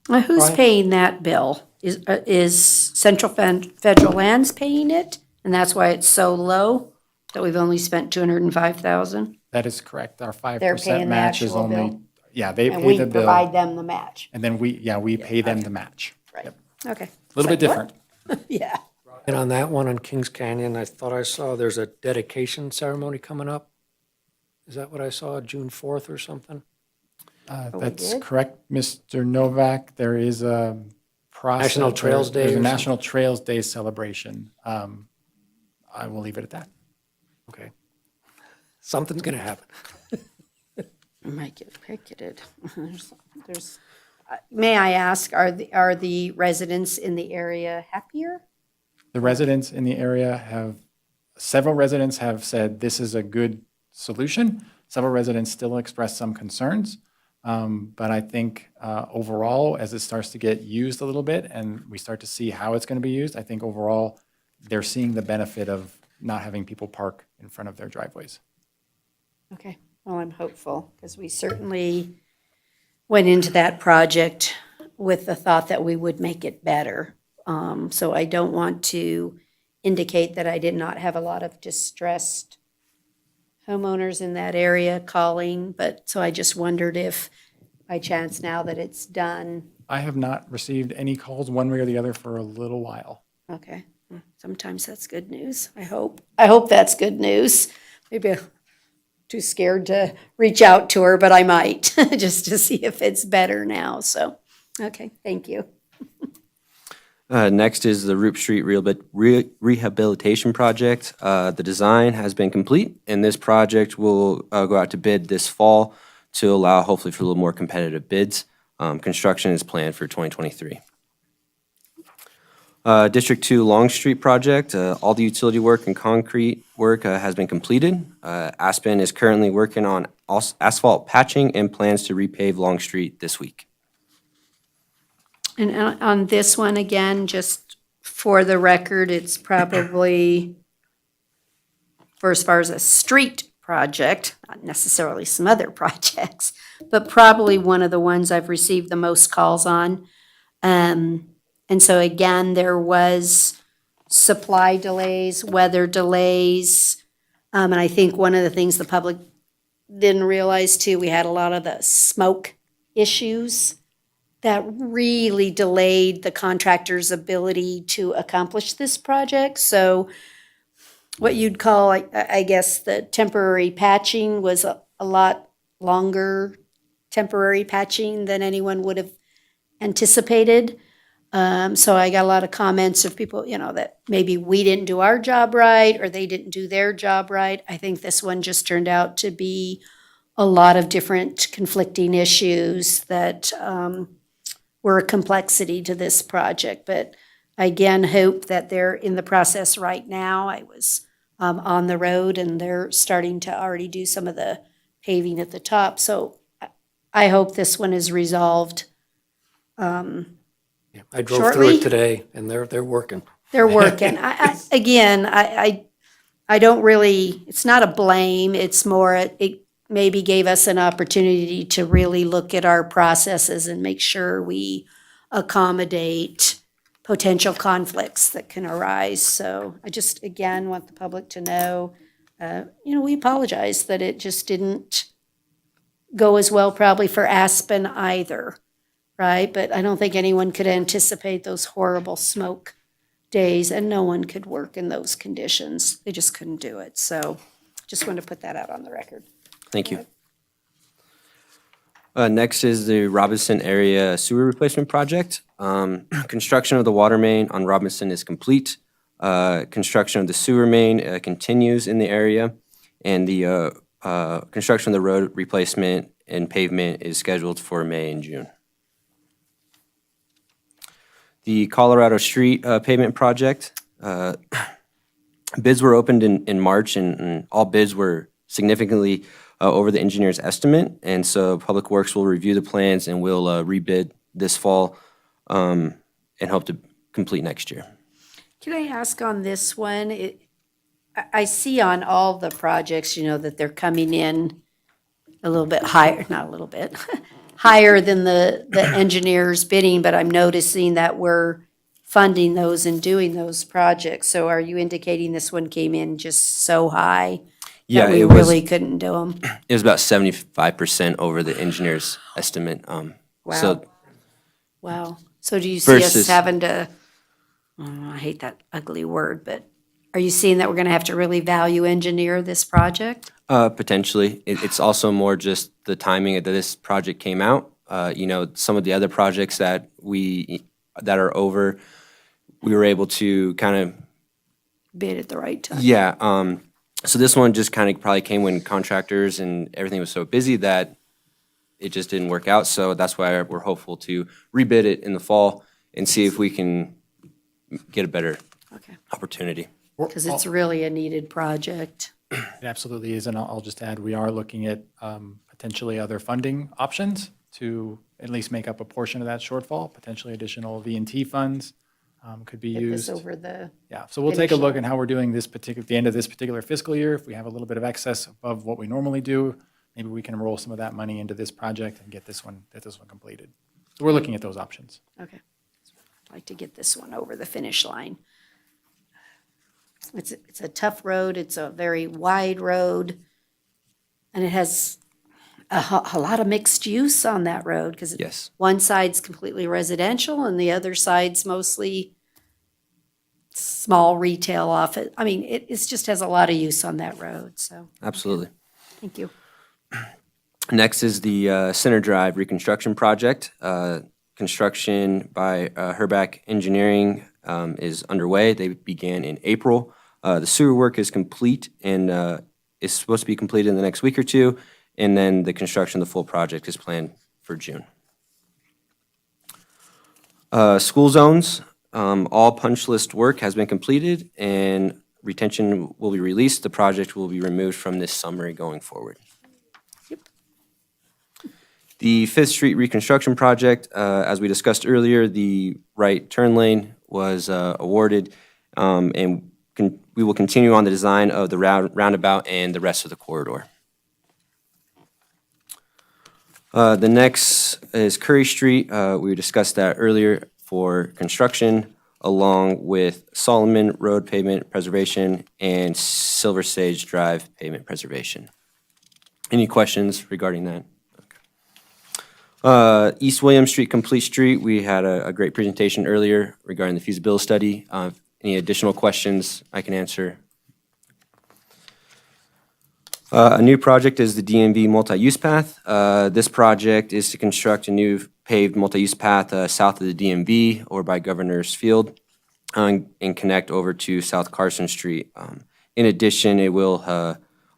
Who's Brian? paying that bill? Is Central Federal Lands paying it? And that's why it's so low, that we've only spent $205,000? That is correct. Our 5% They're paying the match is actual only, bill? yeah, they And pay we the bill. provide them the match? And then we pay them the match. Right. Yep. Okay. little bit different. Yeah. And on that one on Kings Canyon, I thought I saw there's a dedication ceremony coming up. Is that what I saw, June 4th or something? we That's did? correct, Mr. Novak. There is a process. National Trails Day There's a or National Trails Day celebration. I will leave it at that. Okay. Something's going to happen. I might get picketed. May I ask, are the residents in the area happier? The residents in the area several residents have said this is a good solution. Several residents still express some concerns. But I think overall, as it starts to get used a little bit and we start to see how it's going to be used, I think overall they're seeing the benefit of not having people park in front of their driveways. Okay, well, I'm hopeful, because we certainly went into that project with the thought that we would make it better. So I don't want to indicate that I did not have a lot of distressed homeowners in that area calling, but, so I just wondered if, by chance, now that it's done, I have not received any calls one way or the other for a little while. okay, sometimes that's good news, I hope. I hope that's good news. Maybe I'm too scared to reach out to her, but I might, just to see if it's better now, so, okay, thank you. Next is the Roop Street Rehabilitation Project. The design has been complete, and this project will go out to bid this fall to allow hopefully for a little more competitive bids. Construction is planned for 2023. District 2 Long Street Project, all the utility work and concrete work has been completed. Aspen is currently working on asphalt patching and plans to repave Long Street this week. And on this one, again, just for the record, it's probably, for as far as a street project, not necessarily some other projects, but probably one of the ones I've received the most calls on. And so again, there was supply delays, weather delays. And I think one of the things the public didn't realize too, we had a lot of the smoke issues that really delayed the contractor's ability to accomplish this project. So what you'd call, I guess, the temporary patching was a lot longer temporary patching than anyone would have anticipated. So I got a lot of comments of people, that maybe we didn't do our job right or they didn't do their job right. I think this one just turned out to be a lot of different conflicting issues that were a complexity to this project. But I again hope that they're in the process right now. I was on the road and they're starting to already do some of the paving at the top. So I hope this one is resolved. Yeah, I drove Shortly? through it today, and they're working. They're working. I don't really, it's not a blame, it's more, it maybe gave us an opportunity to really look at our processes and make sure we accommodate potential conflicts that can arise. So I just, again, want the public to know, we apologize that it just didn't go as well probably for Aspen either, right? But I don't think anyone could anticipate those horrible smoke days, and no one could work in those conditions. They just couldn't do it. So just wanted to put that out on the record. Thank you. Next is the Robinson Area Sewer Replacement Project. Construction of the water main on Robinson is complete. Construction of the sewer main continues in the area, and the construction of the road replacement and pavement is scheduled for May and June. The Colorado Street pavement project, bids were opened in March, and all bids were significantly over the engineer's estimate, and so Public Works will review the plans and will rebid this fall and hope to complete next year. Can I ask on this one, I see on all the projects, that they're coming in a little bit higher, not a little bit, higher than the engineer's bidding, but I'm noticing that we're funding those and doing those projects. So are you indicating this one came in just so high Yeah, that we it was, really couldn't do them? It was about 75% over the engineer's estimate. Wow. So Wow. So do you see us versus- having to I hate that ugly word, but are you seeing that we're going to have to really value engineer this project? Potentially. It's also more just the timing that this project came out. Some of the other projects that are over, we were able to kind of, Bid at the right time. yeah. So this one just kind of probably came when contractors and everything was so busy that it just didn't work out. So that's why we're hopeful to rebid it in the fall and see if we can get a better opportunity. Because it's really a needed project. It absolutely is, and I'll just add, we are looking at potentially other funding options to at least make up a portion of that shortfall. Potentially additional V&T funds could be Get used. this over the Yeah, so we'll take a finish look line. at how we're doing at the end of this particular fiscal year. If we have a little bit of excess above what we normally do, maybe we can roll some of that money into this project and get this one completed. So we're looking at those options. Okay. I'd like to get this one over the finish line. It's a tough road. It's a very wide road. And it has a lot of mixed use on that road because Yes. one side's completely residential and the other side's mostly small retail office. I mean, it just has a lot of use on that road, so. Absolutely. Thank you. Next is the Center Drive reconstruction project. Construction by Herback Engineering is underway. They began in April. The sewer work is complete and is supposed to be completed in the next week or two, and then the construction of the full project is planned for June. School zones, all punch list work has been completed and retention will be released. The project will be removed from this summary going forward. The Fifth Street reconstruction project, as we discussed earlier, the right turn lane was awarded, and we will continue on the design of the roundabout and the rest of the corridor. The next is Curry Street. We discussed that earlier for construction, along with Solomon Road pavement preservation and Silver Sage Drive pavement preservation. Any questions regarding that? East William Street, Complete Street, we had a great presentation earlier regarding the feasibility study. Any additional questions I can answer? A new project is the DMV multi-use path. This project is to construct a new paved multi-use path south of the DMV or by Governor's Field and connect over to South Carson Street. In addition, it will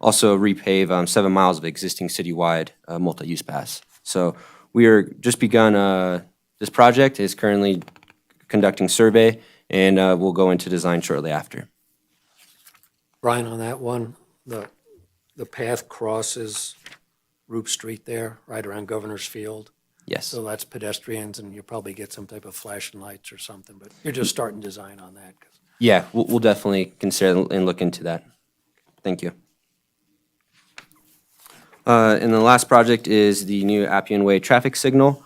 also repave 7 miles of existing citywide multi-use paths. So we are just begun, this project is currently conducting survey and we'll go into design shortly after. Brian, on that one, the path crosses Roop Street there, right around Governor's Field. Yes. So that's pedestrians and you'll probably get some type of flashing lights or something, but you're just starting design on that. Yeah, we'll definitely consider and look into that. Thank you. And the last project is the new Appian Way traffic signal.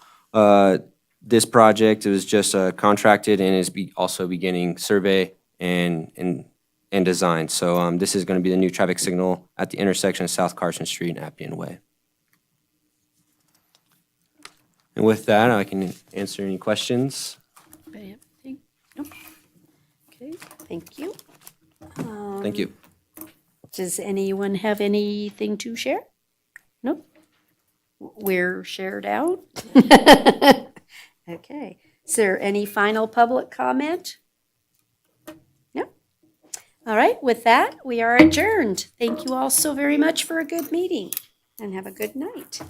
This project was just contracted and is also beginning survey and design. So this is going to be the new traffic signal at the intersection of South Carson Street and Appian Way. And with that, I can answer any questions. Nope. Okay, thank you. Thank you. Does anyone have anything to share? Nope. We're shared out. Okay. Is there any final public comment? No? All right, with that, we are adjourned. Thank you all so very much for a good meeting, and have a good night.